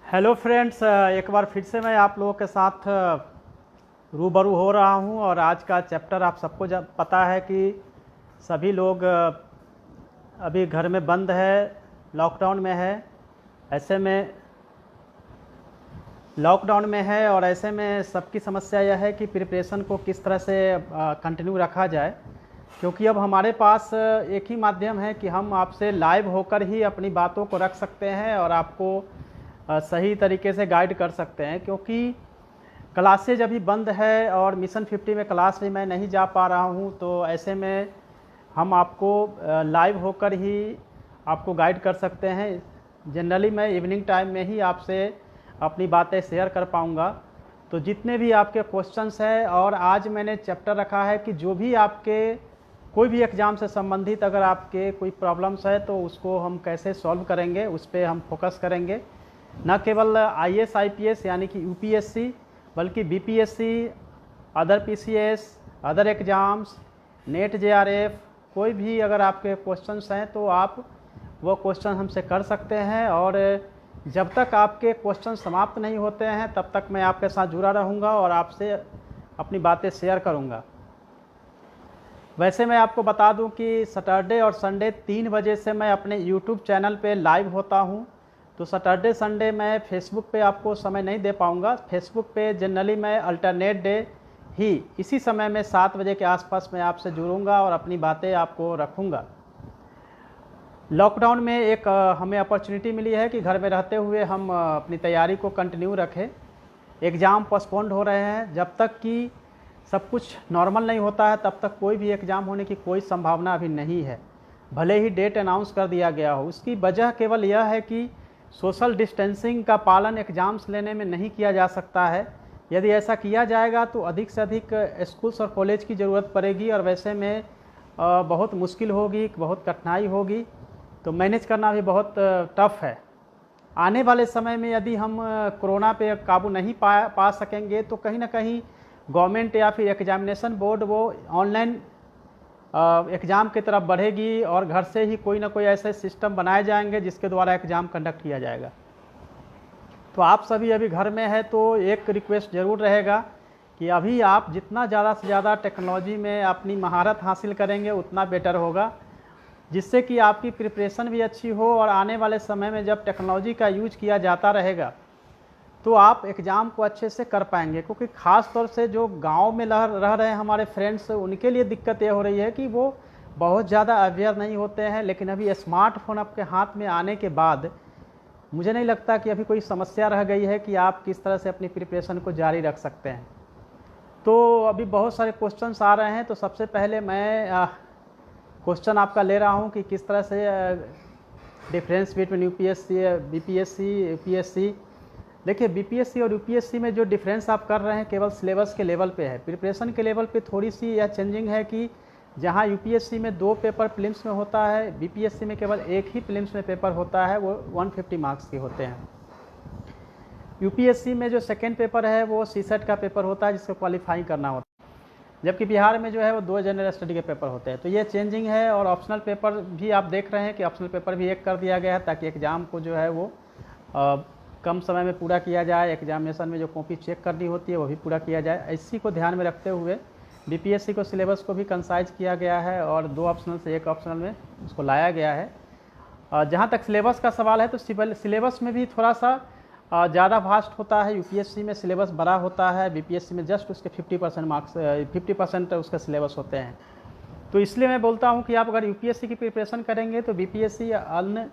Hello friends, एक बार फिर से मैं आप लोगों के साथ रूबरू हो रहा हूं। और आज का चैप्टर आप सबको पता है कि सभी लोग अभी घर में बंद है, लॉकडाउन में है। ऐसे में और ऐसे में सबकी समस्या यह है कि प्रिपरेशन को किस तरह से कंटिन्यू रखा जाए, क्योंकि अब हमारे पास एक ही माध्यम है कि हम आपसे लाइव होकर ही अपनी बातों को रख सकते हैं और आपको सही तरीके से गाइड कर सकते हैं। क्योंकि क्लासेज अभी बंद है और मिशन 50 में क्लास भी मैं नहीं जा पा रहा हूं, तो ऐसे में हम आपको लाइव होकर ही आपको गाइड कर सकते हैं। जनरली मैं इवनिंग टाइम में ही आपसे अपनी बातें शेयर कर पाऊंगा। तो जितने भी आपके क्वेश्चंस हैं, और आज मैंने चैप्टर रखा है कि जो भी आपके कोई भी एग्ज़ाम से संबंधित अगर आपके कोई प्रॉब्लम्स है तो उसको हम कैसे सॉल्व करेंगे, उस पर हम फोकस करेंगे। न केवल IAS IPS यानी कि UPSC, बल्कि BPSC, other PCS, other exams, net JRF, कोई भी अगर आपके क्वेश्चंस हैं तो आप वो क्वेश्चन हमसे कर सकते हैं। और जब तक आपके क्वेश्चन समाप्त नहीं होते हैं तब तक मैं आपके साथ जुड़ा रहूँगा और आपसे अपनी बातें शेयर करूँगा। वैसे मैं आपको बता दूं कि सैटरडे और संडे 3 बजे से मैं अपने यूट्यूब चैनल पे लाइव होता हूं। तो सैटरडे संडे मैं फेसबुक पे आपको समय नहीं दे पाऊंगा। फेसबुक पे जनरली मैं अल्टरनेट डे ही इसी समय में 7 बजे के आसपास मैं आपसे जुड़ूंगा और अपनी बातें आपको रखूंगा। लॉकडाउन में एक हमें अपॉर्चुनिटी मिली है कि घर में रहते हुए हम अपनी तैयारी को कंटिन्यू रखें। एग्ज़ाम पोस्टपोन्ड हो रहे हैं। जब तक कि सब कुछ नॉर्मल नहीं होता है तब तक कोई भी एग्ज़ाम होने की कोई संभावना अभी नहीं है, भले ही डेट अनाउंस कर दिया गया हो। उसकी वजह केवल यह है कि सोशल डिस्टेंसिंग का पालन एग्ज़ाम्स लेने में नहीं किया जा सकता है। यदि ऐसा किया जाएगा तो अधिक से अधिक स्कूल्स और कॉलेज की ज़रूरत पड़ेगी और वैसे में बहुत मुश्किल होगी, बहुत कठिनाई होगी, तो मैनेज करना भी बहुत टफ है। आने वाले समय में यदि हम कोरोना पे काबू नहीं पा सकेंगे तो कहीं ना कहीं गवर्नमेंट या फिर एग्जामिनेशन बोर्ड वो ऑनलाइन एग्ज़ाम की तरफ बढ़ेगी और घर से ही कोई ना कोई ऐसे सिस्टम बनाए जाएंगे जिसके द्वारा एग्ज़ाम कंडक्ट किया जाएगा। तो आप सभी अभी घर में है तो एक रिक्वेस्ट ज़रूर रहेगा कि अभी आप जितना ज़्यादा से ज़्यादा टेक्नोलॉजी में अपनी महारत हासिल करेंगे उतना बेटर होगा, जिससे कि आपकी प्रिपरेशन भी अच्छी हो और आने वाले समय में जब टेक्नोलॉजी का यूज किया जाता रहेगा तो आप एग्ज़ाम को अच्छे से कर पाएंगे। क्योंकि ख़ास तौर से जो गांव में रह रहे हैं हमारे फ्रेंड्स, उनके लिए दिक्कत ये हो रही है कि वो बहुत ज़्यादा अवेयर नहीं होते हैं। लेकिन अभी स्मार्टफोन आपके हाथ में आने के बाद मुझे नहीं लगता कि अभी कोई समस्या रह गई है कि आप किस तरह से अपनी प्रिपरेशन को जारी रख सकते हैं। तो अभी बहुत सारे क्वेश्चंस आ रहे हैं, तो सबसे पहले मैं क्वेश्चन आपका ले रहा हूँ कि किस तरह से difference between UPSC, BPSC, UPSC। देखिए, BPSC और UPSC में जो डिफरेंस आप कर रहे हैं केवल सिलेबस के लेवल पे है। प्रिपरेशन के लेवल पे थोड़ी सी यह चेंजिंग है कि जहां UPSC में 2 पेपर प्रीलिम्स में होता है, BPSC में केवल एक ही प्रीलिम्स में पेपर होता है, वो 150 मार्क्स के होते हैं। UPSC में जो सेकेंड पेपर है वो CSET का पेपर होता है जिसको क्वालिफाई करना होता है, जबकि बिहार में जो है वो 2 जनरल स्टडी के पेपर होते हैं। तो ये चेंजिंग है। और ऑप्शनल पेपर भी आप देख रहे हैं कि ऑप्शनल पेपर भी एक कर दिया गया है ताकि एग्ज़ाम को जो है वो कम समय में पूरा किया जाए। एग्जामिनेशन में जो कॉपी चेक करनी होती है वो भी पूरा किया जाए। इसी को ध्यान में रखते हुए BPSC को सिलेबस को भी कंसाइज किया गया है और 2 ऑप्शनल से 1 ऑप्शनल में उसको लाया गया है। जहाँ तक सिलेबस का सवाल है तो सिलेबस में भी थोड़ा सा ज़्यादा वास्ट होता है। UPSC में सिलेबस बड़ा होता है, BPSC में जस्ट उसके 50% मार्क्स 50% उसका सिलेबस होते हैं। तो इसलिए मैं बोलता हूँ कि आप अगर UPSC की प्रिपरेशन करेंगे तो BPSC या अन्य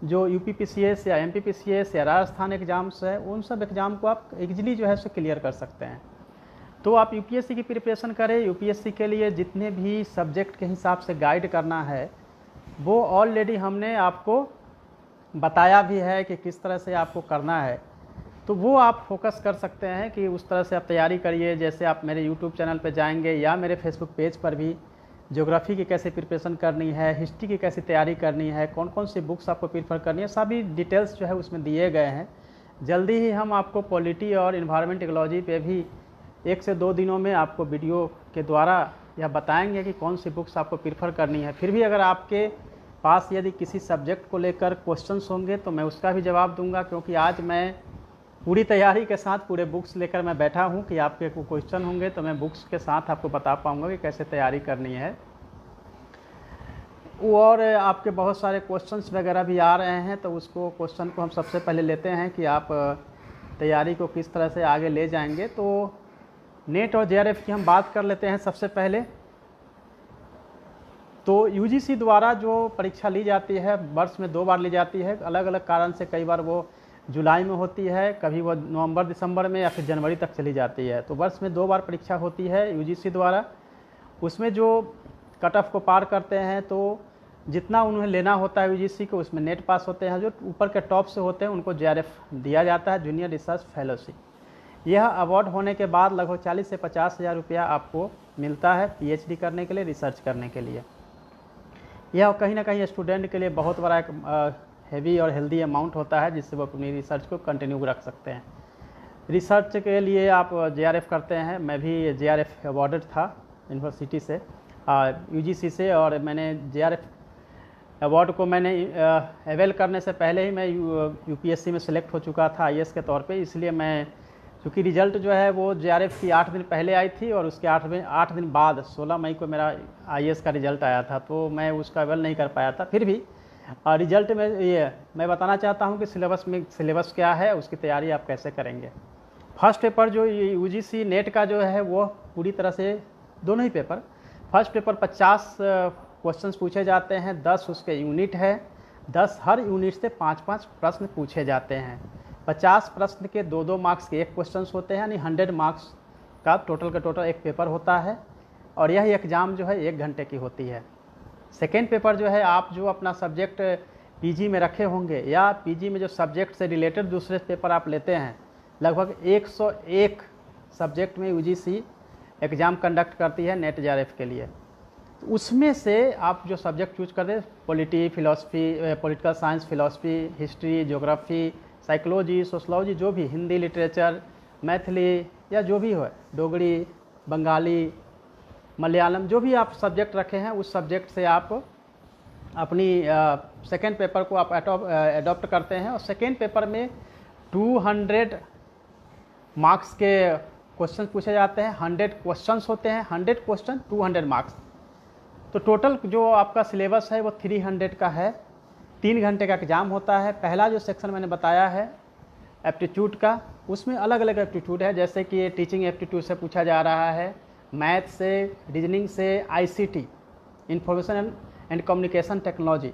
जो UPPCS या MPPCS या राजस्थान एग्ज़ाम्स है उन सब एग्ज़ाम को आप इजीली जो है उसे क्लियर कर सकते हैं। तो आप UPSC की प्रिपरेशन करें। UPSC के लिए जितने भी सब्जेक्ट के हिसाब से गाइड करना है वो ऑलरेडी हमने आपको बताया भी है कि किस तरह से आपको करना है। तो वो आप फोकस कर सकते हैं कि उस तरह से आप तैयारी करिए। जैसे आप मेरे YouTube चैनल पर जाएंगे या मेरे फेसबुक पेज पर भी ज्योग्राफी की कैसे प्रिपरेशन करनी है, हिस्ट्री की कैसी तैयारी करनी है, कौन कौन सी बुक्स आपको प्रीफर करनी है, सभी डिटेल्स जो है उसमें दिए गए हैं। जल्दी ही हम आपको पॉलिटी और इन्वायरमेंट इकोलॉजी पे भी 1 से 2 दिनों में आपको वीडियो के द्वारा यह बताएंगे कि कौन सी बुक्स आपको प्रीफर करनी है। फिर भी अगर आपके पास यदि किसी सब्जेक्ट को लेकर क्वेश्चंस होंगे तो मैं उसका भी जवाब दूंगा, क्योंकि आज मैं पूरी तैयारी के साथ पूरे बुक्स लेकर मैं बैठा हूँ कि आपके को क्वेश्चन होंगे तो मैं बुक्स के साथ आपको बता पाऊँगा कि कैसे तैयारी करनी है। और आपके बहुत सारे क्वेश्चंस वगैरह भी आ रहे हैं, तो उसको क्वेश्चन को हम सबसे पहले लेते हैं कि आप तैयारी को किस तरह से आगे ले जाएंगे। तो नेट और जेआरएफ की हम बात कर लेते हैं सबसे पहले। तो यूजीसी द्वारा जो परीक्षा ली जाती है वर्ष में 2 बार ली जाती है, अलग अलग कारण से। कई बार वो जुलाई में होती है, कभी वो नवंबर दिसंबर में या फिर जनवरी तक चली जाती है। तो वर्ष में 2 बार परीक्षा होती है यूजीसी द्वारा। उसमें जो कट ऑफ को पार करते हैं तो जितना उन्हें लेना होता है यूजीसी को, उसमें नेट पास होते हैं। जो ऊपर के टॉप से होते हैं उनको जेआरएफ दिया जाता है, जूनियर रिसर्च फेलोशिप। यह अवार्ड होने के बाद लगभग 40 से 50 हज़ार रुपया आपको मिलता है पीएचडी करने के लिए, रिसर्च करने के लिए। यह कहीं ना कहीं स्टूडेंट के लिए बहुत बड़ा एक हैवी और हेल्दी अमाउंट होता है, जिससे वो अपनी रिसर्च को कंटिन्यू रख सकते हैं। रिसर्च के लिए आप जेआरएफ करते हैं। मैं भी जेआरएफ अवार्डेड था यूनिवर्सिटी से, यूजीसी से, और मैंने जेआरएफ अवार्ड को मैंने अवेल करने से पहले ही मैं यूपीएससी में सिलेक्ट हो चुका था आईएएस के तौर पे। इसलिए मैं, चूँकि रिजल्ट जो है वो जेआरएफ की 8 दिन पहले आई थी और उसके 8 दिन बाद 16 मई को मेरा आईएएस का रिजल्ट आया था, तो मैं उसका अवेल नहीं कर पाया था। फिर भी रिजल्ट में ये मैं बताना चाहता हूँ कि सिलेबस क्या है, उसकी तैयारी आप कैसे करेंगे। फर्स्ट पेपर जो यूजीसी नेट का जो है वो पूरी तरह से, दोनों ही पेपर, फर्स्ट पेपर 50 क्वेश्चंस पूछे जाते हैं, 10 उसके यूनिट है, 10 हर यूनिट से 5-5 प्रश्न पूछे जाते हैं। 50 प्रश्न के 2-2 मार्क्स के एक क्वेश्चन होते हैं, यानी 100 मार्क्स का टोटल एक पेपर होता है। और यह एग्ज़ाम जो है 1 घंटे की होती है। सेकेंड पेपर जो है, आप जो अपना सब्जेक्ट पीजी में रखे होंगे या पीजी में जो सब्जेक्ट से रिलेटेड दूसरे पेपर आप लेते हैं, लगभग 101 सब्जेक्ट में यूजीसी एग्ज़ाम कंडक्ट करती है नेट जेआरएफ के लिए। तो उसमें से आप जो सब्जेक्ट चूज करते हैं, political science, philosophy, history, geography, psychology, sociology, जो भी, हिंदी लिटरेचर, मैथिली या जो भी हो, डोगरी, बंगाली, मलयालम, जो भी आप सब्जेक्ट रखे हैं उस सब्जेक्ट से आप अपनी सेकेंड पेपर को आप अडॉप्ट करते हैं। और सेकेंड पेपर में 200 मार्क्स के क्वेश्चन पूछे जाते हैं। 100 क्वेश्चंस होते हैं, 100 क्वेश्चन 200 मार्क्स। तो टोटल जो आपका सिलेबस है वो 300 का है। 3 घंटे का एग्ज़ाम होता है। पहला जो सेक्शन मैंने बताया है एप्टीट्यूड का, उसमें अलग अलग एप्टीट्यूड है, जैसे कि टीचिंग एप्टीट्यूड से पूछा जा रहा है, मैथ से, रीजनिंग से, ICT, information and communication technology,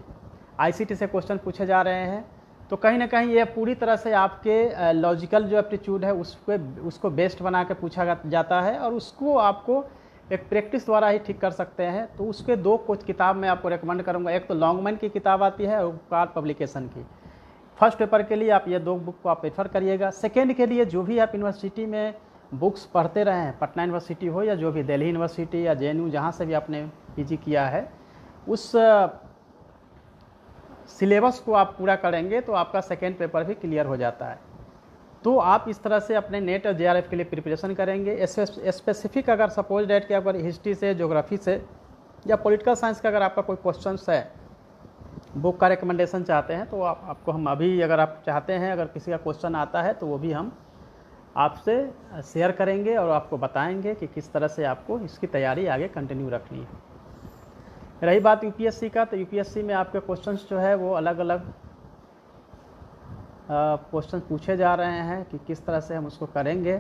ICT से क्वेश्चन पूछे जा रहे हैं। तो कहीं ना कहीं ये पूरी तरह से आपके लॉजिकल जो एप्टीट्यूड है उसको बेस्ड बना के पूछा जाता है, और उसको आपको एक प्रैक्टिस द्वारा ही ठीक कर सकते हैं। तो उसके 2 कुछ किताब मैं आपको रेकमेंड करूंगा। एक तो लॉन्गमैन की किताब आती है, उपकार पब्लिकेशन की। फर्स्ट पेपर के लिए आप ये 2 बुक को आप प्रेफर करिएगा। सेकेंड के लिए जो भी आप यूनिवर्सिटी में बुक्स पढ़ते रहे हैं, पटना यूनिवर्सिटी हो या जो भी, दिल्ली यूनिवर्सिटी या जेएनयू, जहाँ से भी आपने पीजी किया है, उस सिलेबस को आप पूरा करेंगे तो आपका सेकेंड पेपर भी क्लियर हो जाता है। तो आप इस तरह से अपने नेट और जेआरएफ के लिए प्रिपरेशन करेंगे। स्पेसिफिक अगर सपोज डेट कि अगर हिस्ट्री से, ज्योग्राफी से या पॉलिटिकल साइंस का अगर आपका कोई क्वेश्चन है, बुक का रिकमेंडेशन चाहते हैं, तो आपको हम अभी, अगर आप चाहते हैं, अगर किसी का क्वेश्चन आता है तो वो भी हम आपसे शेयर करेंगे और आपको बताएंगे कि किस तरह से आपको इसकी तैयारी आगे कंटिन्यू रखनी है। रही बात यूपीएससी का, तो यूपीएससी में आपके क्वेश्चंस जो है वो अलग अलग क्वेश्चन पूछे जा रहे हैं कि किस तरह से हम उसको करेंगे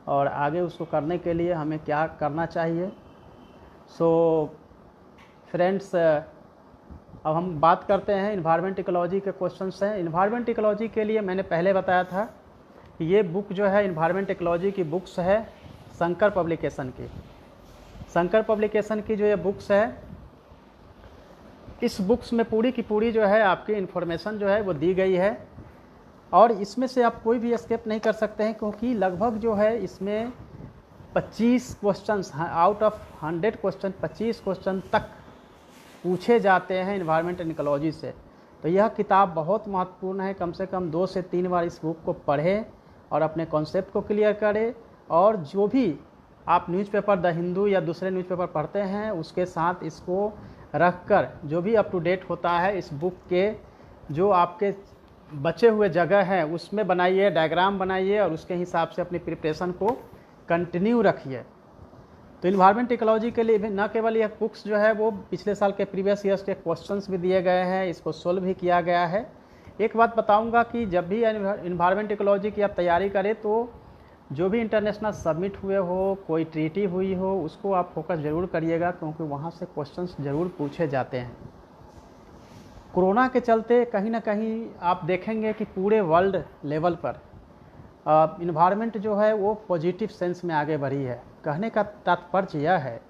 और आगे उसको करने के लिए हमें क्या करना चाहिए। सो फ्रेंड्स, अब हम बात करते हैं इन्वायरमेंट इकोलॉजी के क्वेश्चंस हैं। इन्वायरमेंट इकोलॉजी के लिए मैंने पहले बताया था कि ये बुक जो है इन्वायरमेंट इकोलॉजी की बुक्स है शंकर पब्लिकेशन की। शंकर पब्लिकेशन की जो ये बुक्स है, इस बुक्स में पूरी की पूरी जो है आपकी इन्फॉर्मेशन जो है वो दी गई है, और इसमें से आप कोई भी एस्केप नहीं कर सकते हैं, क्योंकि लगभग जो है इसमें 25 questions, out of 100 question 25 question तक पूछे जाते हैं इन्वायरमेंट एंड इकोलॉजी से। तो यह किताब बहुत महत्वपूर्ण है। कम से कम 2 से 3 बार इस बुक को पढ़ें और अपने कॉन्सेप्ट को क्लियर करें, और जो भी आप न्यूज़पेपर द हिंदू या दूसरे न्यूज़पेपर पढ़ते हैं उसके साथ इसको रखकर जो भी अप टू डेट होता है इस बुक के, जो आपके बचे हुए जगह हैं उसमें बनाइए, डायग्राम बनाइए और उसके हिसाब से अपनी प्रिपरेशन को कंटिन्यू रखिए। तो इन्वायरमेंट इकोलॉजी के लिए भी न केवल यह बुक्स जो है वो पिछले साल के प्रीवियस ईयर्स के क्वेश्चंस भी दिए गए हैं, इसको सोल्व भी किया गया है। एक बात बताऊंगा कि जब भी इन्वायरमेंट इकोलॉजी की आप तैयारी करें तो जो भी इंटरनेशनल सबमिट हुए हो, कोई ट्रीटी हुई हो, उसको आप फोकस ज़रूर करिएगा, क्योंकि वहाँ से क्वेश्चंस ज़रूर पूछे जाते हैं। कोरोना के चलते कहीं ना कहीं आप देखेंगे कि पूरे वर्ल्ड लेवल पर इन्वायरमेंट जो है वो पॉजिटिव सेंस में आगे बढ़ी है। कहने का तात्पर्य यह है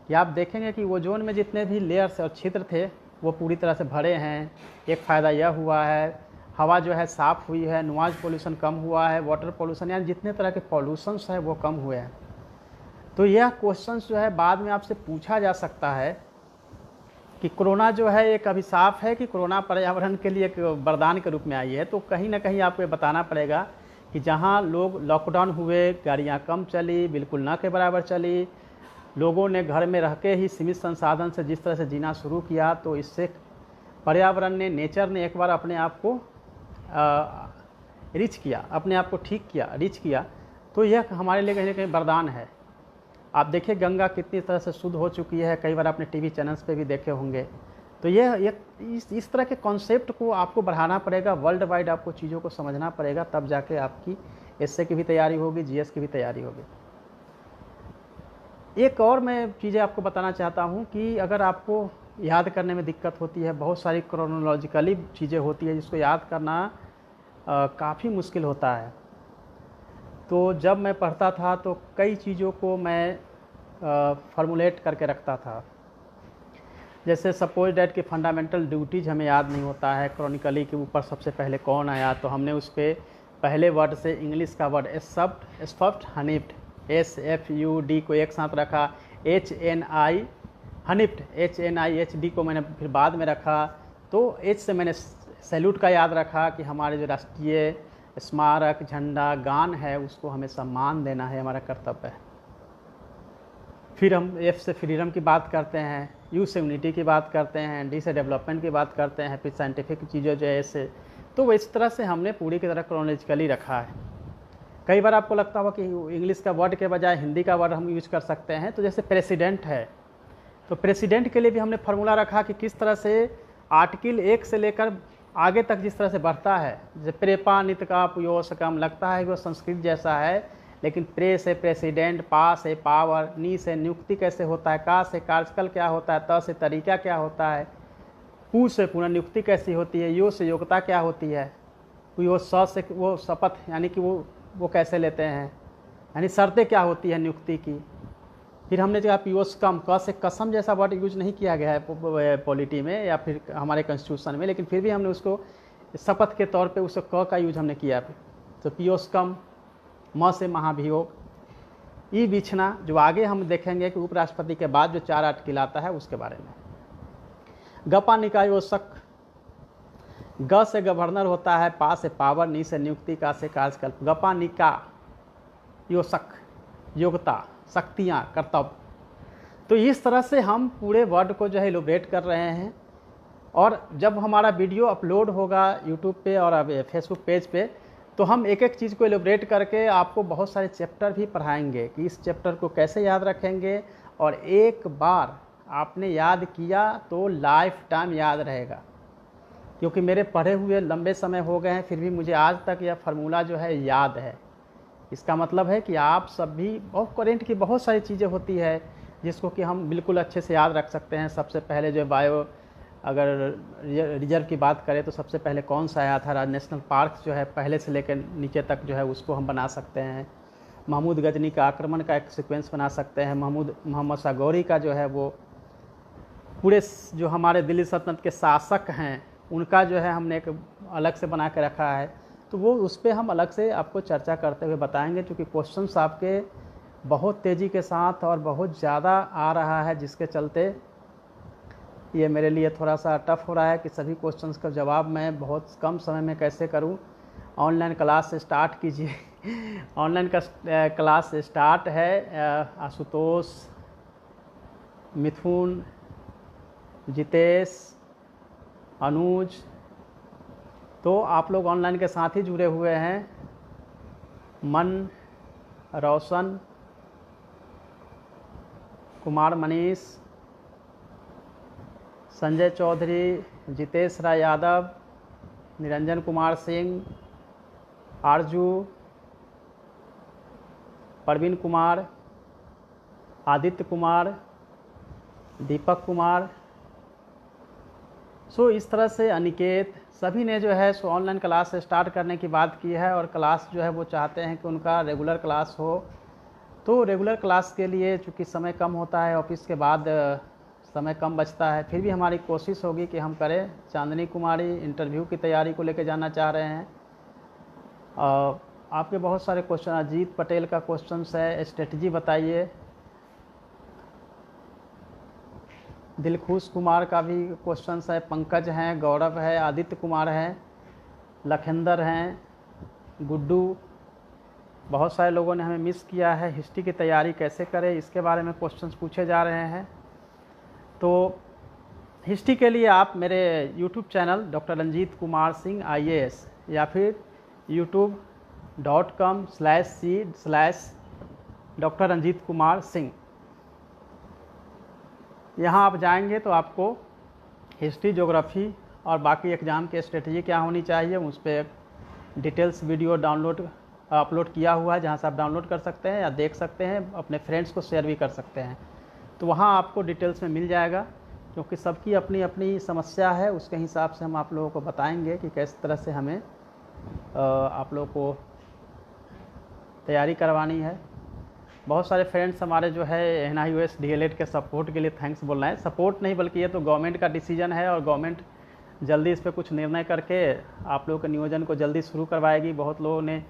कि आप देखेंगे कि ओजोन में जितने भी लेयर्स और छिद्र थे वो पूरी तरह से भरे हैं। एक फ़ायदा यह हुआ है, हवा जो है साफ़ हुई है, नॉइज़ पोल्यूशन कम हुआ है, वाटर पोल्यूशन, यानी जितने तरह के पॉल्यूशंस हैं वो कम हुए हैं। तो यह क्वेश्चंस जो है बाद में आपसे पूछा जा सकता है कि कोरोना जो है एक अभिशाप है कि कोरोना पर्यावरण के लिए एक वरदान के रूप में आई है। तो कहीं ना कहीं आपको ये बताना पड़ेगा कि जहाँ लोग लॉकडाउन हुए, गाड़ियाँ कम चली, बिल्कुल न के बराबर चली, लोगों ने घर में रह के ही सीमित संसाधन से जिस तरह से जीना शुरू किया, तो इससे पर्यावरण ने, नेचर ने एक बार अपने आप को रिच किया, अपने आप को ठीक किया, रिच किया। तो यह हमारे लिए कहीं ना कहीं वरदान है। आप देखिए गंगा कितनी तरह से शुद्ध हो चुकी है, कई बार आपने टीवी चैनल्स पे भी देखे होंगे। तो यह इस तरह के कॉन्सेप्ट को आपको बढ़ाना पड़ेगा, वर्ल्ड वाइड आपको चीज़ों को समझना पड़ेगा, तब जाके आपकी एसए की भी तैयारी होगी, जीएस की भी तैयारी होगी। एक और मैं चीज़ें आपको बताना चाहता हूँ कि अगर आपको याद करने में दिक्कत होती है, बहुत सारी क्रोनोलॉजिकली चीज़ें होती है जिसको याद करना काफ़ी मुश्किल होता है। तो जब मैं पढ़ता था तो कई चीज़ों को मैं फॉर्मुलेट करके रखता था। जैसे सपोज डैट कि फंडामेंटल ड्यूटीज़ हमें याद नहीं होता है, क्रॉनिकली के ऊपर सबसे पहले कौन आया, तो हमने उस पर पहले वर्ड से इंग्लिश का वर्ड एस्फफ्ट हनिफ्ट, SFUD को एक साथ रखा, HNI हनिफ्ट, HNIHD को मैंने फिर बाद में रखा। तो H से मैंने सैल्यूट का याद रखा कि हमारे जो राष्ट्रीय स्मारक, झंडा, गान है उसको हमें सम्मान देना है, हमारा कर्तव्य है। फिर हम F से फ्रीडम की बात करते हैं, U से यूनिटी की बात करते हैं, D से डेवलपमेंट की बात करते हैं, फिर साइंटिफिक चीज़ें जो है ऐसे। तो इस तरह से हमने पूरी की तरह क्रोनोलॉजिकली रखा है। कई बार आपको लगता होगा कि इंग्लिश का वर्ड के बजाय हिंदी का वर्ड हम यूज कर सकते हैं। तो जैसे प्रेसिडेंट है, तो प्रेसिडेंट के लिए भी हमने फार्मूला रखा कि किस तरह से आर्टिकल 1 से लेकर आगे तक जिस तरह से बढ़ता है, जैसे प्रेपा नित का पुयोसकम, लगता है कि वो संस्कृत जैसा है, लेकिन प्रे से प्रेसिडेंट, पा से पावर, नी से नियुक्ति कैसे होता है, का से कार्यकाल क्या होता है, त से तरीका क्या होता है, पू से पुनर्नियुक्ति कैसी होती है, यो से योग्यता क्या होती है, वो स से वो शपथ यानी कि वो कैसे लेते हैं, यानी शर्तें क्या होती है नियुक्ति की। फिर हमने कहा पियोस्कम, क से कसम जैसा वर्ड यूज नहीं किया गया है पॉलिटी में या फिर हमारे कॉन्स्टिट्यूशन में, लेकिन फिर भी हमने उसको शपथ के तौर पे उस क का यूज हमने किया। तो पियोस्कम, म से महाभियोग, ई बिछना, जो आगे हम देखेंगे कि उपराष्ट्रपति के बाद जो 4 आर्टिकल आता है उसके बारे में। गपा निकायोसक, ग से गवर्नर होता है, पा से पावर, नी से नियुक्ति, का से कार्यकल्प। गपा निका योसक, योग्यता, शक्तियाँ, कर्तव्य। तो इस तरह से हम पूरे वर्ड को जो है इलोबरेट कर रहे हैं। और जब हमारा वीडियो अपलोड होगा यूट्यूब पे और फेसबुक पेज पे, तो हम एक एक चीज़ को इलोबरेट करके आपको बहुत सारे चैप्टर भी पढ़ाएंगे कि इस चैप्टर को कैसे याद रखेंगे। और एक बार आपने याद किया तो लाइफ टाइम याद रहेगा, क्योंकि मेरे पढ़े हुए लंबे समय हो गए हैं, फिर भी मुझे आज तक यह फार्मूला जो है याद है। इसका मतलब है कि आप सब भी बहुत करेंट की बहुत सारी चीज़ें होती है जिसको कि हम बिल्कुल अच्छे से याद रख सकते हैं। सबसे पहले जो बायो अगर रिजर्व की बात करें तो सबसे पहले कौन सा आया था, नेशनल पार्क जो है पहले से लेकर नीचे तक जो है उसको हम बना सकते हैं। महमूद गजनी का आक्रमण का एक सीक्वेंस बना सकते हैं। मोहम्मद शाह गौरी का जो है वो पूरे जो हमारे दिल्ली सल्तनत के शासक हैं उनका जो है हमने एक अलग से बना के रखा है। तो वो उस पर हम अलग से आपको चर्चा करते हुए बताएंगे, क्योंकि क्वेश्चंस आपके बहुत तेज़ी के साथ और बहुत ज़्यादा आ रहा है, जिसके चलते ये मेरे लिए थोड़ा सा टफ हो रहा है कि सभी क्वेश्चंस का जवाब मैं बहुत कम समय में कैसे करूं। ऑनलाइन क्लास स्टार्ट कीजिए। ऑनलाइन का क्लास स्टार्ट है। आशुतोष, मिथुन, जितेश, अनुज, तो आप लोग ऑनलाइन के साथ ही जुड़े हुए हैं। मन रोशन, कुमार मनीष, संजय चौधरी, जितेश राय यादव, निरंजन कुमार सिंह, आरजू, प्रवीण कुमार, आदित्य कुमार, दीपक कुमार, सो इस तरह से अनिकेत, सभी ने जो है सो ऑनलाइन क्लास स्टार्ट करने की बात की है और क्लास जो है वो चाहते हैं कि उनका रेगुलर क्लास हो। तो रेगुलर क्लास के लिए चूँकि समय कम होता है, ऑफिस के बाद समय कम बचता है, फिर भी हमारी कोशिश होगी कि हम करें। चांदनी कुमारी इंटरव्यू की तैयारी को लेकर जाना चाह रहे हैं। आपके बहुत सारे क्वेश्चन, अजीत पटेल का क्वेश्चन है, स्ट्रेटजी बताइए। दिलखुश कुमार का भी क्वेश्चन है, पंकज हैं, गौरव है, आदित्य कुमार हैं, लखेंदर हैं, गुड्डू, बहुत सारे लोगों ने हमें मिस किया है। हिस्ट्री की तैयारी कैसे करें, इसके बारे में क्वेश्चंस पूछे जा रहे हैं। तो हिस्ट्री के लिए आप मेरे YouTube channel doctor Ranjit Kumar Singh IAS या फिर youtube.com/c/डॉक्टर रंजीत कुमार सिंह, यहाँ आप जाएंगे तो आपको हिस्ट्री, ज्योग्राफी और बाकी एग्ज़ाम के स्ट्रेटजी क्या होनी चाहिए उस पर डिटेल्स वीडियो अपलोड किया हुआ है, जहाँ से आप डाउनलोड कर सकते हैं या देख सकते हैं, अपने फ्रेंड्स को शेयर भी कर सकते हैं। तो वहाँ आपको डिटेल्स में मिल जाएगा, क्योंकि सबकी अपनी अपनी समस्या है, उसके हिसाब से हम आप लोगों को बताएंगे कि किस तरह से हमें आप लोगों को तैयारी करवानी है। बहुत सारे फ्रेंड्स हमारे जो है NIOS DLED के सपोर्ट के लिए थैंक्स बोल रहे हैं। सपोर्ट नहीं बल्कि ये तो गवर्नमेंट का डिसीजन है और गवर्नमेंट जल्दी इस पर कुछ निर्णय करके आप लोगों के नियोजन को जल्दी शुरू करवाएगी। बहुत लोगों ने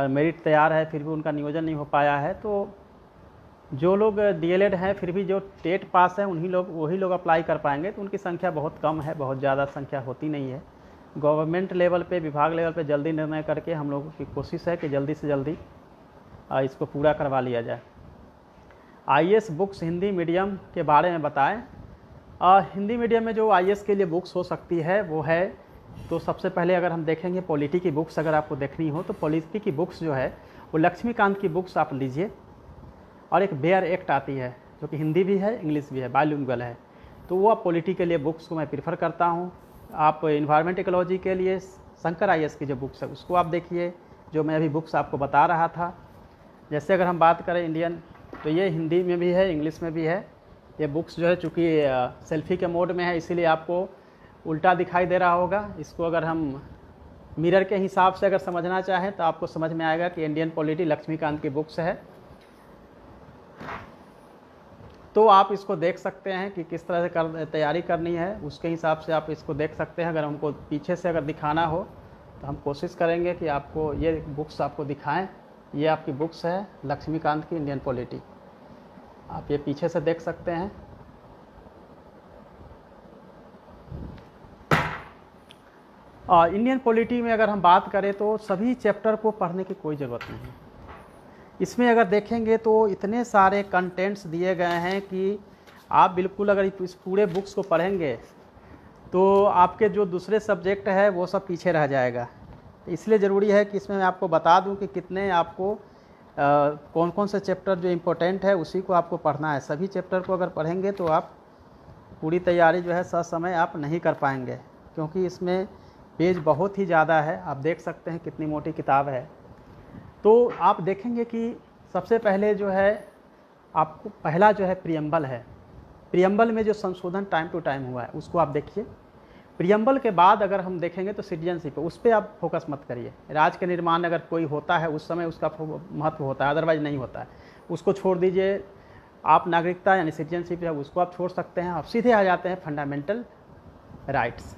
मेरिट तैयार है फिर भी उनका नियोजन नहीं हो पाया है। तो जो लोग DLED हैं फिर भी जो टेट पास है वही लोग अप्लाई कर पाएंगे। तो उनकी संख्या बहुत कम है, बहुत ज़्यादा संख्या होती नहीं है। गवर्नमेंट लेवल पे, विभाग लेवल पे जल्दी निर्णय करके हम लोगों की कोशिश है कि जल्दी से जल्दी इसको पूरा करवा लिया जाए। IAS बुक्स हिंदी मीडियम के बारे में बताएं। हिंदी मीडियम में जो IAS के लिए बुक्स हो सकती है वो है, तो सबसे पहले अगर हम देखेंगे पॉलिटी की बुक्स अगर आपको देखनी हो तो पॉलिटी की बुक्स जो है वो लक्ष्मीकांत की बुक्स आप लीजिए। और एक बेयर एक्ट आती है जो कि हिंदी भी है इंग्लिश भी है, बाइलिंगुअल है, तो वो आप पॉलिटी के लिए बुक्स को मैं प्रीफर करता हूँ। आप इन्वायरमेंट इकोलॉजी के लिए शंकर IAS की जो बुक्स है उसको आप देखिए, जो मैं अभी बुक्स आपको बता रहा था। जैसे अगर हम बात करें इंडियन, तो ये हिंदी में भी है, इंग्लिश में भी है। ये बुक्स जो है चूँकि सेल्फी के मोड में है इसीलिए आपको उल्टा दिखाई दे रहा होगा। इसको अगर हम मिरर के हिसाब से अगर समझना चाहें तो आपको समझ में आएगा कि इंडियन पॉलिटी लक्ष्मीकांत की बुक्स है। तो आप इसको देख सकते हैं कि किस तरह से तैयारी करनी है, उसके हिसाब से आप इसको देख सकते हैं। अगर हमको पीछे से अगर दिखाना हो तो हम कोशिश करेंगे कि आपको ये बुक्स आपको दिखाएं। ये आपकी बुक्स है लक्ष्मीकांत की इंडियन पॉलिटी, आप ये पीछे से देख सकते हैं। इंडियन पॉलिटी में अगर हम बात करें तो सभी चैप्टर को पढ़ने की कोई ज़रूरत नहीं है। इसमें अगर देखेंगे तो इतने सारे कंटेंट्स दिए गए हैं कि आप बिल्कुल अगर इस पूरे बुक्स को पढ़ेंगे तो आपके जो दूसरे सब्जेक्ट है वो सब पीछे रह जाएगा। इसलिए ज़रूरी है कि इसमें मैं आपको बता दूं कि कितने आपको कौन कौन से चैप्टर जो इम्पोर्टेंट है उसी को आपको पढ़ना है। सभी चैप्टर को अगर पढ़ेंगे तो आप पूरी तैयारी जो है समय आप नहीं कर पाएंगे, क्योंकि इसमें पेज बहुत ही ज़्यादा है। आप देख सकते हैं कितनी मोटी किताब है। तो आप देखेंगे कि सबसे पहले जो है आपको पहला जो है प्रियम्बल है। प्रियम्बल में जो संशोधन टाइम टू टाइम हुआ है उसको आप देखिए। प्रियम्बल के बाद अगर हम देखेंगे तो सिटीजनशिप, उस पर आप फोकस मत करिए। राज्य के निर्माण अगर कोई होता है उस समय उसका महत्व होता है, अदरवाइज नहीं होता है, उसको छोड़ दीजिए। आप नागरिकता यानी सिटीजनशिप है उसको आप छोड़ सकते हैं। आप सीधे आ जाते हैं फंडामेंटल राइट्स।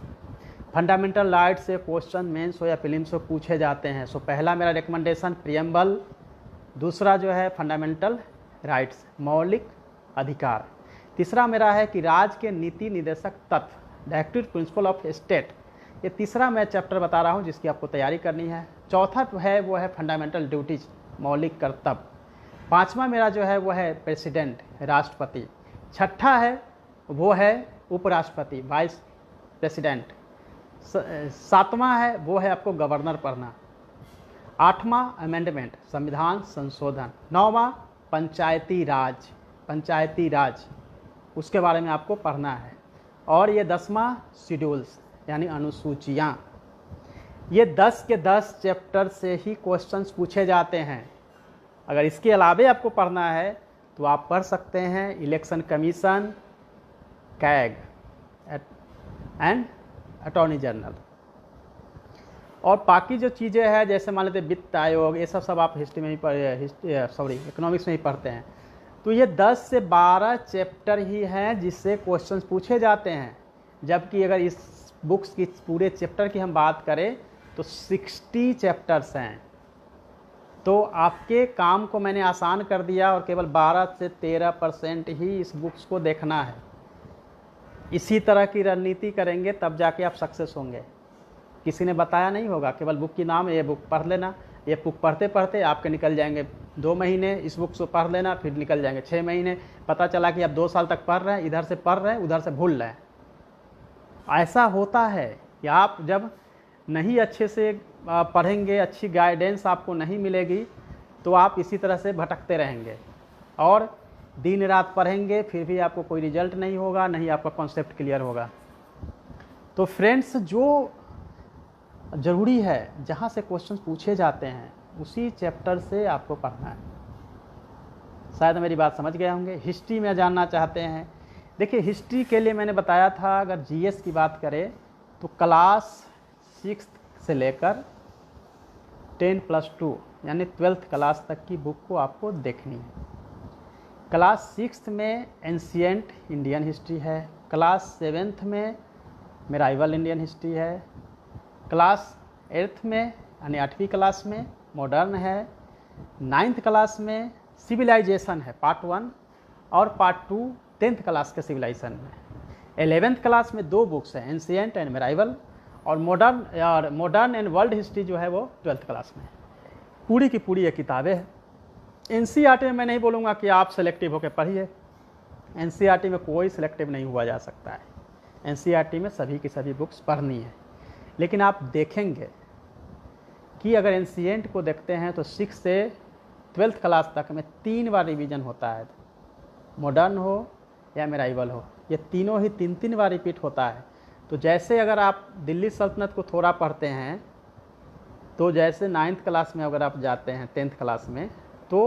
फंडामेंटल राइट्स से क्वेश्चन मेंस हो या प्रीलिम्स हो पूछे जाते हैं। सो पहला मेरा रिकमेंडेशन प्रियम्बल, दूसरा जो है फंडामेंटल राइट्स मौलिक अधिकार, तीसरा मेरा है कि राज्य के नीति निर्देशक तत्व डायरेक्टिव प्रिंसिपल ऑफ स्टेट। ये तीसरा मैं चैप्टर बता रहा हूँ जिसकी आपको तैयारी करनी है। चौथा है वो है फंडामेंटल ड्यूटीज मौलिक कर्तव्य। पांचवा मेरा जो है वो है प्रेसिडेंट राष्ट्रपति। छठा है वो है उपराष्ट्रपति वाइस प्रेसिडेंट। सातवां है वो है आपको गवर्नर पढ़ना। आठवां अमेंडमेंट संविधान संशोधन। नौवां पंचायती राज उसके बारे में आपको पढ़ना है। और ये 10वां शेड्यूल्स यानी अनुसूचियाँ। ये 10 के 10 चैप्टर से ही क्वेश्चंस पूछे जाते हैं। अगर इसके अलावे आपको पढ़ना है तो आप पढ़ सकते हैं election commission, CAG and attorney general. और बाकी जो चीज़ें हैं जैसे मान लेते वित्त आयोग, ये सब आप हिस्ट्री में ही इकोनॉमिक्स में ही पढ़ते हैं। तो ये 10 से 12 चैप्टर ही हैं जिससे क्वेश्चंस पूछे जाते हैं। जबकि अगर इस बुक्स की पूरे चैप्टर की हम बात करें तो 60 चैप्टर्स हैं। तो आपके काम को मैंने आसान कर दिया और केवल 12 से 13% ही इस बुक्स को देखना है। इसी तरह की रणनीति करेंगे तब जाके आप सक्सेस होंगे। किसी ने बताया नहीं होगा, केवल बुक की नाम है, ये बुक पढ़ लेना। ये बुक पढ़ते पढ़ते आपके निकल जाएंगे 2 महीने, इस बुक को पढ़ लेना, फिर निकल जाएंगे 6 महीने। पता चला कि आप 2 साल तक पढ़ रहे हैं, इधर से पढ़ रहे हैं, उधर से भूल रहे हैं। ऐसा होता है कि आप जब नहीं अच्छे से पढ़ेंगे, अच्छी गाइडेंस आपको नहीं मिलेगी, तो आप इसी तरह से भटकते रहेंगे और दिन रात पढ़ेंगे, फिर भी आपको कोई रिजल्ट नहीं होगा, नहीं आपका कॉन्सेप्ट क्लियर होगा। तो फ्रेंड्स, जो ज़रूरी है जहाँ से क्वेश्चंस पूछे जाते हैं उसी चैप्टर से आपको पढ़ना है। शायद मेरी बात समझ गए होंगे। हिस्ट्री में जानना चाहते हैं, देखिए हिस्ट्री के लिए मैंने बताया था, अगर जीएस की बात करें तो क्लास 6 से लेकर 10+2 यानी 12th क्लास तक की बुक को आपको देखनी है। क्लास 6 में एंशिएंट इंडियन हिस्ट्री है, क्लास 7th में मेराइवल इंडियन हिस्ट्री है, क्लास 8th में यानी 8वीं क्लास में मॉडर्न है, 9th क्लास में सिविलाइजेशन है पार्ट 1 और पार्ट 2 10th क्लास के सिविलाइजेशन में। 11th क्लास में 2 बुक्स हैं, एंशिएंट एंड मेराइवल, और मॉडर्न एंड वर्ल्ड हिस्ट्री जो है वो 12th क्लास में। पूरी की पूरी ये किताबें हैं। एनसीईआरटी में मैं नहीं बोलूँगा कि आप सेलेक्टिव होकर पढ़िए, एनसीईआरटी में कोई सिलेक्टिव नहीं हुआ जा सकता है। एनसीईआरटी में सभी की सभी बुक्स पढ़नी है। लेकिन आप देखेंगे कि अगर एंशिएंट को देखते हैं तो 6 से 12th क्लास तक में 3 बार रिवीजन होता है। मॉडर्न हो या मेराइवल हो, ये तीनों ही 3-3 बार रिपीट होता है। तो जैसे अगर आप दिल्ली सल्तनत को थोड़ा पढ़ते हैं, तो जैसे 9th क्लास में अगर आप जाते हैं 10th क्लास में, तो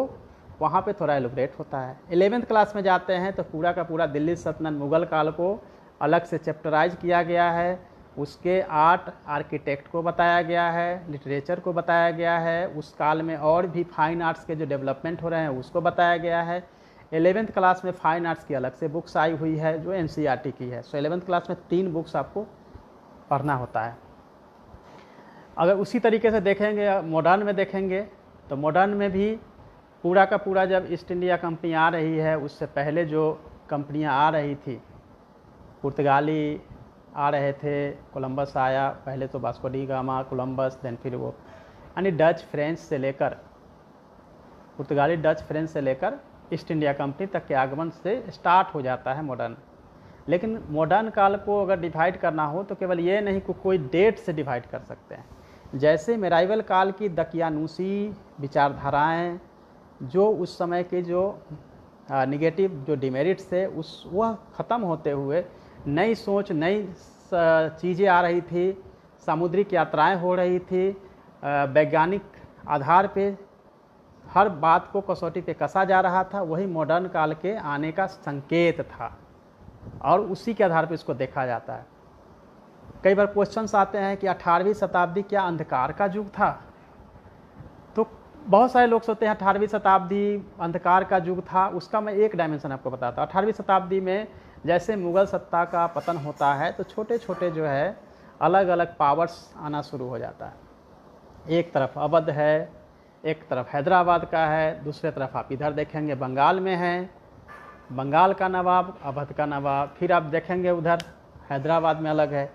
वहाँ पे थोड़ा एलोबरेट होता है। 11th क्लास में जाते हैं तो पूरा का पूरा दिल्ली सल्तनत मुग़ल काल को अलग से चैप्टराइज किया गया है। उसके आर्ट आर्किटेक्ट को बताया गया है, लिटरेचर को बताया गया है, उस काल में और भी फाइन आर्ट्स के जो डेवलपमेंट हो रहे हैं उसको बताया गया है। 11th क्लास में फाइन आर्ट्स की अलग से बुक्स आई हुई है जो एनसीईआरटी की है। सो 11th क्लास में 3 बुक्स आपको पढ़ना होता है। अगर उसी तरीके से देखेंगे मॉडर्न में देखेंगे तो मॉडर्न में भी पूरा का पूरा जब ईस्ट इंडिया कंपनी आ रही है, उससे पहले जो कंपनियां आ रही थी, पुर्तगाली आ रहे थे, कोलंबस आया, पहले तो Vasco da Gama, Columbus, then फिर वो यानी डच फ्रेंच से लेकर पुर्तगाली डच फ्रेंच से लेकर ईस्ट इंडिया कंपनी तक के आगमन से स्टार्ट हो जाता है मॉडर्न। लेकिन मॉडर्न काल को अगर डिवाइड करना हो तो केवल ये नहीं कि कोई डेट से डिवाइड कर सकते हैं। जैसे मेराइवल काल की दकियानूसी विचारधाराएं, जो उस समय के जो निगेटिव जो डिमेरिट्स थे वह ख़त्म होते हुए नई सोच, नई चीज़ें आ रही थी, सामुद्रिक यात्राएं हो रही थी, वैज्ञानिक आधार पे हर बात को कसौटी पे कसा जा रहा था, वही मॉडर्न काल के आने का संकेत था और उसी के आधार पे इसको देखा जाता है। कई बार क्वेश्चंस आते हैं कि 18वीं शताब्दी क्या अंधकार का युग था? तो बहुत सारे लोग सोचते हैं 18वीं शताब्दी अंधकार का युग था। उसका मैं एक डायमेंशन आपको बताता हूँ। 18वीं शताब्दी में जैसे मुग़ल सत्ता का पतन होता है तो छोटे छोटे जो है अलग अलग पावर्स आना शुरू हो जाता है। एक तरफ अवध है, एक तरफ हैदराबाद का है, दूसरे तरफ आप इधर देखेंगे बंगाल में है, बंगाल का नवाब, अवध का नवाब, फिर आप देखेंगे उधर हैदराबाद में अलग है।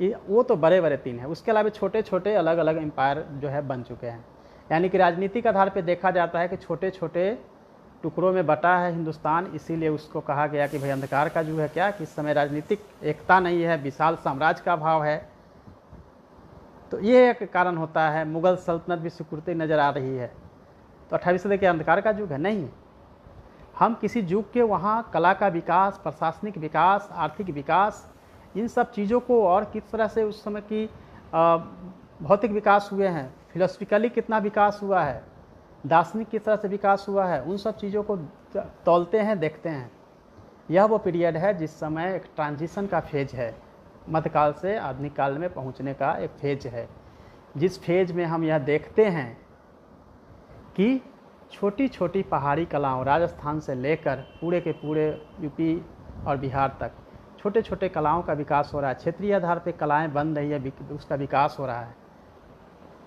वो तो बड़े बड़े 3 हैं। उसके अलावा छोटे छोटे अलग अलग एम्पायर जो है बन चुके हैं। यानी कि राजनीतिक आधार पे देखा जाता है कि छोटे छोटे टुकड़ों में बटा है हिंदुस्तान, इसीलिए उसको कहा गया कि भाई अंधकार का युग है। क्या कि इस समय राजनीतिक एकता नहीं है, विशाल साम्राज्य का भाव है। तो ये एक कारण होता है। मुग़ल सल्तनत भी सिकुड़ती नज़र आ रही है, तो 28वीं सदी के अंधकार का युग है? नहीं, हम किसी युग के वहाँ कला का विकास, प्रशासनिक विकास, आर्थिक विकास, इन सब चीज़ों को, और किस तरह से उस समय की भौतिक विकास हुए हैं, फिलोसफिकली कितना विकास हुआ है, दार्शनिक किस तरह से विकास हुआ है, उन सब चीज़ों को तौलते हैं, देखते हैं। यह वो पीरियड है जिस समय एक ट्रांजिशन का फेज है, मध्यकाल से आधुनिक काल में पहुंचने का एक फेज है, जिस फेज में हम यह देखते हैं कि छोटी छोटी पहाड़ी कलाओं, राजस्थान से लेकर पूरे के पूरे यूपी और बिहार तक छोटे छोटे कलाओं का विकास हो रहा है। क्षेत्रीय आधार पर कलाएं बन रही है, उसका विकास हो रहा है।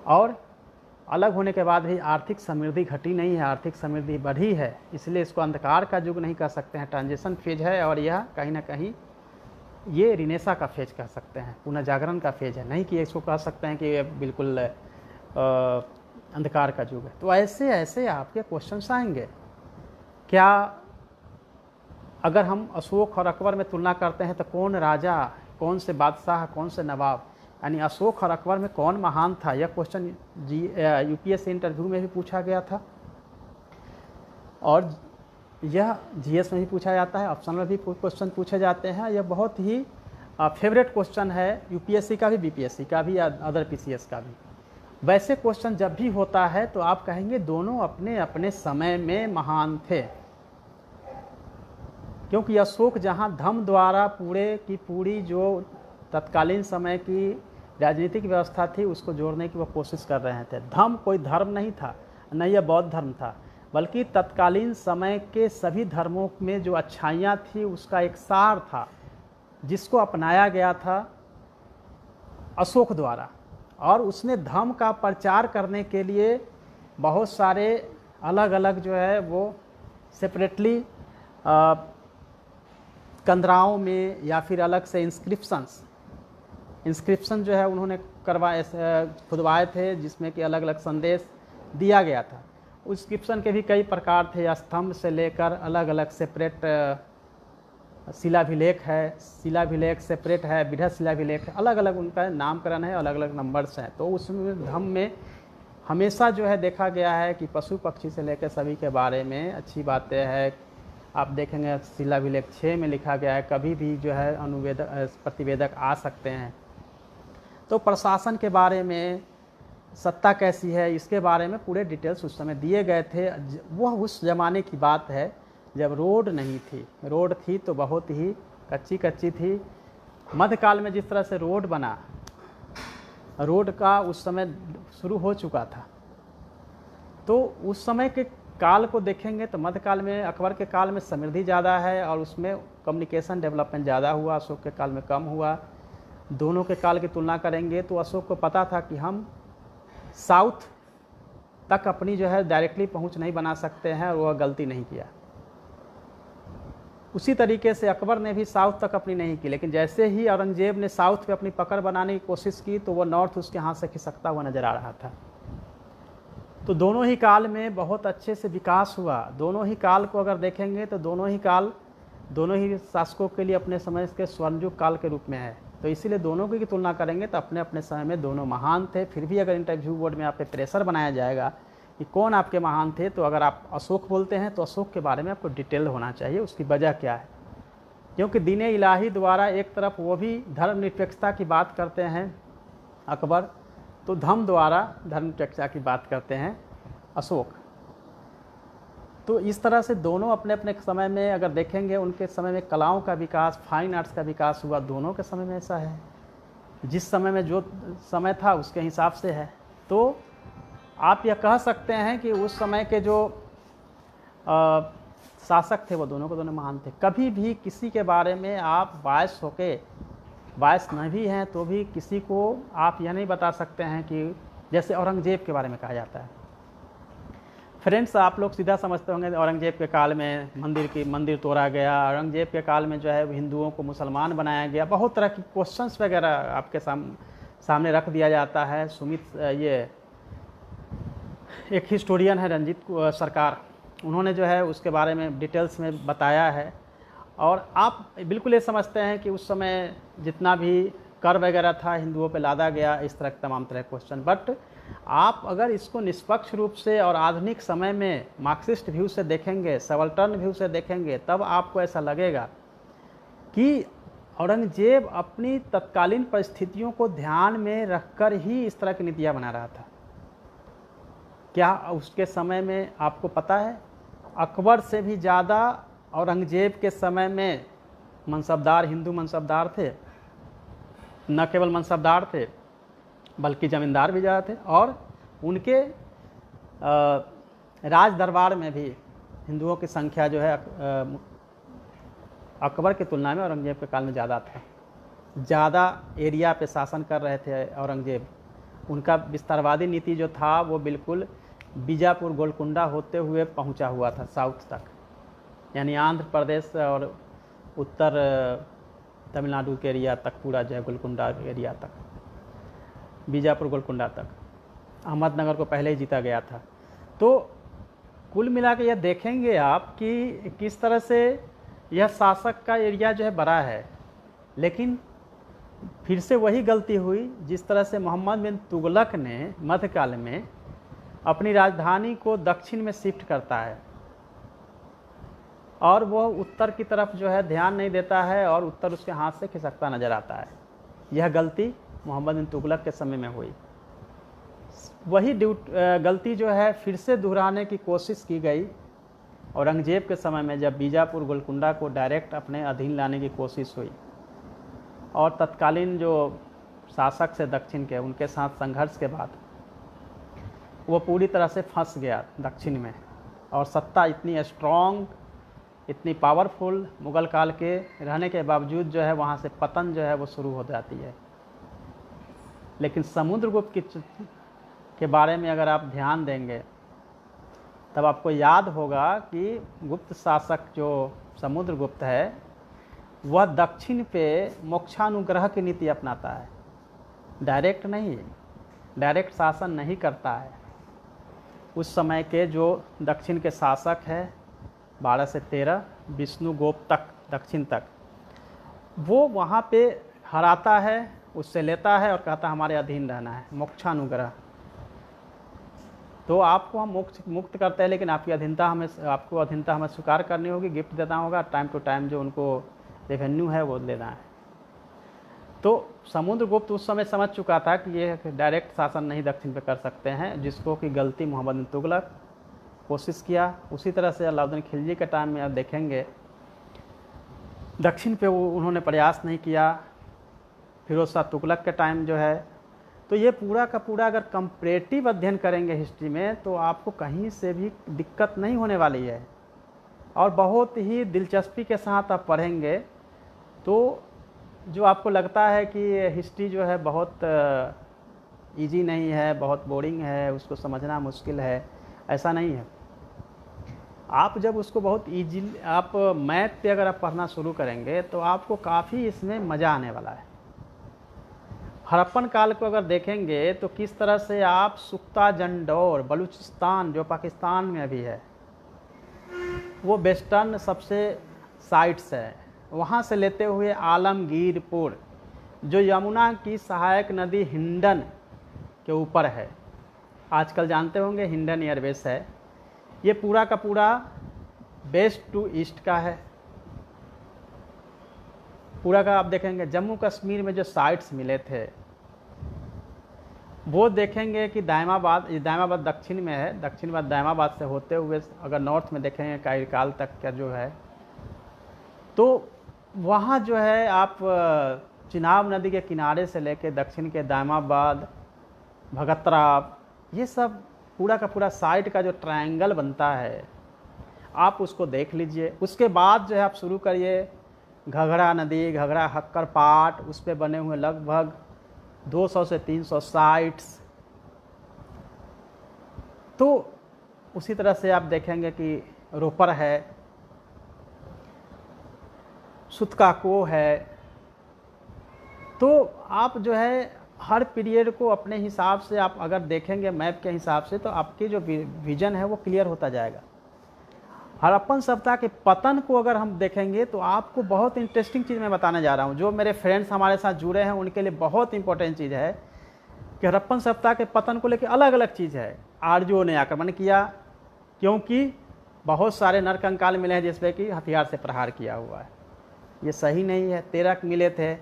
और अलग होने के बाद भी आर्थिक समृद्धि घटी नहीं है, आर्थिक समृद्धि बढ़ी है। इसलिए इसको अंधकार का युग नहीं कह सकते हैं, ट्रांजिशन फेज है। और यह कहीं ना कहीं ये रिनेसा का फेज कह सकते हैं, पुनः जागरण का फेज है। नहीं कि इसको कह सकते हैं कि ये बिल्कुल अंधकार का युग है। तो ऐसे ऐसे आपके क्वेश्चंस आएंगे। क्या अगर हम अशोक और अकबर में तुलना करते हैं तो कौन राजा, कौन से बादशाह, कौन से नवाब, यानी अशोक और अकबर में कौन महान था, यह क्वेश्चन यूपीएससी इंटरव्यू में भी पूछा गया था, और यह जीएस में भी पूछा जाता है, ऑप्शन में भी क्वेश्चन पूछे जाते हैं। यह बहुत ही फेवरेट क्वेश्चन है यूपीएससी का भी, बीपीएससी का भी, या अदर पीसीएस का भी। वैसे क्वेश्चन जब भी होता है तो आप कहेंगे दोनों अपने अपने समय में महान थे, क्योंकि अशोक जहाँ धर्म द्वारा पूरे की पूरी जो तत्कालीन समय की राजनीतिक व्यवस्था थी उसको जोड़ने की वो कोशिश कर रहे थे। धर्म कोई धर्म नहीं था, न यह बौद्ध धर्म था, बल्कि तत्कालीन समय के सभी धर्मों में जो अच्छाइयाँ थी उसका एक सार था, जिसको अपनाया गया था अशोक द्वारा। और उसने धर्म का प्रचार करने के लिए बहुत सारे अलग अलग जो है वो सेपरेटली कंदराओं में या फिर अलग से इंस्क्रिप्शन जो है उन्होंने खुदवाए थे, जिसमें कि अलग अलग संदेश दिया गया था। उस इंस्क्रिप्शन के भी कई प्रकार थे, स्तंभ से लेकर अलग अलग सेपरेट शिलाभिलेख है, शिलाभिलेख सेपरेट है, बृहद शिलाभिलेख है, अलग अलग उनका नामकरण है, अलग अलग नंबर्स हैं। तो उसमें धर्म में हमेशा जो है देखा गया है कि पशु पक्षी से लेकर सभी के बारे में अच्छी बातें हैं। आप देखेंगे शिलाभिलेख 6 में लिखा गया है, कभी भी जो है प्रतिवेदक आ सकते हैं। तो प्रशासन के बारे में, सत्ता कैसी है, इसके बारे में पूरे डिटेल्स उस समय दिए गए थे। वह उस ज़माने की बात है जब रोड नहीं थी। रोड थी तो बहुत ही कच्ची थी। मध्यकाल में जिस तरह से रोड बना, रोड का उस समय शुरू हो चुका था। तो उस समय के काल को देखेंगे तो मध्यकाल में, अकबर के काल में समृद्धि ज़्यादा है और उसमें कम्युनिकेशन डेवलपमेंट ज़्यादा हुआ, अशोक के काल में कम हुआ। दोनों के काल की तुलना करेंगे तो अशोक को पता था कि हम साउथ तक अपनी जो है डायरेक्टली पहुंच नहीं बना सकते हैं, और वह गलती नहीं किया। उसी तरीके से अकबर ने भी साउथ तक अपनी नहीं की, लेकिन जैसे ही औरंगजेब ने साउथ पे अपनी पकड़ बनाने की कोशिश की तो वह नॉर्थ उसके हाथ से खिसकता हुआ नज़र आ रहा था। तो दोनों ही काल में बहुत अच्छे से विकास हुआ। दोनों ही काल को अगर देखेंगे तो दोनों ही काल दोनों ही शासकों के लिए अपने समय के स्वर्णयुग काल के रूप में है। तो इसीलिए दोनों की तुलना करेंगे तो अपने अपने समय में दोनों महान थे। फिर भी अगर इंटरव्यू बोर्ड में आप पे प्रेशर बनाया जाएगा कि कौन आपके महान थे, तो अगर आप अशोक बोलते हैं तो अशोक के बारे में आपको डिटेल होना चाहिए, उसकी वजह क्या है। क्योंकि दीन इलाही द्वारा एक तरफ वो भी धर्मनिरपेक्षता की बात करते हैं अकबर, तो धर्म द्वारा धर्मनिरपेक्षता की बात करते हैं अशोक। तो इस तरह से दोनों अपने अपने समय में अगर देखेंगे, उनके समय में कलाओं का विकास, फाइन आर्ट्स का विकास हुआ, दोनों के समय में ऐसा है। जिस समय में जो समय था उसके हिसाब से है। तो आप यह कह सकते हैं कि उस समय के जो शासक थे वो दोनों को दोनों महान थे। कभी भी किसी के बारे में आप बायस होके, बायस न भी हैं तो भी किसी को आप यह नहीं बता सकते हैं कि जैसे औरंगजेब के बारे में कहा जाता है। फ्रेंड्स, आप लोग सीधा समझते होंगे औरंगजेब के काल में मंदिर तोड़ा गया, औरंगजेब के काल में जो है हिंदुओं को मुसलमान बनाया गया, बहुत तरह की क्वेश्चंस वगैरह आपके सामने रख दिया जाता है। सुमित, ये एक हिस्टोरियन है रंजीत सरकार, उन्होंने जो है उसके बारे में डिटेल्स में बताया है। और आप बिल्कुल ये समझते हैं कि उस समय जितना भी कर वगैरह था हिंदुओं पे लादा गया, इस तरह तमाम तरह क्वेश्चन। बट आप अगर इसको निष्पक्ष रूप से और आधुनिक समय में मार्क्सिस्ट व्यू से देखेंगे, सबाल्टर्न व्यू से देखेंगे, तब आपको ऐसा लगेगा कि औरंगजेब अपनी तत्कालीन परिस्थितियों को ध्यान में रखकर ही इस तरह की नीतियाँ बना रहा था। क्या उसके समय में आपको पता है, अकबर से भी ज़्यादा औरंगजेब के समय में मनसबदार, हिंदू मनसबदार थे। न केवल मनसबदार थे बल्कि ज़मींदार भी ज़्यादा थे, और उनके राज दरबार में भी हिंदुओं की संख्या जो है अकबर की तुलना में औरंगजेब के काल में ज़्यादा था। ज़्यादा एरिया पे शासन कर रहे थे औरंगजेब। उनका विस्तारवादी नीति जो था वो बिल्कुल बीजापुर गोलकुंडा होते हुए पहुंचा हुआ था साउथ तक, यानी आंध्र प्रदेश और उत्तर तमिलनाडु के एरिया तक, पूरा जो है गोलकुंडा एरिया तक, बीजापुर गोलकुंडा तक। अहमदनगर को पहले ही जीता गया था। तो कुल मिला के यह देखेंगे आप कि किस तरह से यह शासक का एरिया जो है बड़ा है, लेकिन फिर से वही गलती हुई जिस तरह से मोहम्मद बिन तुगलक ने मध्यकाल में अपनी राजधानी को दक्षिण में शिफ्ट करता है और वह उत्तर की तरफ जो है ध्यान नहीं देता है और उत्तर उसके हाथ से खिसकता नजर आता है। यह गलती मोहम्मद बिन तुगलक के समय में हुई। वही गलती जो है फिर से दोहराने की कोशिश की गई औरंगजेब के समय में, जब बीजापुर गोलकुंडा को डायरेक्ट अपने अधीन लाने की कोशिश हुई और तत्कालीन जो शासक से दक्षिण के, उनके साथ संघर्ष के बाद वो पूरी तरह से फंस गया दक्षिण में, और सत्ता इतनी स्ट्रॉन्ग, इतनी पावरफुल मुगल काल के रहने के बावजूद जो है वहाँ से पतन जो है वो शुरू हो जाती है। लेकिन समुद्रगुप्त के बारे में अगर आप ध्यान देंगे तब आपको याद होगा कि गुप्त शासक जो समुद्रगुप्त है वह दक्षिण पे मोक्षानुग्रह की नीति अपनाता है, डायरेक्ट नहीं, डायरेक्ट शासन नहीं करता है। उस समय के जो दक्षिण के शासक है 12 से 13 विष्णुगुप्त तक, दक्षिण तक, वो वहाँ पे हराता है, उससे लेता है और कहता है हमारे अधीन रहना है, मोक्षानुग्रह। तो आपको हम मुक्त करते हैं, लेकिन आपको अधीनता हमें स्वीकार करनी होगी, गिफ्ट देना होगा, टाइम टू टाइम जो उनको रेवेन्यू है वो देना है। तो समुद्रगुप्त उस समय समझ चुका था कि ये डायरेक्ट शासन नहीं दक्षिण पे कर सकते हैं, जिसको कि गलती मोहम्मद बिन तुगलक कोशिश किया। उसी तरह से अलाउद्दीन खिलजी के टाइम में आप देखेंगे दक्षिण पे उन्होंने प्रयास नहीं किया। फिरोज शाह तुगलक के टाइम जो है, तो ये पूरा का पूरा अगर कंपैरेटिव अध्ययन करेंगे हिस्ट्री में तो आपको कहीं से भी दिक्कत नहीं होने वाली है, और बहुत ही दिलचस्पी के साथ आप पढ़ेंगे तो जो आपको लगता है कि हिस्ट्री जो है बहुत इजी नहीं है, बहुत बोरिंग है, उसको समझना मुश्किल है, ऐसा नहीं है। आप जब उसको बहुत इजी, आप मैथ पे अगर आप पढ़ना शुरू करेंगे तो आपको काफ़ी इसमें मज़ा आने वाला है। हड़प्पन काल को अगर देखेंगे तो किस तरह से आप सुख्ता जंडौर, बलूचिस्तान जो पाकिस्तान में अभी है, वो वेस्टर्न सबसे साइट्स है, वहाँ से लेते हुए आलमगीरपुर जो यमुना की सहायक नदी हिंडन के ऊपर है, आजकल जानते होंगे हिंडन एयरबेस है, ये पूरा का पूरा वेस्ट टू ईस्ट का है। पूरा का आप देखेंगे जम्मू कश्मीर में जो साइट्स मिले थे वो देखेंगे कि दायमाबाद दक्षिण में है, दक्षिण बाद दायमाबाद से होते हुए अगर नॉर्थ में देखेंगे कायरकाल तक का जो है, तो वहाँ जो है आप चिनाब नदी के किनारे से लेके दक्षिण के दायमाबाद, भगतरा, ये सब पूरा का पूरा साइट का जो ट्रायंगल बनता है आप उसको देख लीजिए। उसके बाद जो है आप शुरू करिए घघरा नदी, घघरा हक्कर पाट, उस पर बने हुए लगभग 200 से 300 साइट्स। तो उसी तरह से आप देखेंगे कि रोपर है, सुतकाको है। तो आप जो है हर पीरियड को अपने हिसाब से आप अगर देखेंगे मैप के हिसाब से तो आपकी जो विजन है वो क्लियर होता जाएगा। हड़प्पन सभ्यता के पतन को अगर हम देखेंगे तो आपको बहुत इंटरेस्टिंग चीज़ मैं बताने जा रहा हूँ, जो मेरे फ्रेंड्स हमारे साथ जुड़े हैं उनके लिए बहुत इंपॉर्टेंट चीज़ है कि हड़प्पन सभ्यता के पतन को लेकर अलग अलग चीज़ है। आर्यों ने आक्रमण किया, क्योंकि बहुत सारे नरकंकाल मिले हैं जिसपे कि हथियार से प्रहार किया हुआ है। ये सही नहीं है। 13 मिले थे,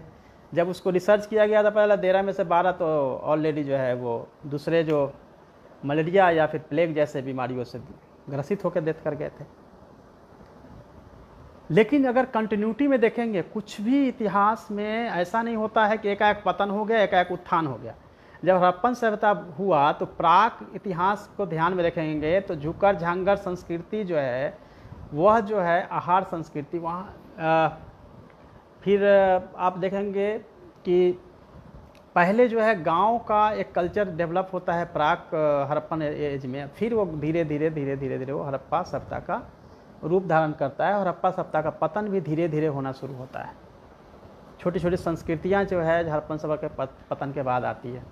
जब उसको रिसर्च किया गया था पहले 13 में से 12 तो ऑलरेडी जो है वो दूसरे जो मलेरिया या फिर प्लेग जैसे बीमारियों से ग्रसित होकर डेथ कर गए थे। लेकिन अगर कंटिन्यूटी में देखेंगे, कुछ भी इतिहास में ऐसा नहीं होता है कि एकाएक पतन हो गया एकाएक उत्थान हो गया। जब हड़प्पन सभ्यता हुआ तो प्राक इतिहास को ध्यान में रखेंगे तो झुकर झांगर संस्कृति जो है वह जो है आहार संस्कृति वहाँ फिर आप देखेंगे कि पहले जो है गांव का एक कल्चर डेवलप होता है प्राक हड़प्पन एज में, फिर वो धीरे धीरे वो हड़प्पा सभ्यता का रूप धारण करता है और हड़प्पा सभ्यता का पतन भी धीरे धीरे होना शुरू होता है। छोटी छोटी संस्कृतियाँ जो है हड़प्पन सभ्यता के पतन के बाद आती है।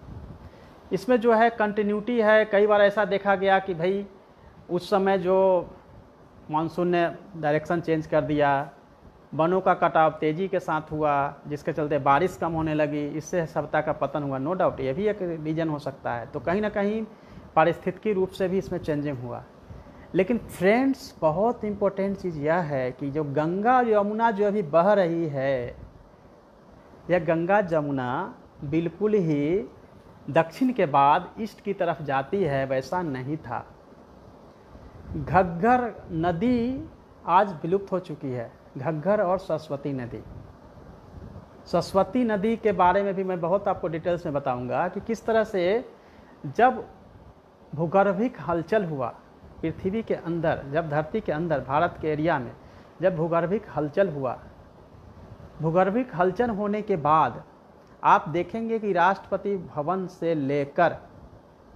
इसमें जो है कंटिन्यूटी है। कई बार ऐसा देखा गया कि भाई उस समय जो मानसून ने डायरेक्शन चेंज कर दिया, वनों का कटाव तेज़ी के साथ हुआ, जिसके चलते बारिश कम होने लगी, इससे सभ्यता का पतन हुआ। नो डाउट ये भी एक रीजन हो सकता है। तो कहीं ना कहीं पारिस्थितिकी रूप से भी इसमें चेंजिंग हुआ। लेकिन फ्रेंड्स बहुत इम्पोर्टेंट चीज़ यह है कि जो गंगा और यमुना जो अभी बह रही है, यह गंगा जमुना बिल्कुल ही दक्षिण के बाद ईस्ट की तरफ जाती है, वैसा नहीं था। घग्गर नदी आज विलुप्त हो चुकी है, घग्गर और सरस्वती नदी। सरस्वती नदी के बारे में भी मैं बहुत आपको डिटेल्स में बताऊंगा कि किस तरह से जब भूगर्भिक हलचल हुआ पृथ्वी के अंदर, जब धरती के अंदर भारत के एरिया में जब भूगर्भिक हलचल हुआ, भूगर्भिक हलचल होने के बाद आप देखेंगे कि राष्ट्रपति भवन से लेकर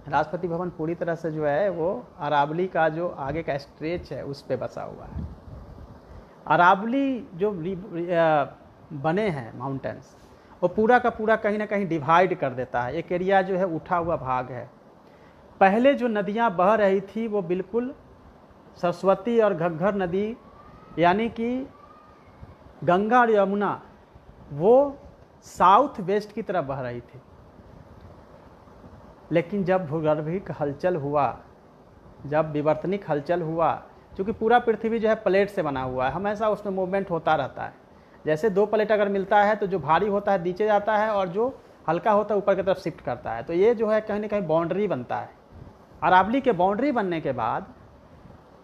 राष्ट्रपति भवन पूरी तरह से जो है वो अरावली का जो आगे का स्ट्रेच है उस पे बसा हुआ है। अरावली जो बने हैं माउंटेन्स, वो पूरा का पूरा कहीं ना कहीं डिवाइड कर देता है। एक एरिया जो है उठा हुआ भाग है। पहले जो नदियां बह रही थी वो बिल्कुल सरस्वती और घग्गर नदी यानी कि गंगा और यमुना वो साउथ वेस्ट की तरफ बह रही थी। लेकिन जब भूगर्भिक हलचल हुआ, जब विवर्तनिक हलचल हुआ, क्योंकि पूरा पृथ्वी जो है प्लेट से बना हुआ है, हमेशा उसमें मूवमेंट होता रहता है। जैसे दो प्लेट अगर मिलता है तो जो भारी होता है नीचे जाता है और जो हल्का होता है ऊपर की तरफ शिफ्ट करता है। तो ये जो है कहीं ना कहीं बाउंड्री बनता है। अरावली के बाउंड्री बनने के बाद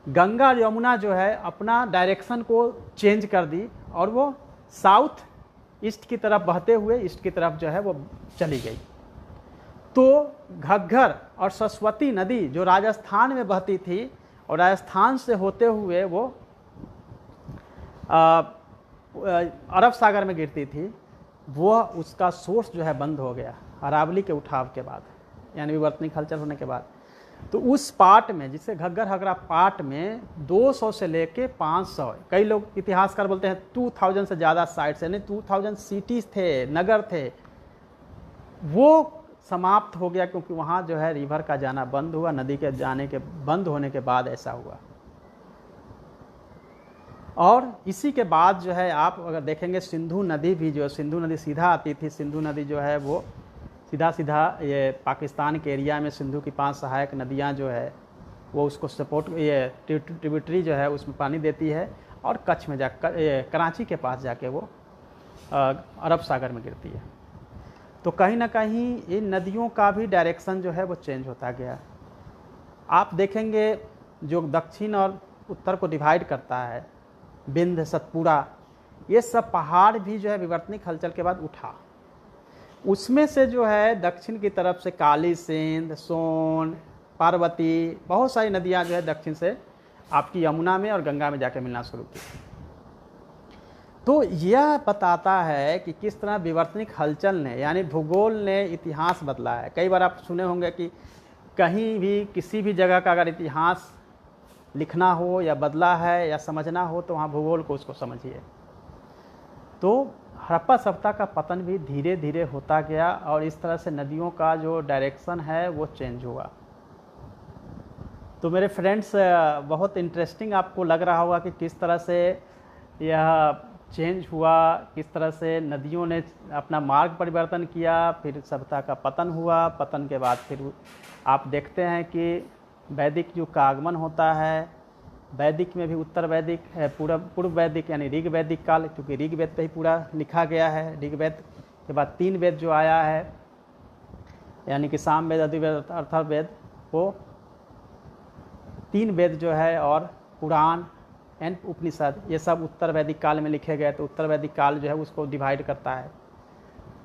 गंगा और यमुना जो है अपना डायरेक्शन को चेंज कर दी और वो साउथ ईस्ट की तरफ बहते हुए ईस्ट की तरफ जो है वो चली गई। तो घग्गर और सरस्वती नदी जो राजस्थान में बहती थी और राजस्थान से होते हुए वो अरब सागर में गिरती थी, वह उसका सोर्स जो है बंद हो गया अरावली के उठाव के बाद, यानी विवर्तनिक हलचल होने के बाद। तो उस पार्ट में जिसे घग्गर हगरा पार्ट में 200 से लेके 500, कई लोग इतिहासकार बोलते हैं 2000 से ज़्यादा साइट्स यानी 2000 सिटीज़ थे, नगर थे, वो समाप्त हो गया क्योंकि वहाँ जो है रिवर का जाना बंद हुआ। नदी के जाने के बंद होने के बाद ऐसा हुआ। और इसी के बाद जो है आप अगर देखेंगे सिंधु नदी भी, जो सिंधु नदी सीधा आती थी, सिंधु नदी जो है वो सीधा ये पाकिस्तान के एरिया में सिंधु की 5 सहायक नदियाँ जो है वो उसको सपोर्ट, ये ट्रिब्यूटरी जो है उसमें पानी देती है और कच्छ में जाकर कराची के पास जाके वो अरब सागर में गिरती है। तो कहीं ना कहीं इन नदियों का भी डायरेक्शन जो है वो चेंज होता गया। आप देखेंगे जो दक्षिण और उत्तर को डिवाइड करता है, बिंद, सतपुड़ा, ये सब पहाड़ भी जो है विवर्तनिक हलचल के बाद उठा। उसमें से जो है दक्षिण की तरफ से काली सिंध, सोन, पार्वती, बहुत सारी नदियां जो है दक्षिण से आपकी यमुना में और गंगा में जाके मिलना शुरू की। तो यह बताता है कि किस तरह विवर्तनिक हलचल ने यानी भूगोल ने इतिहास बदला है। कई बार आप सुने होंगे कि कहीं भी किसी भी जगह का अगर इतिहास लिखना हो या बदला है या समझना हो तो वहाँ भूगोल को उसको समझिए। तो हड़प्पा सभ्यता का पतन भी धीरे धीरे होता गया और इस तरह से नदियों का जो डायरेक्शन है वो चेंज हुआ। तो मेरे फ्रेंड्स, बहुत इंटरेस्टिंग आपको लग रहा होगा कि किस तरह से यह चेंज हुआ, किस तरह से नदियों ने अपना मार्ग परिवर्तन किया, फिर सभ्यता का पतन हुआ। पतन के बाद फिर आप देखते हैं कि वैदिक युग का आगमन होता है। वैदिक में भी उत्तर वैदिक है, पूर्व वैदिक यानी ऋग वैदिक काल, क्योंकि ऋग वेद पे ही पूरा लिखा गया है। ऋग वेद के बाद 3 वेद जो आया है, यानी कि साम वेद, अधुर्वेद, अथर्ववेद, वो 3 वेद जो है, और पुराण एंड उपनिषद, ये सब उत्तर वैदिक काल में लिखे गए। तो उत्तर वैदिक काल जो है उसको डिवाइड करता है।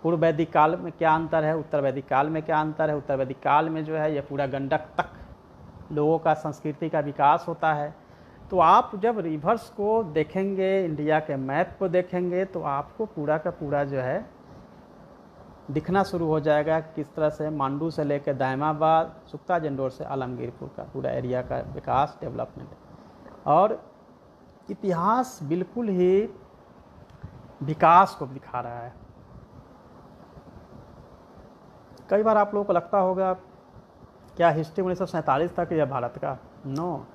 पूर्व वैदिक काल में क्या अंतर है, उत्तर वैदिक काल में क्या अंतर है। उत्तर वैदिक काल में जो है ये पूरा गंडक तक लोगों का संस्कृति का विकास होता है। तो आप जब रिवर्स को देखेंगे, इंडिया के मैप को देखेंगे, तो आपको पूरा का पूरा जो है दिखना शुरू हो जाएगा किस तरह से मांडू से लेकर दायमाबाद, सुक्ता जंडोर से आलमगीरपुर का पूरा एरिया का विकास, डेवलपमेंट और इतिहास बिल्कुल ही विकास को दिखा रहा है। कई बार आप लोगों को लगता होगा क्या हिस्ट्री 1947 तक या भारत का? नो,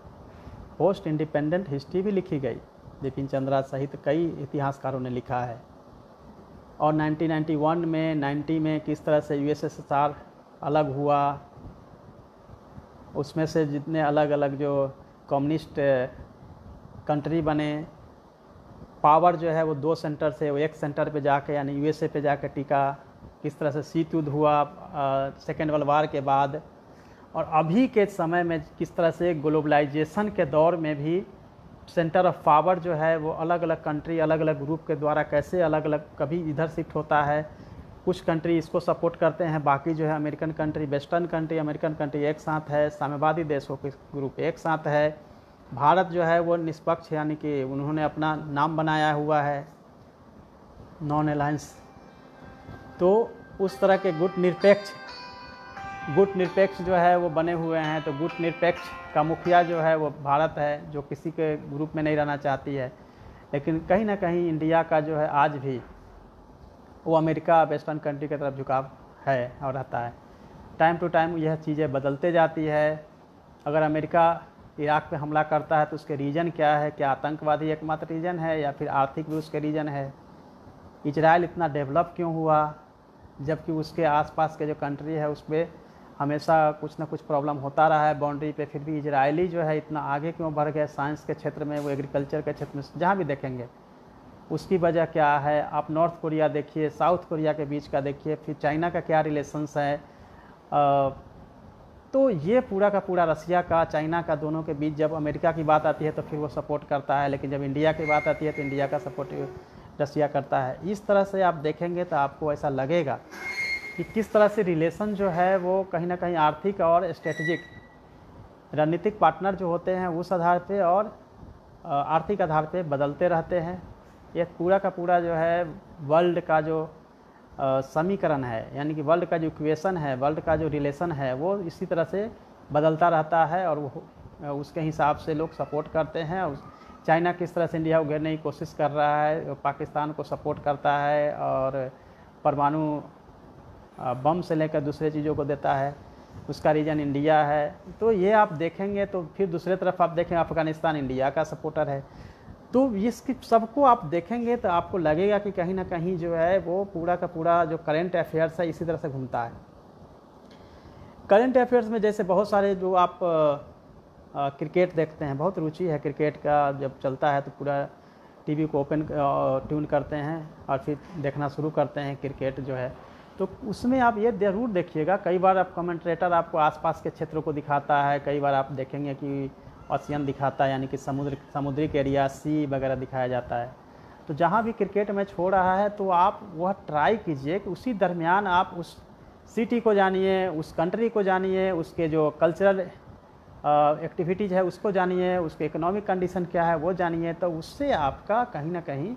पोस्ट इंडिपेंडेंट हिस्ट्री भी लिखी गई, बिपिन चंद्रा सहित कई इतिहासकारों ने लिखा है। और 1991 में 90 में किस तरह से यूएसएसआर अलग हुआ, उसमें से जितने अलग अलग जो कम्युनिस्ट कंट्री बने, पावर जो है वो 2 सेंटर से वो 1 सेंटर पे जाके यानी यूएसए पे जाकर टिका। किस तरह से शीत युद्ध हुआ सेकेंड वर्ल्ड वार के बाद, और अभी के समय में किस तरह से ग्लोबलाइजेशन के दौर में भी सेंटर ऑफ पावर जो है वो अलग अलग कंट्री, अलग अलग ग्रुप के द्वारा कैसे अलग अलग कभी इधर शिफ्ट होता है। कुछ कंट्री इसको सपोर्ट करते हैं, बाकी जो है American country, western country, American country एक साथ है, साम्यवादी देशों के ग्रुप एक साथ है। भारत जो है वो निष्पक्ष, यानी कि उन्होंने अपना नाम बनाया हुआ है नॉन अलायंस। तो उस तरह के गुट निरपेक्ष जो है वो बने हुए हैं। तो गुट निरपेक्ष का मुखिया जो है वो भारत है, जो किसी के ग्रुप में नहीं रहना चाहती है। लेकिन कहीं ना कहीं इंडिया का जो है आज भी वो अमेरिका, वेस्टर्न कंट्री की तरफ झुकाव है और रहता है। टाइम टू टाइम यह चीज़ें बदलते जाती है। अगर अमेरिका इराक पे हमला करता है तो उसके रीजन क्या है? क्या आतंकवादी एकमात्र रीजन है या फिर आर्थिक भी उसके रीजन है? इजराइल इतना डेवलप क्यों हुआ जबकि उसके आसपास के जो कंट्री है उस पर हमेशा कुछ ना कुछ प्रॉब्लम होता रहा है बाउंड्री पे, फिर भी इजरायली जो है इतना आगे क्यों बढ़ गया साइंस के क्षेत्र में, वो एग्रीकल्चर के क्षेत्र में, जहाँ भी देखेंगे उसकी वजह क्या है। आप नॉर्थ कोरिया देखिए, साउथ कोरिया के बीच का देखिए, फिर चाइना का क्या रिलेशंस है। तो ये पूरा का पूरा रसिया का, चाइना का, दोनों के बीच जब अमेरिका की बात आती है तो फिर वो सपोर्ट करता है, लेकिन जब इंडिया की बात आती है तो इंडिया का सपोर्ट रसिया करता है। इस तरह से आप देखेंगे तो आपको ऐसा लगेगा कि किस तरह से रिलेशन जो है वो कहीं ना कहीं आर्थिक और स्ट्रेटजिक रणनीतिक पार्टनर जो होते हैं उस आधार पे और आर्थिक आधार पे बदलते रहते हैं। ये पूरा का पूरा जो है वर्ल्ड का जो समीकरण है, यानी कि वर्ल्ड का जो इक्वेशन है, वर्ल्ड का जो रिलेशन है, वो इसी तरह से बदलता रहता है और वो उसके हिसाब से लोग सपोर्ट करते हैं। चाइना किस तरह से इंडिया को घेरने की कोशिश कर रहा है, पाकिस्तान को सपोर्ट करता है और परमाणु बम से लेकर दूसरे चीज़ों को देता है, उसका रीजन इंडिया है। तो ये आप देखेंगे तो फिर दूसरे तरफ आप देखें अफ़गानिस्तान इंडिया का सपोर्टर है। तो इसकी सबको आप देखेंगे तो आपको लगेगा कि कहीं ना कहीं जो है वो पूरा का पूरा जो करंट अफेयर्स है इसी तरह से घूमता है। करंट अफेयर्स में जैसे बहुत सारे जो आप क्रिकेट देखते हैं, बहुत रुचि है क्रिकेट का, जब चलता है तो पूरा टीवी को ओपन ट्यून करते हैं और फिर देखना शुरू करते हैं क्रिकेट जो है। तो उसमें आप ये ज़रूर देखिएगा, कई बार आप कमेंट्रेटर आपको आसपास के क्षेत्रों को दिखाता है, कई बार आप देखेंगे कि ओशियन दिखाता है, यानी कि समुद्री एरिया, सी वगैरह दिखाया जाता है। तो जहाँ भी क्रिकेट मैच हो रहा है तो आप वह ट्राई कीजिए कि उसी दरमियान आप उस सिटी को जानिए, उस कंट्री को जानिए, उसके जो कल्चरल एक्टिविटीज़ है उसको जानिए, उसके इकोनॉमिक कंडीशन क्या है वो जानिए। तो उससे आपका कहीं ना कहीं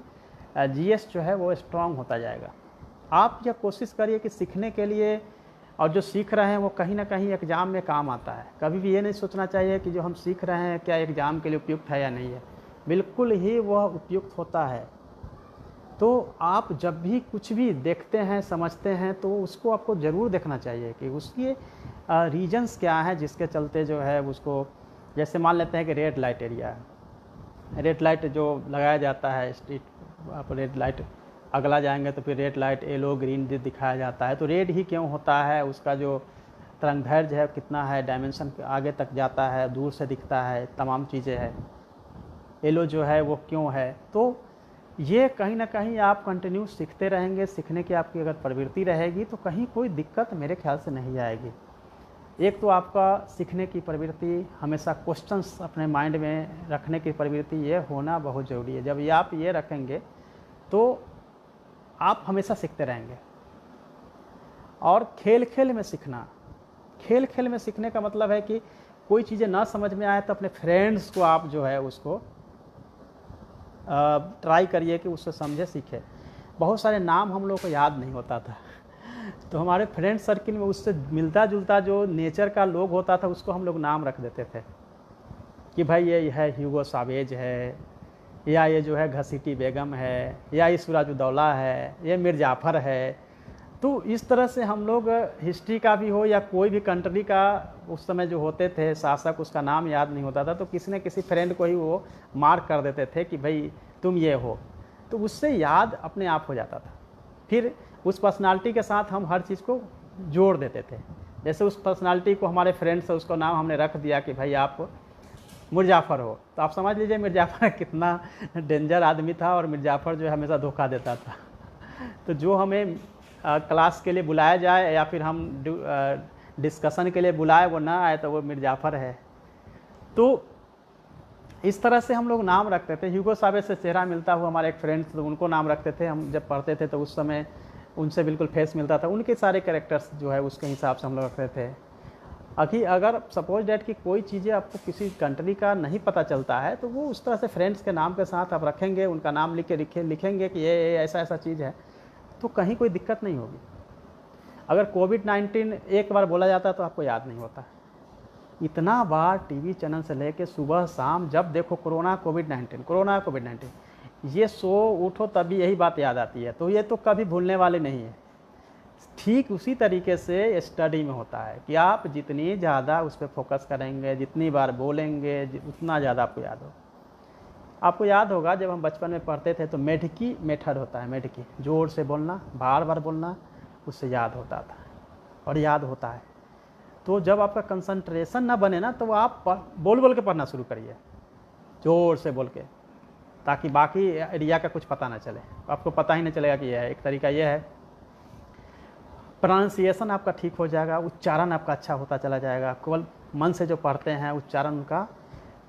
जीएस जो है वो स्ट्रांग होता जाएगा। आप यह कोशिश करिए कि सीखने के लिए, और जो सीख रहे हैं वो कहीं ना कहीं एग्ज़ाम में काम आता है। कभी भी ये नहीं सोचना चाहिए कि जो हम सीख रहे हैं क्या एग्ज़ाम के लिए उपयुक्त है या नहीं है, बिल्कुल ही वह उपयुक्त होता है। तो आप जब भी कुछ भी देखते हैं, समझते हैं, तो उसको आपको ज़रूर देखना चाहिए कि उसके रीजन्स क्या हैं जिसके चलते जो है उसको जैसे मान लेते हैं कि रेड लाइट एरिया है, रेड लाइट जो लगाया जाता है स्ट्रीट आप रेड लाइट अगला जाएंगे तो फिर रेड लाइट येलो ग्रीन दिखाया जाता है। तो रेड ही क्यों होता है, उसका जो तरंगदैर्घ्य है कितना है, डायमेंशन आगे तक जाता है, दूर से दिखता है, तमाम चीज़ें हैं। येलो जो है वो क्यों है, तो ये कहीं ना कहीं आप कंटिन्यू सीखते रहेंगे। सीखने की आपकी अगर प्रवृत्ति रहेगी तो कहीं कोई दिक्कत मेरे ख्याल से नहीं आएगी। एक तो आपका सीखने की प्रवृत्ति, हमेशा क्वेश्चंस अपने माइंड में रखने की प्रवृत्ति, ये होना बहुत ज़रूरी है। जब ये आप ये रखेंगे तो आप हमेशा सीखते रहेंगे। और खेल खेल में सीखना, खेल खेल में सीखने का मतलब है कि कोई चीज़ें ना समझ में आए तो अपने फ्रेंड्स को आप जो है उसको ट्राई करिए कि उससे समझे सीखे। बहुत सारे नाम हम लोग को याद नहीं होता था तो हमारे फ्रेंड सर्किल में उससे मिलता जुलता जो नेचर का लोग होता था उसको हम लोग नाम रख देते थे कि भाई ये है ह्यूगो सावेज है, या ये जो है घसीटी बेगम है, या ये सिराजुद्दौला है, ये मीर जाफ़र है। तो इस तरह से हम लोग हिस्ट्री का भी हो या कोई भी कंट्री का उस समय जो होते थे शासक, उसका नाम याद नहीं होता था तो किसी न किसी फ्रेंड को ही वो मार्क कर देते थे कि भाई तुम ये हो, तो उससे याद अपने आप हो जाता था। फिर उस पर्सनालिटी के साथ हम हर चीज़ को जोड़ देते थे। जैसे उस पर्सनालिटी को हमारे फ्रेंड्स से उसको नाम हमने रख दिया कि भाई आप मीर जाफ़र हो, तो आप समझ लीजिए मीर जाफ़र कितना डेंजर आदमी था और मीर जाफ़र जो है हमेशा धोखा देता था। तो जो हमें क्लास के लिए बुलाया जाए या फिर हम डिस्कशन के लिए बुलाए वो ना आए तो वो मीर जाफ़र है। तो इस तरह से हम लोग नाम रखते थे। ह्यूगो सावेज से चेहरा मिलता हुआ हमारे एक फ्रेंड्स तो उनको नाम रखते थे। हम जब पढ़ते थे तो उस समय उनसे बिल्कुल फेस मिलता था, उनके सारे कैरेक्टर्स जो है उसके हिसाब से हम लोग रखते थे। अगर सपोज डैट कि कोई चीज़ें आपको किसी कंट्री का नहीं पता चलता है तो वो उस तरह से फ्रेंड्स के नाम के साथ आप रखेंगे, उनका नाम लिख के लिखेंगे कि ये ऐसा ऐसा चीज़ है, तो कहीं कोई दिक्कत नहीं होगी। अगर कोविड-19 एक बार बोला जाता है तो आपको याद नहीं होता। इतना बार टीवी चैनल से लेके सुबह शाम जब देखो कोरोना कोविड-19 ये सो उठो तभी यही बात याद आती है, तो ये तो कभी भूलने वाले नहीं है। ठीक उसी तरीके से स्टडी में होता है कि आप जितनी ज़्यादा उस पर फोकस करेंगे, जितनी बार बोलेंगे, उतना ज़्यादा आपको याद होगा। आपको याद होगा जब हम बचपन में पढ़ते थे तो मेढकी मेथड होता है, मेढकी जोर से बोलना, बार बार बोलना, उससे याद होता था और याद होता है। तो जब आपका कंसंट्रेशन ना बने ना तो आप बोल बोल के पढ़ना शुरू करिए, जोर से बोल के, ताकि बाकी एरिया का कुछ पता ना चले, आपको पता ही नहीं चलेगा कि यह है। एक तरीका यह है, प्रोनाउंसिएशन आपका ठीक हो जाएगा, उच्चारण आपका अच्छा होता चला जाएगा। केवल मन से जो पढ़ते हैं उच्चारण उनका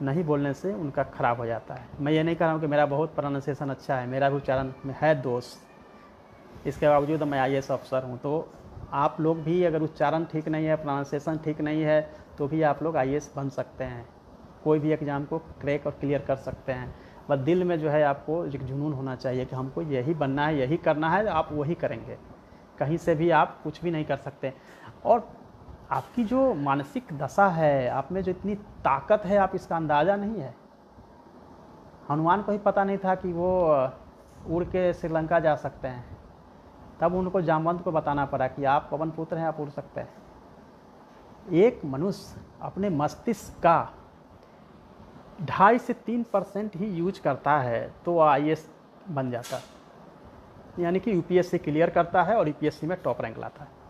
नहीं बोलने से उनका ख़राब हो जाता है। मैं ये नहीं कह रहा हूँ कि मेरा बहुत प्रोनाउंसिएशन अच्छा है, मेरा भी उच्चारण में है दोष, इसके बावजूद मैं IAS अफसर हूँ। तो आप लोग भी अगर उच्चारण ठीक नहीं है, प्रोनाउंसिएशन ठीक नहीं है, तो भी आप लोग IAS बन सकते हैं, कोई भी एग्ज़ाम को क्रैक और क्लियर कर सकते हैं। बस दिल में जो है आपको एक जुनून होना चाहिए कि हमको यही बनना है, यही करना है, आप वही करेंगे। कहीं से भी आप कुछ भी नहीं कर सकते। और आपकी जो मानसिक दशा है, आप में जो इतनी ताकत है, आप इसका अंदाज़ा नहीं है। हनुमान को ही पता नहीं था कि वो उड़ के श्रीलंका जा सकते हैं, तब उनको जामवंत को बताना पड़ा कि आप पवन पुत्र हैं, आप उड़ सकते हैं। एक मनुष्य अपने मस्तिष्क का 2.5 से 3% ही यूज करता है तो IAS बन जाता है, यानी कि UPSC क्लियर करता है और UPSC में टॉप रैंक लाता है।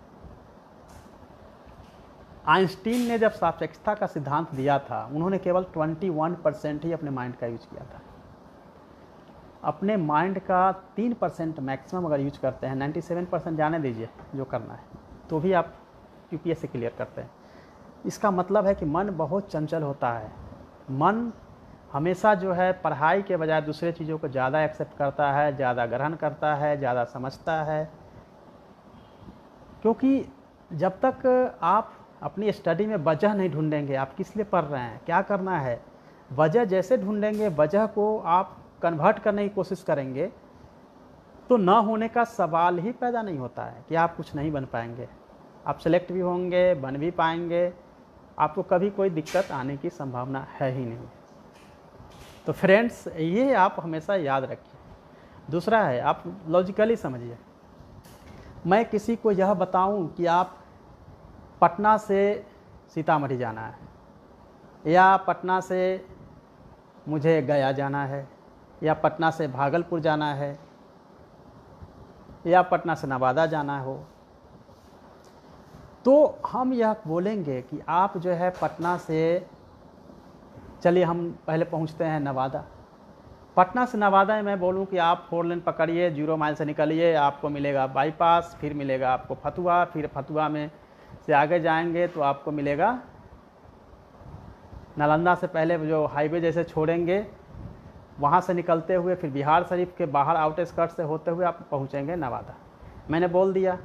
आइंस्टीन ने जब सापेक्षता का सिद्धांत दिया था, उन्होंने केवल 21% ही अपने माइंड का यूज किया था। अपने माइंड का 3% मैक्सिमम अगर यूज करते हैं, 97% जाने दीजिए जो करना है, तो भी आप UPSC क्लियर करते हैं। इसका मतलब है कि मन बहुत चंचल होता है। मन हमेशा जो है पढ़ाई के बजाय दूसरे चीज़ों को ज़्यादा एक्सेप्ट करता है, ज़्यादा ग्रहण करता है, ज़्यादा समझता है। क्योंकि जब तक आप अपनी स्टडी में वजह नहीं ढूंढेंगे, आप किस लिए पढ़ रहे हैं, क्या करना है, वजह जैसे ढूंढेंगे, वजह को आप कन्वर्ट करने की कोशिश करेंगे, तो ना होने का सवाल ही पैदा नहीं होता है कि आप कुछ नहीं बन पाएंगे। आप सेलेक्ट भी होंगे, बन भी पाएंगे, आपको कभी कोई दिक्कत आने की संभावना है ही नहीं। तो फ्रेंड्स, ये आप हमेशा याद रखिए। दूसरा है, आप लॉजिकली समझिए। मैं किसी को यह बताऊं कि आप पटना से सीतामढ़ी जाना है, या पटना से मुझे गया जाना है, या पटना से भागलपुर जाना है, या पटना से नवादा जाना हो, तो हम यह बोलेंगे कि आप जो है पटना से, चलिए हम पहले पहुंचते हैं नवादा। पटना से नवादा में मैं बोलूं कि आप 4 लेन पकड़िए, 0 माइल से निकलिए, आपको मिलेगा बाईपास, फिर मिलेगा आपको फतुहा, फिर फतुहा में से आगे जाएंगे तो आपको मिलेगा नालंदा से पहले जो हाईवे जैसे छोड़ेंगे, वहाँ से निकलते हुए फिर बिहार शरीफ के बाहर आउटस्कर्ट से होते हुए आप पहुँचेंगे नवादा। मैंने बोल दिया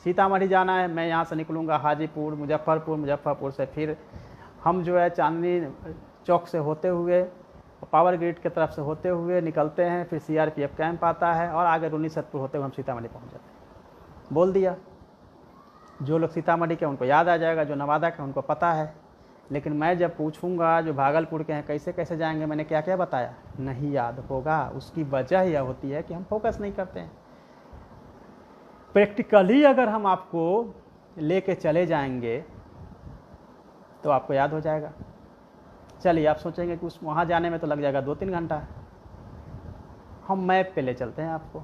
सीतामढ़ी जाना है, मैं यहाँ से निकलूँगा हाजीपुर, मुजफ्फरपुर, मुजफ्फरपुर से फिर हम जो है चांदनी चौक से होते हुए, पावर ग्रिड की तरफ से होते हुए निकलते हैं, फिर CRPF कैंप आता है और आगे रूनीसैदपुर होते हुए हम सीतामढ़ी पहुँच जाते हैं। बोल दिया, जो लोग सीतामढ़ी के उनको याद आ जाएगा, जो नवादा के उनको पता है। लेकिन मैं जब पूछूंगा जो भागलपुर के हैं कैसे कैसे जाएंगे, मैंने क्या क्या बताया, नहीं याद होगा। उसकी वजह यह होती है कि हम फोकस नहीं करते हैं। प्रैक्टिकली अगर हम आपको लेके चले जाएंगे तो आपको याद हो जाएगा। चलिए आप सोचेंगे कि उस वहाँ जाने में तो लग जाएगा 2-3 घंटा, हम मैप पे ले चलते हैं आपको।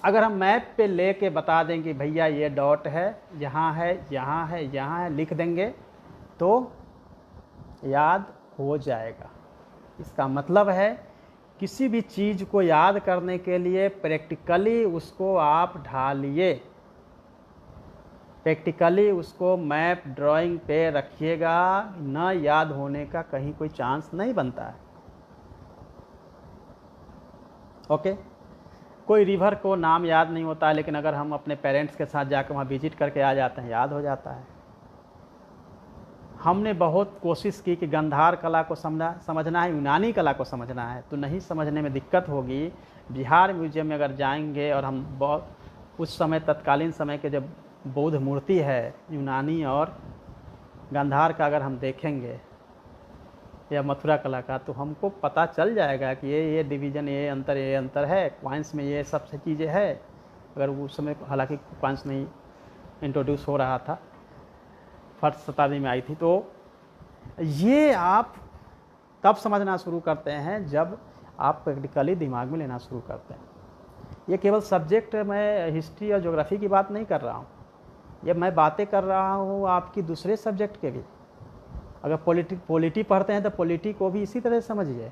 अगर हम मैप पे ले के बता देंगे भैया ये डॉट है, यहाँ है, यहाँ है, यहाँ है, लिख देंगे तो याद हो जाएगा। इसका मतलब है किसी भी चीज़ को याद करने के लिए प्रैक्टिकली उसको आप ढालिए, प्रैक्टिकली उसको मैप ड्राइंग पे रखिएगा, न याद होने का कहीं कोई चांस नहीं बनता है। ओके, कोई रिवर को नाम याद नहीं होता है, लेकिन अगर हम अपने पेरेंट्स के साथ जाकर वहाँ विजिट करके आ जाते हैं, याद हो जाता है। हमने बहुत कोशिश की कि गंधार कला को समझना है, यूनानी कला को समझना है, तो नहीं समझने में दिक्कत होगी। बिहार म्यूजियम में अगर जाएंगे और हम बहुत उस समय तत्कालीन समय के जब बौद्ध मूर्ति है यूनानी और गंधार का अगर हम देखेंगे या मथुरा कला का, तो हमको पता चल जाएगा कि ये डिवीज़न, ये अंतर है। क्वाइंस में ये सब चीज़ें है। अगर उस समय हालांकि क्वाइंस नहीं इंट्रोड्यूस हो रहा था, 1st शताब्दी में आई थी, तो ये आप तब समझना शुरू करते हैं जब आप प्रैक्टिकली दिमाग में लेना शुरू करते हैं। ये केवल सब्जेक्ट, मैं हिस्ट्री और ज्योग्राफी की बात नहीं कर रहा हूँ, ये मैं बातें कर रहा हूँ आपकी दूसरे सब्जेक्ट के भी। अगर पॉलिटी पढ़ते हैं तो पॉलिटी को भी इसी तरह समझिए।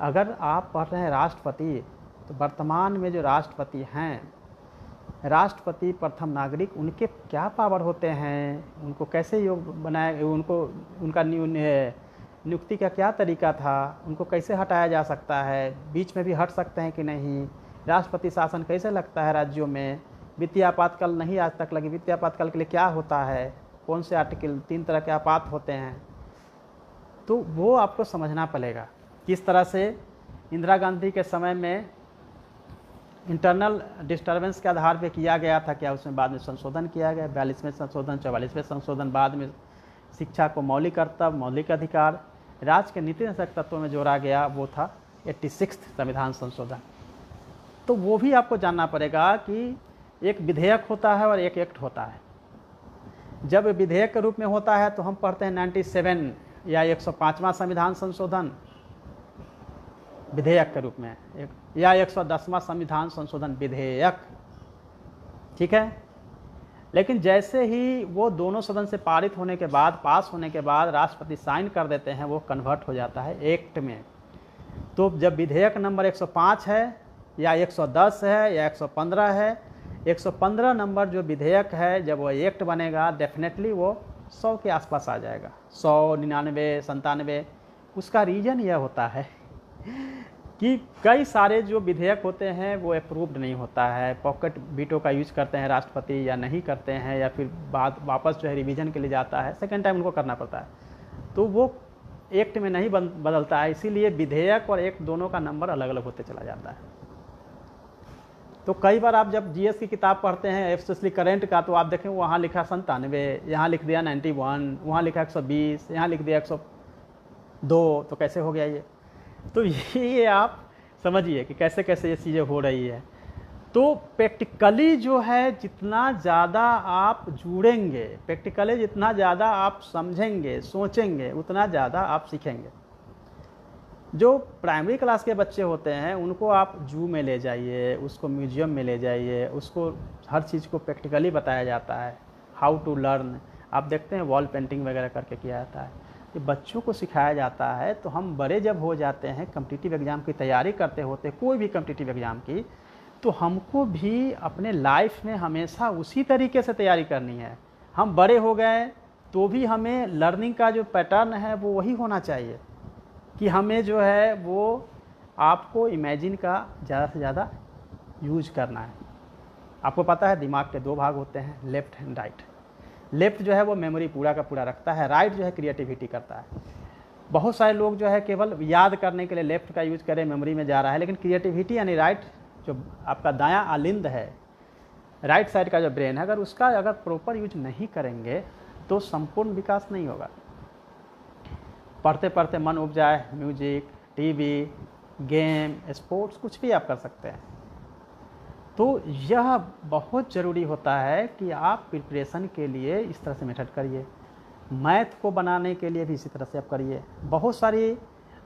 अगर आप पढ़ रहे हैं राष्ट्रपति, तो वर्तमान में जो राष्ट्रपति हैं, राष्ट्रपति प्रथम नागरिक, उनके क्या पावर होते हैं, उनको कैसे योग बनाया, उनको उनका नियुक्ति का क्या तरीका था, उनको कैसे हटाया जा सकता है, बीच में भी हट सकते हैं कि नहीं, राष्ट्रपति शासन कैसे लगता है राज्यों में, वित्तीय आपातकाल नहीं आज तक लगी, वित्तीय आपातकाल के लिए क्या होता है, कौन से आर्टिकल, 3 तरह के आपात होते हैं, तो वो आपको समझना पड़ेगा। किस तरह से इंदिरा गांधी के समय में इंटरनल डिस्टर्बेंस के आधार पे किया गया था, क्या उसमें बाद में संशोधन किया गया, 42वें संशोधन, 44वें संशोधन, बाद में शिक्षा को मौलिक कर्तव्य, मौलिक अधिकार, राज्य के नीति निषेधक तत्वों में जोड़ा गया, वो था 86 संविधान संशोधन। तो वो भी आपको जानना पड़ेगा कि एक विधेयक होता है और एक एक्ट होता है। जब विधेयक के रूप में होता है तो हम पढ़ते हैं 97 या 105वां संविधान संशोधन विधेयक के रूप में, या 110वां संविधान संशोधन विधेयक, ठीक है। लेकिन जैसे ही वो दोनों सदन से पारित होने के बाद, पास होने के बाद राष्ट्रपति साइन कर देते हैं, वो कन्वर्ट हो जाता है एक्ट में। तो जब विधेयक नंबर 105 है या 110 है या 115 है, 115 नंबर जो विधेयक है, जब वो एक्ट बनेगा डेफिनेटली वो 100 के आसपास आ जाएगा, 100, 99, 97। उसका रीज़न यह होता है कि कई सारे जो विधेयक होते हैं वो अप्रूव्ड नहीं होता है, पॉकेट वीटो का यूज करते हैं राष्ट्रपति, या नहीं करते हैं, या फिर बाद वापस जो है रिवीजन के लिए जाता है, सेकेंड टाइम उनको करना पड़ता है, तो वो एक्ट में नहीं बदलता है। इसीलिए विधेयक और एक्ट दोनों का नंबर अलग अलग होते चला जाता है। तो कई बार आप जब जीएस की किताब पढ़ते हैं, स्पेशली करंट का, तो आप देखें वहाँ लिखा 97, यहाँ लिख दिया 91, वहाँ लिखा 120, यहाँ लिख दिया 102, तो कैसे हो गया ये? तो ये आप समझिए कि कैसे कैसे ये चीज़ें हो रही है। तो तो प्रैक्टिकली जो है जितना ज़्यादा आप जुड़ेंगे, प्रैक्टिकली जितना ज़्यादा आप समझेंगे सोचेंगे, उतना ज़्यादा आप सीखेंगे। जो प्राइमरी क्लास के बच्चे होते हैं उनको आप जू में ले जाइए, उसको म्यूजियम में ले जाइए, उसको हर चीज़ को प्रैक्टिकली बताया जाता है, हाउ टू लर्न। आप देखते हैं वॉल पेंटिंग वगैरह करके किया जाता है, ये बच्चों को सिखाया जाता है। तो हम बड़े जब हो जाते हैं, कॉम्पिटिटिव एग्ज़ाम की तैयारी करते होते, कोई भी कॉम्पिटिटिव एग्ज़ाम की, तो हमको भी अपने लाइफ में हमेशा उसी तरीके से तैयारी करनी है। हम बड़े हो गए तो भी हमें लर्निंग का जो पैटर्न है वो वही होना चाहिए कि हमें जो है वो आपको इमेजिन का ज़्यादा से ज़्यादा यूज करना है। आपको पता है दिमाग के दो भाग होते हैं, लेफ़्ट एंड राइट। लेफ़्ट जो है वो मेमोरी पूरा का पूरा रखता है, राइट जो है क्रिएटिविटी करता है। बहुत सारे लोग जो है केवल याद करने के लिए लेफ़्ट का यूज करें, मेमोरी में जा रहा है, लेकिन क्रिएटिविटी यानी राइट जो आपका दायां आलिंद है, राइट साइड का जो ब्रेन है, अगर उसका अगर प्रॉपर यूज नहीं करेंगे तो संपूर्ण विकास नहीं होगा। पढ़ते पढ़ते मन उब जाए, म्यूजिक, टीवी, गेम, स्पोर्ट्स कुछ भी आप कर सकते हैं। तो यह बहुत ज़रूरी होता है कि आप प्रिपरेशन के लिए इस तरह से मेथड करिए, मैथ को बनाने के लिए भी इसी तरह से आप करिए। बहुत सारी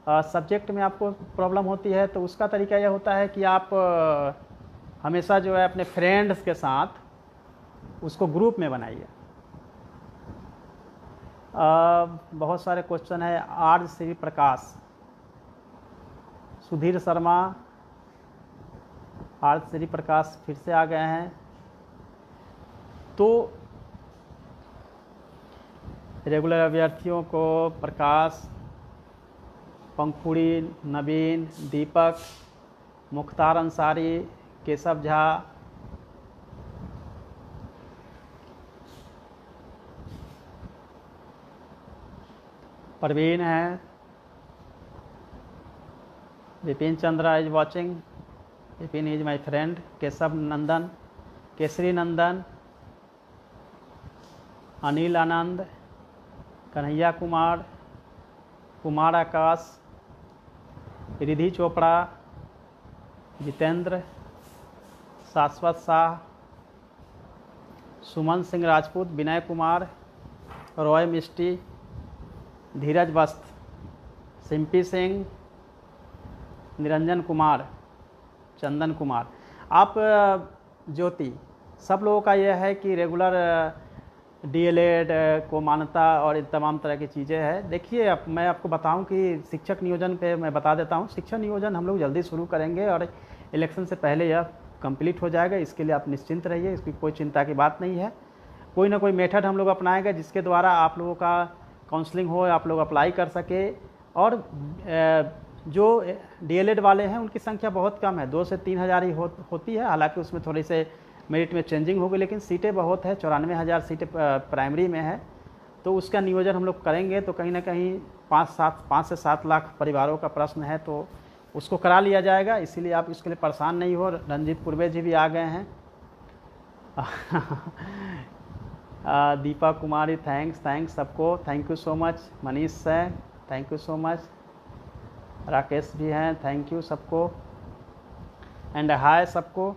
सब्जेक्ट में आपको प्रॉब्लम होती है तो उसका तरीका यह होता है कि आप हमेशा जो है अपने फ्रेंड्स के साथ उसको ग्रुप में बनाइए। बहुत सारे क्वेश्चन है। आर श्री प्रकाश, सुधीर शर्मा, आर श्री प्रकाश फिर से आ गए हैं। तो रेगुलर अभ्यर्थियों को प्रकाश, पंखुड़ी, नवीन, दीपक, मुख्तार अंसारी, केशव झा, परवीन है, Vipin Chandra is watching, Vipin is my friend, Keshav Nandan, Kesari Nandan, Anil Anand, Kanhaiya Kumar, Kumar Akash, Ridhi Chopra, Jitendra, Shashwat Shah, सुमन सिंह राजपूत, विनय कुमार, रॉय मिस्टी, धीरज वस्त, सिंपी सिंह, निरंजन कुमार, चंदन कुमार। आप ज्योति, सब लोगों का यह है कि रेगुलर डीएलएड को मान्यता और तमाम तरह की चीज़ें हैं। देखिए अब मैं आपको बताऊं कि शिक्षक नियोजन पे मैं बता देता हूं, शिक्षक नियोजन हम लोग जल्दी शुरू करेंगे और इलेक्शन से पहले यह कंप्लीट हो जाएगा। इसके लिए आप निश्चिंत रहिए, इसकी कोई चिंता की बात नहीं है। कोई ना कोई मेथड हम लोग अपनाएंगे जिसके द्वारा आप लोगों का काउंसलिंग हो, आप लोग अप्लाई कर सके। और जो डीएलएड वाले हैं उनकी संख्या बहुत कम है, 2 से 3 हज़ार ही होती है। हालांकि उसमें थोड़ी से मेरिट में चेंजिंग होगी, लेकिन सीटें बहुत है, 94,000 सीटें प्राइमरी में है। तो उसका नियोजन हम लोग करेंगे तो कहीं ना कहीं 5 से 7 लाख परिवारों का प्रश्न है तो उसको करा लिया जाएगा। इसीलिए आप इसके लिए परेशान नहीं हो। रंजीत पूर्वे जी भी आ गए हैं। दीपा कुमारी, थैंक्स सबको, thank you so much. Manish Sain, thank you so much. Rakesh भी हैं, थैंक यू सबको एंड हाय सबको।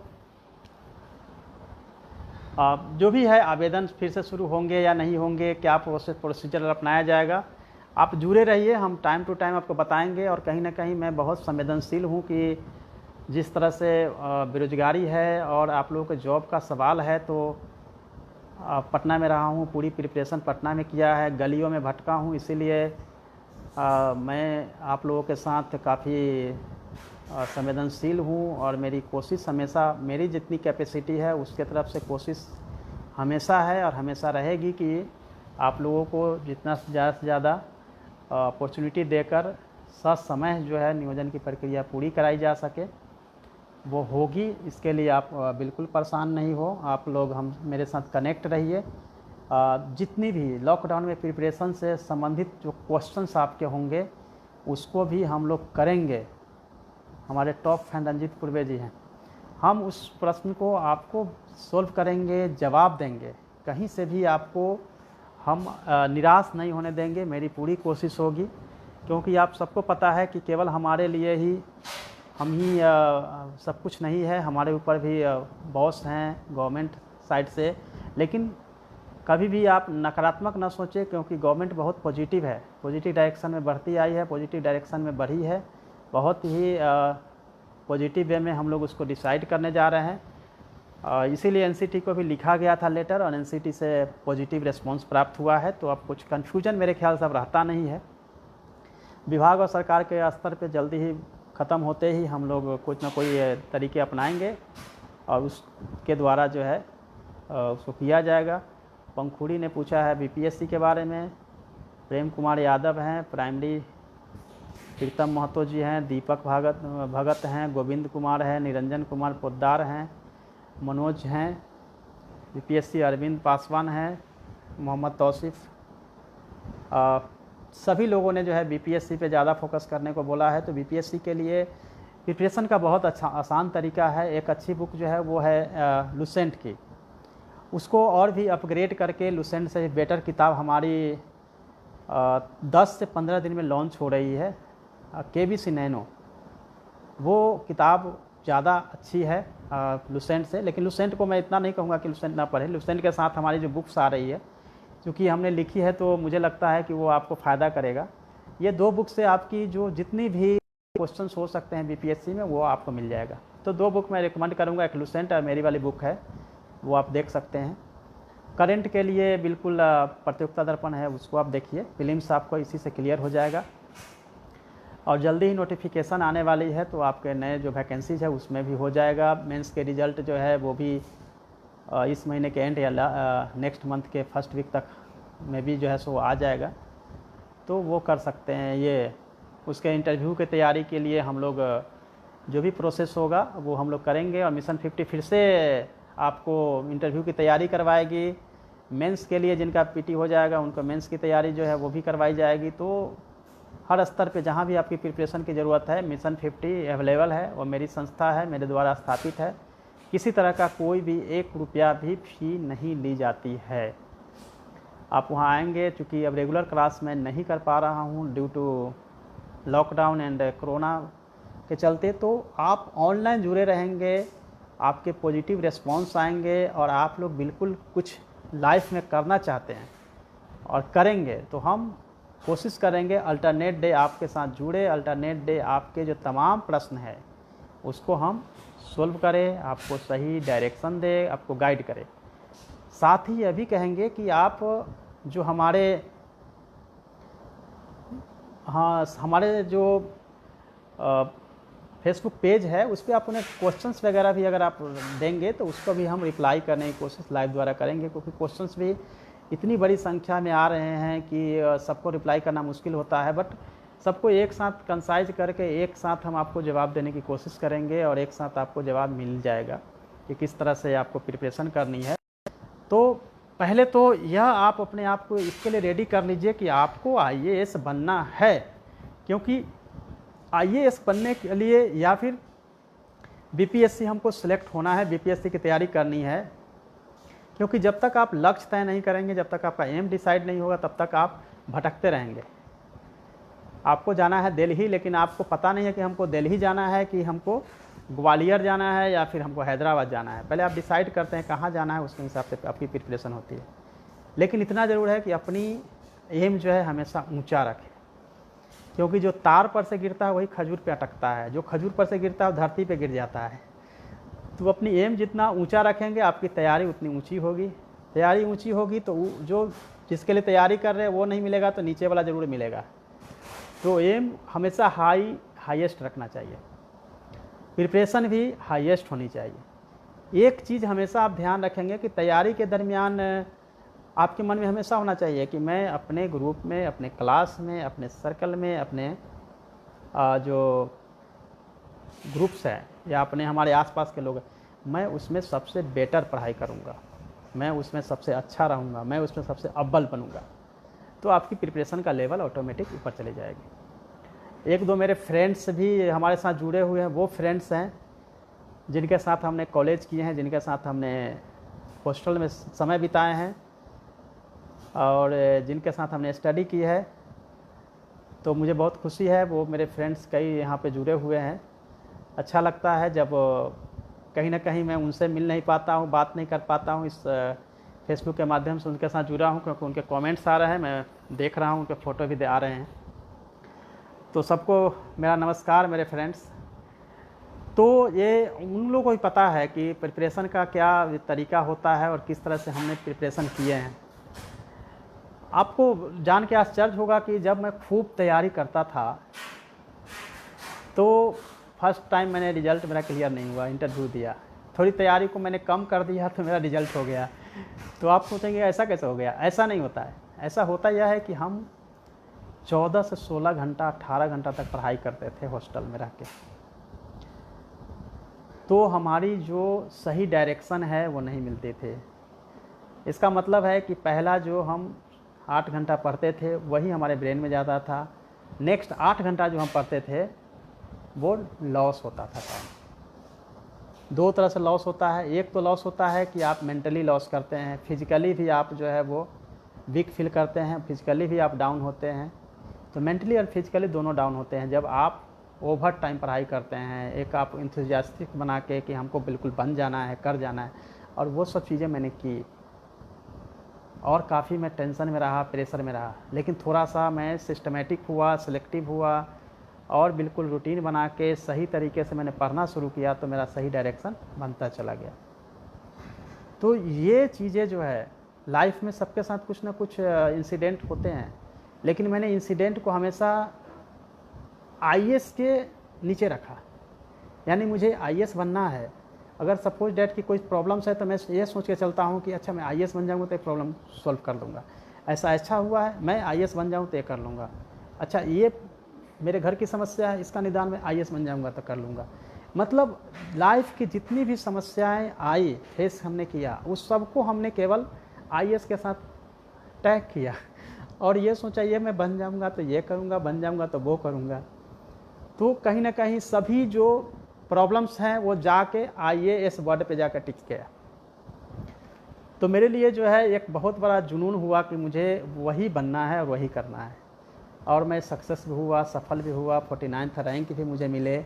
जो भी है आवेदन फिर से शुरू होंगे या नहीं होंगे, क्या प्रोसीजर अपनाया जाएगा, आप जुड़े रहिए, हम टाइम टू टाइम आपको बताएंगे। और कहीं ना कहीं मैं बहुत संवेदनशील हूँ कि जिस तरह से बेरोजगारी है और आप लोगों के जॉब का सवाल है, तो पटना में रहा हूँ, पूरी प्रिपरेशन पटना में किया है, गलियों में भटका हूँ, इसीलिए मैं आप लोगों के साथ काफ़ी संवेदनशील हूँ। और मेरी कोशिश हमेशा, मेरी जितनी कैपेसिटी है उसके तरफ से कोशिश हमेशा है और हमेशा रहेगी कि आप लोगों को जितना ज़्यादा से ज़्यादा अपॉर्चुनिटी देकर समय जो है नियोजन की प्रक्रिया पूरी कराई जा सके, वो होगी। इसके लिए आप बिल्कुल परेशान नहीं हो, आप लोग हम मेरे साथ कनेक्ट रहिए। जितनी भी लॉकडाउन में प्रिपरेशन से संबंधित जो क्वेश्चंस आपके होंगे उसको भी हम लोग करेंगे। हमारे टॉप फैन रंजीत पूर्वे जी हैं, हम उस प्रश्न को आपको सॉल्व करेंगे, जवाब देंगे। कहीं से भी आपको हम निराश नहीं होने देंगे, मेरी पूरी कोशिश होगी। क्योंकि आप सबको पता है कि केवल हमारे लिए ही हम ही सब कुछ नहीं है, हमारे ऊपर भी बॉस हैं गवर्नमेंट साइड से। लेकिन कभी भी आप नकारात्मक ना सोचें, क्योंकि गवर्नमेंट बहुत पॉजिटिव है, पॉजिटिव डायरेक्शन में बढ़ती आई है, पॉजिटिव डायरेक्शन में बढ़ी है। बहुत ही पॉजिटिव वे में हम लोग उसको डिसाइड करने जा रहे हैं। इसीलिए एनसीटी को भी लिखा गया था लेटर, और एनसीटी से पॉजिटिव रिस्पांस प्राप्त हुआ है। तो अब कुछ कन्फ्यूजन मेरे ख्याल से अब रहता नहीं है। विभाग और सरकार के स्तर पे जल्दी ही ख़त्म होते ही हम लोग कुछ ना कोई तरीके अपनाएंगे और उसके द्वारा जो है उसको किया जाएगा। पंखुड़ी ने पूछा है बीपीएससी के बारे में। प्रेम कुमार यादव हैं, प्राइमरी प्रीतम महतो जी हैं, दीपक भगत हैं, गोविंद कुमार हैं, निरंजन कुमार पोद्दार हैं, मनोज हैं, बीपीएससी अरविंद पासवान हैं, मोहम्मद तौसीफ़। सभी लोगों ने जो है बीपीएससी पे ज़्यादा फोकस करने को बोला है। तो बीपीएससी के लिए प्रिपरेशन का बहुत अच्छा आसान तरीका है। एक अच्छी बुक जो है वो है लुसेंट की, उसको और भी अपग्रेड करके लुसेंट से बेटर किताब हमारी 10 से 15 दिन में लॉन्च हो रही है, केबीसी नैनो। वो किताब ज़्यादा अच्छी है लुसेंट से। लेकिन लुसेंट को मैं इतना नहीं कहूँगा कि लुसेंट ना पढ़े। लुसेंट के साथ हमारी जो बुक्स आ रही है, क्योंकि हमने लिखी है, तो मुझे लगता है कि वो आपको फ़ायदा करेगा। ये 2 बुक से आपकी जो जितनी भी क्वेश्चंस हो सकते हैं बीपीएससी में वो आपको मिल जाएगा। तो 2 बुक मैं रिकमेंड करूँगा, एक लुसेंट और मेरी वाली बुक है, वो आप देख सकते हैं। करंट के लिए बिल्कुल प्रतियोगिता दर्पण है, उसको आप देखिए। फिल्म्स आपको इसी से क्लियर हो जाएगा। और जल्दी ही नोटिफिकेशन आने वाली है, तो आपके नए जो वैकेंसीज है उसमें भी हो जाएगा। मेंस के रिज़ल्ट जो है वो भी इस महीने के एंड या नेक्स्ट मंथ के फर्स्ट वीक तक में भी जो है सो आ जाएगा, तो वो कर सकते हैं। ये उसके इंटरव्यू की तैयारी के लिए हम लोग जो भी प्रोसेस होगा वो हम लोग करेंगे। और मिशन 50 फिर से आपको इंटरव्यू की तैयारी करवाएगी। मेंस के लिए जिनका पीटी हो जाएगा उनको मेंस की तैयारी जो है वो भी करवाई जाएगी। तो हर स्तर पे जहाँ भी आपकी प्रिपरेशन की ज़रूरत है, मिशन 50 अवेलेबल है और मेरी संस्था है, मेरे द्वारा स्थापित है। किसी तरह का कोई भी 1 रुपया भी फ़ी नहीं ली जाती है। आप वहाँ आएंगे, चूँकि अब रेगुलर क्लास मैं नहीं कर पा रहा हूँ due to lockdown and corona के चलते, तो आप ऑनलाइन जुड़े रहेंगे, आपके पॉजिटिव रिस्पांस आएंगे और आप लोग बिल्कुल कुछ लाइफ में करना चाहते हैं और करेंगे, तो हम कोशिश करेंगे अल्टरनेट डे आपके साथ जुड़े। अल्टरनेट डे आपके जो तमाम प्रश्न है उसको हम सोल्व करें, आपको सही डायरेक्शन दे, आपको गाइड करें। साथ ही यह भी कहेंगे कि आप जो हमारे जो फेसबुक पेज है उस पर आप उन्हें क्वेश्चंस वगैरह भी अगर आप देंगे तो उसको भी हम रिप्लाई करने की कोशिश लाइव द्वारा करेंगे, क्योंकि क्वेश्चंस भी इतनी बड़ी संख्या में आ रहे हैं कि सबको रिप्लाई करना मुश्किल होता है। बट सबको एक साथ कंसाइज करके एक साथ हम आपको जवाब देने की कोशिश करेंगे और एक साथ आपको जवाब मिल जाएगा कि किस तरह से आपको प्रिपरेशन करनी है। तो पहले तो यह आप अपने आप को इसके लिए रेडी कर लीजिए कि आपको आईएएस बनना है, क्योंकि आईएएस बनने के लिए या फिर बीपीएससी हमको सिलेक्ट होना है, बीपीएससी की तैयारी करनी है। क्योंकि जब तक आप लक्ष्य तय नहीं करेंगे, जब तक आपका एम डिसाइड नहीं होगा, तब तक आप भटकते रहेंगे। आपको जाना है दिल्ली, लेकिन आपको पता नहीं है कि हमको दिल्ली जाना है कि हमको ग्वालियर जाना है या फिर हमको हैदराबाद जाना है। पहले आप डिसाइड करते हैं कहाँ जाना है, उसके हिसाब से आपकी प्रिपरेशन होती है। लेकिन इतना ज़रूर है कि अपनी एम जो है हमेशा ऊंचा रखें, क्योंकि जो तार पर से गिरता है वही खजूर पे अटकता है, जो खजूर पर से गिरता है वो धरती पे गिर जाता है। तो अपनी एम जितना ऊंचा रखेंगे आपकी तैयारी उतनी ऊंची होगी। तैयारी ऊंची होगी तो जो जिसके लिए तैयारी कर रहे हैं वो नहीं मिलेगा तो नीचे वाला ज़रूर मिलेगा। तो एम हमेशा हाईएस्ट रखना चाहिए, प्रिपरेशन भी हाईएस्ट होनी चाहिए। एक चीज़ हमेशा आप ध्यान रखेंगे कि तैयारी के दरमियान आपके मन में हमेशा होना चाहिए कि मैं अपने ग्रुप में, अपने क्लास में, अपने सर्कल में, अपने जो ग्रुप्स हैं या अपने हमारे आसपास के लोग हैं, मैं उसमें सबसे बेटर पढ़ाई करूँगा, मैं उसमें सबसे अच्छा रहूँगा, मैं उसमें सबसे अव्वल बनूँगा। तो आपकी प्रिपरेशन का लेवल ऑटोमेटिक ऊपर चले जाएगी। 1-2 मेरे फ्रेंड्स भी हमारे साथ जुड़े हुए हैं, वो फ्रेंड्स हैं जिनके साथ हमने कॉलेज किए हैं, जिनके साथ हमने हॉस्टल में समय बिताए हैं और जिनके साथ हमने स्टडी की है। तो मुझे बहुत खुशी है, वो मेरे फ्रेंड्स कई यहाँ पे जुड़े हुए हैं। अच्छा लगता है जब कहीं ना कहीं मैं उनसे मिल नहीं पाता हूँ, बात नहीं कर पाता हूँ। इस फेसबुक के माध्यम से उनके साथ जुड़ा हूँ, क्योंकि उनके कमेंट्स आ रहे हैं, मैं देख रहा हूँ, उनके फ़ोटो भी आ रहे हैं। तो सबको मेरा नमस्कार मेरे फ्रेंड्स। तो ये उन लोगों को भी पता है कि प्रिपरेशन का क्या तरीका होता है और किस तरह से हमने प्रिपरेशन किए हैं। आपको जान के आश्चर्य होगा कि जब मैं खूब तैयारी करता था तो फर्स्ट टाइम मैंने रिज़ल्ट मेरा क्लियर नहीं हुआ, इंटरव्यू दिया, थोड़ी तैयारी को मैंने कम कर दिया तो मेरा रिज़ल्ट हो गया। तो आप सोचेंगे ऐसा कैसे हो गया? ऐसा नहीं होता है। ऐसा होता यह है कि हम 14 से 16 घंटा 18 घंटा तक पढ़ाई करते थे हॉस्टल में रह के, तो हमारी जो सही डायरेक्शन है वो नहीं मिलते थे। इसका मतलब है कि पहला जो हम 8 घंटा पढ़ते थे वही हमारे ब्रेन में जाता था, नेक्स्ट 8 घंटा जो हम पढ़ते थे वो लॉस होता था टाइम। दो तरह से लॉस होता है। एक तो लॉस होता है कि आप मेंटली लॉस करते हैं, फिजिकली भी आप जो है वो वीक फील करते हैं, फिजिकली भी आप डाउन होते हैं। तो मेंटली और फिजिकली दोनों डाउन होते हैं जब आप ओवर टाइम पढ़ाई करते हैं, एक आप इंथुजियास्टिक बना के कि हमको बिल्कुल बन जाना है, कर जाना है। और वो सब चीज़ें मैंने की और काफ़ी मैं टेंशन में रहा, प्रेशर में रहा, लेकिन थोड़ा सा मैं सिस्टमेटिक हुआ, सिलेक्टिव हुआ और बिल्कुल रूटीन बना के सही तरीके से मैंने पढ़ना शुरू किया तो मेरा सही डायरेक्शन बनता चला गया। तो ये चीज़ें जो है लाइफ में सबके साथ कुछ ना कुछ इंसिडेंट होते हैं, लेकिन मैंने इंसिडेंट को हमेशा आईएएस के नीचे रखा। यानी मुझे आईएएस बनना है, अगर सपोज डैट की कोई प्रॉब्लम्स है तो मैं ये सोच के चलता हूँ कि अच्छा मैं आईएएस बन जाऊँगा तो एक प्रॉब्लम सॉल्व कर दूँगा, ऐसा अच्छा हुआ है मैं आईएएस बन जाऊँ तो ये कर लूँगा, अच्छा ये मेरे घर की समस्या है इसका निदान मैं आईएएस बन जाऊँगा तो कर लूँगा। मतलब लाइफ की जितनी भी समस्याएं आई, फेस हमने किया, उस सबको हमने केवल आईएएस के साथ टैग किया और ये सोचा ये मैं बन जाऊँगा तो ये करूँगा, बन जाऊँगा तो वो करूँगा। तो कहीं ना कहीं सभी जो प्रॉब्लम्स हैं वो जाके आईएएस वर्ड पे जाकर टिक गया। तो मेरे लिए जो है एक बहुत बड़ा जुनून हुआ कि मुझे वही बनना है और वही करना है, और मैं सक्सेस भी हुआ, सफल भी हुआ। 49th रैंक भी मुझे मिले,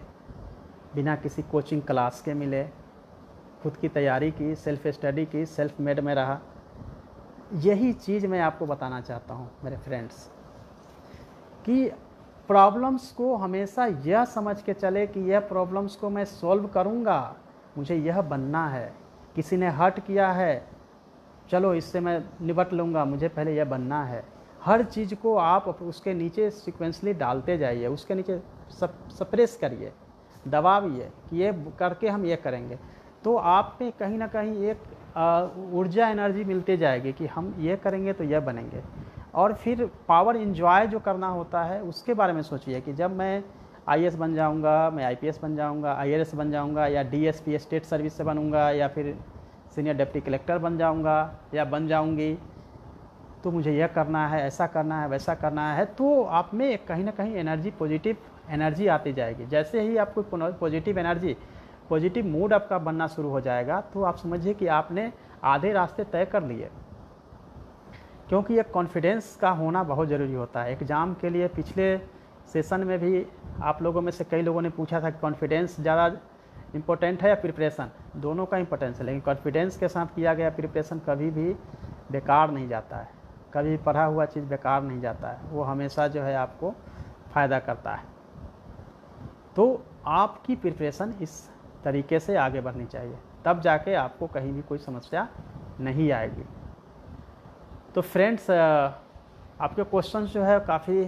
बिना किसी कोचिंग क्लास के मिले, खुद की तैयारी की, सेल्फ स्टडी की, सेल्फ मेड में रहा। यही चीज़ मैं आपको बताना चाहता हूँ मेरे फ्रेंड्स कि प्रॉब्लम्स को हमेशा यह समझ के चले कि यह प्रॉब्लम्स को मैं सॉल्व करूँगा, मुझे यह बनना है। किसी ने हर्ट किया है, चलो इससे मैं निपट लूँगा, मुझे पहले यह बनना है। हर चीज़ को आप उसके नीचे सीक्वेंसली डालते जाइए, उसके नीचे सप्रेस करिए, दबाइए कि ये करके हम ये करेंगे, तो आप में कहीं ना कहीं एक ऊर्जा एनर्जी मिलती जाएगी कि हम ये करेंगे तो यह बनेंगे। और फिर पावर इंजॉय जो करना होता है उसके बारे में सोचिए कि जब मैं आईएएस बन जाऊंगा, मैं आईपीएस बन जाऊंगा, आईआरएस बन जाऊंगा, या डीएसपी स्टेट सर्विस से बनूंगा, या फिर सीनियर डिप्टी कलेक्टर बन जाऊंगा या बन जाऊंगी, तो मुझे यह करना है, ऐसा करना है, वैसा करना है। तो आप में कहीं ना कहीं एनर्जी, पॉजिटिव एनर्जी आती जाएगी। जैसे ही आपको पॉजिटिव एनर्जी, पॉजिटिव मूड आपका बनना शुरू हो जाएगा तो आप समझिए कि आपने आधे रास्ते तय कर लिए। क्योंकि एक कॉन्फिडेंस का होना बहुत ज़रूरी होता है एग्ज़ाम के लिए। पिछले सेशन में भी आप लोगों में से कई लोगों ने पूछा था कि कॉन्फिडेंस ज़्यादा इम्पोर्टेंट है या प्रिपरेशन। दोनों का इम्पोर्टेंस है, लेकिन कॉन्फिडेंस के साथ किया गया प्रिपरेशन कभी भी बेकार नहीं जाता है, कभी पढ़ा हुआ चीज़ बेकार नहीं जाता है, वो हमेशा जो है आपको फ़ायदा करता है। तो आपकी प्रिपरेशन इस तरीके से आगे बढ़नी चाहिए, तब जाके आपको कहीं भी कोई समस्या नहीं आएगी। तो फ्रेंड्स, आपके क्वेश्चन जो है काफ़ी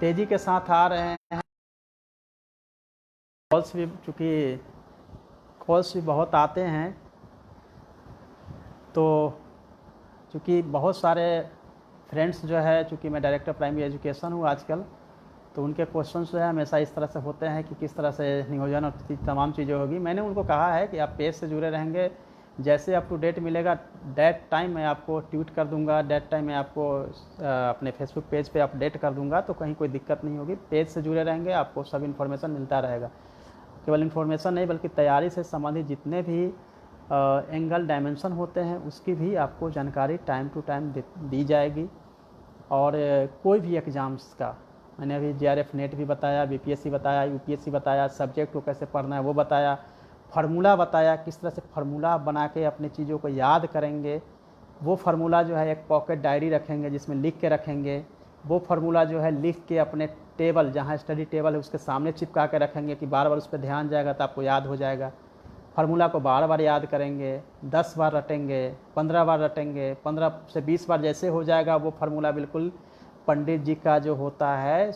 तेज़ी के साथ आ रहे हैं। कॉल्स भी, चूँकि कॉल्स भी बहुत आते हैं, तो चूँकि बहुत सारे फ्रेंड्स जो है, चूँकि मैं डायरेक्टर प्राइमरी एजुकेशन हूँ आजकल, तो उनके क्वेश्चन जो है हमेशा इस तरह से होते हैं कि किस तरह से नियोजन और तमाम चीज़ें होगी। मैंने उनको कहा है कि आप पेज से जुड़े रहेंगे, जैसे अप टू डेट मिलेगा दैट टाइम मैं आपको ट्वीट कर दूंगा, दैट टाइम मैं आपको अपने फेसबुक पेज पे अपडेट कर दूंगा, तो कहीं कोई दिक्कत नहीं होगी। पेज से जुड़े रहेंगे, आपको सब इन्फॉर्मेशन मिलता रहेगा। केवल इन्फॉर्मेशन नहीं बल्कि तैयारी से संबंधित जितने भी एंगल डायमेंशन होते हैं उसकी भी आपको जानकारी टाइम टू टाइम दी जाएगी। और कोई भी एग्ज़ाम्स का मैंने अभी JRF नेट भी बताया, BPSC बताया, UPSC बताया, सब्जेक्ट को कैसे पढ़ना है वो बताया, फार्मूला बताया, किस तरह से फार्मूला बना के अपनी चीज़ों को याद करेंगे। वो फार्मूला जो है एक पॉकेट डायरी रखेंगे जिसमें लिख के रखेंगे। वो फार्मूला जो है लिख के अपने टेबल, जहाँ स्टडी टेबल है उसके सामने चिपका के रखेंगे कि बार बार उस पर ध्यान जाएगा तो आपको याद हो जाएगा। फार्मूला को बार बार याद करेंगे, 10 बार रटेंगे, 15 बार रटेंगे, 15 से 20 बार जैसे हो जाएगा वो फार्मूला बिल्कुल पंडित जी का जो होता है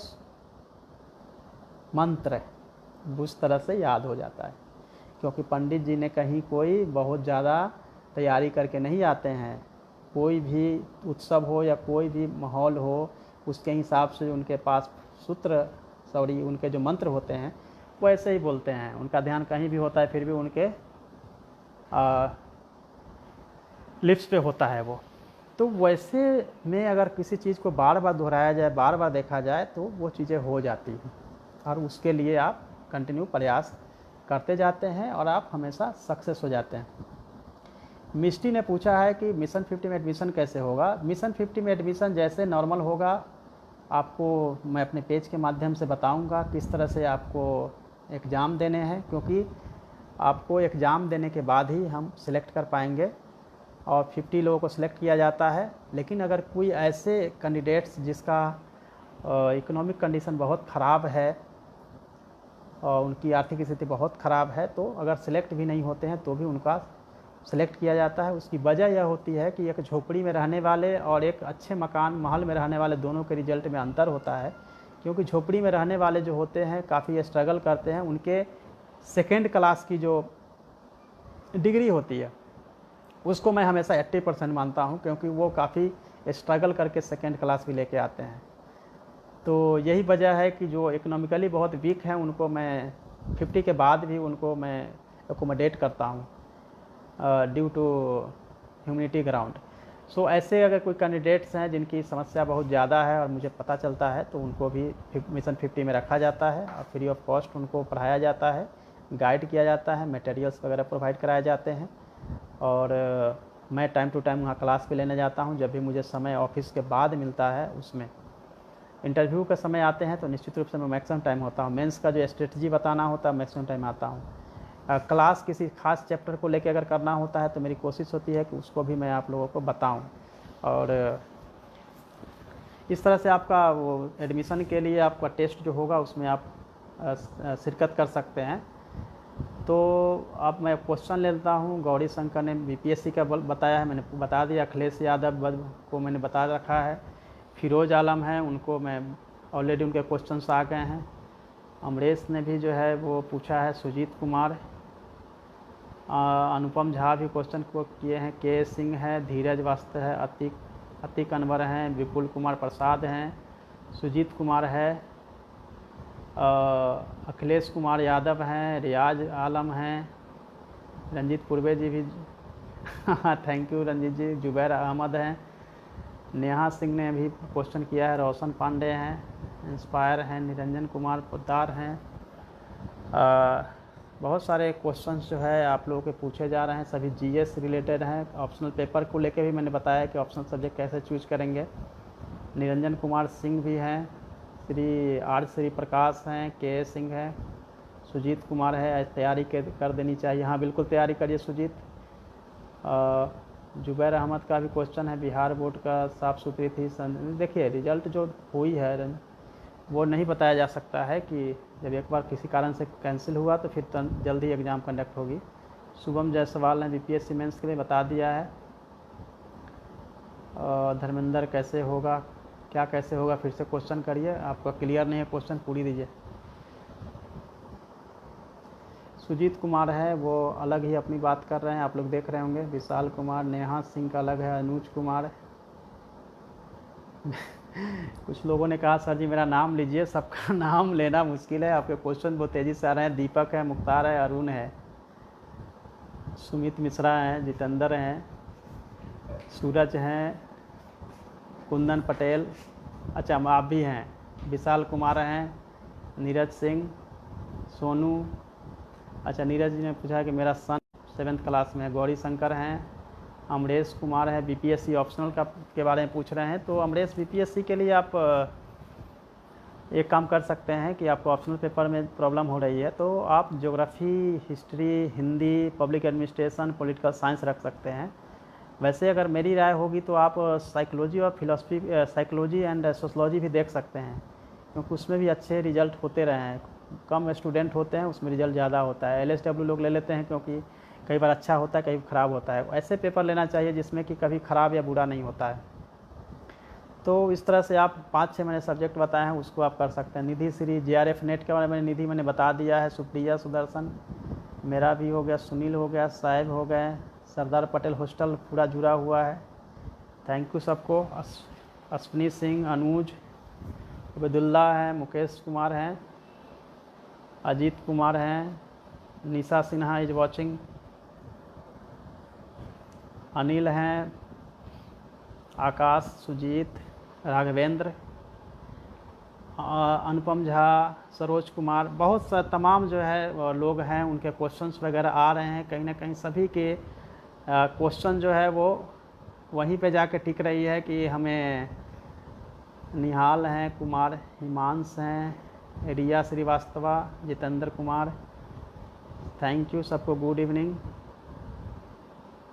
मंत्र उस तरह से याद हो जाता है। क्योंकि पंडित जी ने कहीं कोई बहुत ज़्यादा तैयारी करके नहीं आते हैं। कोई भी उत्सव हो या कोई भी माहौल हो, उसके हिसाब से उनके पास उनके जो मंत्र होते हैं वो ऐसे ही बोलते हैं। उनका ध्यान कहीं भी होता है फिर भी उनके लिप्स पे होता है वो। तो वैसे में अगर किसी चीज़ को बार बार दोहराया जाए, बार बार देखा जाए तो वो चीज़ें हो जाती हैं, और उसके लिए आप कंटिन्यू प्रयास करते जाते हैं और आप हमेशा सक्सेस हो जाते हैं। मिस्टी ने पूछा है कि मिशन 50 में एडमिशन कैसे होगा। मिशन 50 में एडमिशन जैसे नॉर्मल होगा, आपको मैं अपने पेज के माध्यम से बताऊंगा किस तरह से आपको एग्ज़ाम देने हैं, क्योंकि आपको एग्ज़ाम देने के बाद ही हम सिलेक्ट कर पाएंगे और 50 लोगों को सिलेक्ट किया जाता है। लेकिन अगर कोई ऐसे कैंडिडेट्स जिसका इकोनॉमिक कंडीशन बहुत ख़राब है और उनकी आर्थिक स्थिति बहुत ख़राब है, तो अगर सिलेक्ट भी नहीं होते हैं तो भी उनका सिलेक्ट किया जाता है। उसकी वजह यह होती है कि एक झोपड़ी में रहने वाले और एक अच्छे मकान महल में रहने वाले दोनों के रिजल्ट में अंतर होता है। क्योंकि झोपड़ी में रहने वाले जो होते हैं काफ़ी स्ट्रगल करते हैं, उनके सेकेंड क्लास की जो डिग्री होती है उसको मैं हमेशा 80% मानता हूं, क्योंकि वो काफ़ी स्ट्रगल करके सेकेंड क्लास भी लेके आते हैं। तो यही वजह है कि जो इकोनॉमिकली बहुत वीक हैं उनको मैं 50 के बाद भी उनको मैं एकोमोडेट करता हूँ ड्यू टू ह्यूमैनिटी ग्राउंड। सो ऐसे अगर कोई कैंडिडेट्स हैं जिनकी समस्या बहुत ज़्यादा है और मुझे पता चलता है तो उनको भी मिशन 50 में रखा जाता है और फ्री ऑफ कॉस्ट उनको पढ़ाया जाता है, गाइड किया जाता है, मटेरियल्स वगैरह प्रोवाइड कराए जाते हैं। और मैं टाइम टू टाइम वहाँ क्लास भी लेने जाता हूँ। जब भी मुझे समय ऑफिस के बाद मिलता है, उसमें इंटरव्यू का समय आते हैं तो निश्चित रूप से मैं मैक्सिमम टाइम होता हूँ। मेंस का जो स्ट्रेटजी बताना होता है मैक्सिमम टाइम आता हूँ। क्लास किसी खास चैप्टर को लेकर अगर करना होता है तो मेरी कोशिश होती है कि उसको भी मैं आप लोगों को बताऊं। और इस तरह से आपका वो एडमिशन के लिए आपका टेस्ट जो होगा उसमें आप शिरकत कर सकते हैं। तो अब मैं क्वेश्चन लेता हूं। गौरी शंकर ने BPSC का बताया है, मैंने बता दिया। अखिलेश यादव को मैंने बता रखा है। फिरोज आलम है, उनको मैं ऑलरेडी उनके क्वेश्चंस आ गए हैं। अमरेश ने भी जो है वो पूछा है। सुजीत कुमार, अनुपम झा भी क्वेश्चन को किए हैं। के सिंह है, धीरज वास्तव है, अतिक अनवर हैं, विपुल कुमार प्रसाद हैं, सुजीत कुमार है, अखिलेश कुमार यादव हैं, रियाज आलम हैं, रंजीत पूर्वे जी भी थैंक यू रंजीत जी। जुबैर अहमद हैं, नेहा सिंह ने भी क्वेश्चन किया है, रोशन पांडे हैं, इंस्पायर हैं, निरंजन कुमार पोद्दार हैं। बहुत सारे क्वेश्चंस जो है आप लोगों के पूछे जा रहे हैं, सभी GS रिलेटेड हैं। ऑप्शनल पेपर को लेके भी मैंने बताया कि ऑप्शनल सब्जेक्ट कैसे चूज करेंगे। निरंजन कुमार सिंह भी हैं, श्री प्रकाश हैं, के सिंह है, सुजीत कुमार है। तैयारी कर देनी चाहिए। हाँ बिल्कुल तैयारी करिए सुजीत। जुबैर अहमद का भी क्वेश्चन है, बिहार बोर्ड का साफ़ सुथरी थी। देखिए रिजल्ट जो हुई है वो नहीं बताया जा सकता है कि जब एक बार किसी कारण से कैंसिल हुआ तो फिर जल्दी एग्ज़ाम कंडक्ट होगी। शुभम जायसवाल ने BPSC मेंस के लिए बता दिया है। धर्मेंद्र कैसे होगा, क्या कैसे होगा, फिर से क्वेश्चन करिए। आपका क्लियर नहीं है क्वेश्चन, पूरी दीजिए। सुजीत कुमार है वो अलग ही अपनी बात कर रहे हैं, आप लोग देख रहे होंगे। विशाल कुमार, नेहा सिंह का अलग है, अनुज कुमार कुछ लोगों ने कहा सर जी मेरा नाम लीजिए, सबका नाम लेना मुश्किल है, आपके क्वेश्चन बहुत तेज़ी से आ रहे हैं। दीपक है, मुख्तार है, अरुण है, सुमित मिश्रा हैं, जितेंद्र हैं, सूरज हैं, कुंदन पटेल, अच्छा आप भी हैं, विशाल कुमार हैं, नीरज सिंह, सोनू, अच्छा नीरज जी ने पूछा कि मेरा सन 7th क्लास में है। गौरी शंकर हैं, अमरेश कुमार है, BPSC ऑप्शनल का के बारे में पूछ रहे हैं। तो अमरेश BPSC के लिए आप एक काम कर सकते हैं कि आपको ऑप्शनल पेपर में प्रॉब्लम हो रही है तो आप geography, history, Hindi, public administration, political science रख सकते हैं। वैसे अगर मेरी राय होगी तो आप साइकोलॉजी और फिलॉसफी, साइकोलॉजी एंड सोशलॉजी भी देख सकते हैं, क्योंकि उसमें भी अच्छे रिजल्ट होते रहे हैं। कम स्टूडेंट होते हैं उसमें रिजल्ट ज़्यादा होता है। LSW लोग ले लेते हैं क्योंकि कई बार अच्छा होता है, कई ख़राब होता है। ऐसे पेपर लेना चाहिए जिसमें कि कभी ख़राब या बुरा नहीं होता है। तो इस तरह से आप 5-6 मैंने सब्जेक्ट बताए हैं, उसको आप कर सकते हैं। निधि श्री, JRF नेट के बारे में निधि मैंने बता दिया है। सुप्रिया, सुदर्शन, मेरा भी हो गया, सुनील हो गया, साहिब हो गए, सरदार पटेल हॉस्टल पूरा जुड़ा हुआ है। थैंक यू सबको। अश्विनी सिंह, अनुज, अब्दुल्ला हैं, मुकेश कुमार हैं, अजीत कुमार हैं, निशा सिन्हा इज वॉचिंग, अनिल हैं, आकाश, सुजीत, राघवेंद्र, अनुपम झा, सरोज कुमार, बहुत सा तमाम जो है लोग हैं, उनके क्वेश्चंस वगैरह आ रहे हैं। कहीं ना कहीं सभी के क्वेश्चन जो है वो वहीं पे जाके टिक रही है कि हमें निहाल हैं, कुमार हिमांश हैं, रिया श्रीवास्तवा, जितेंद्र कुमार, थैंक यू सबको, गुड इवनिंग।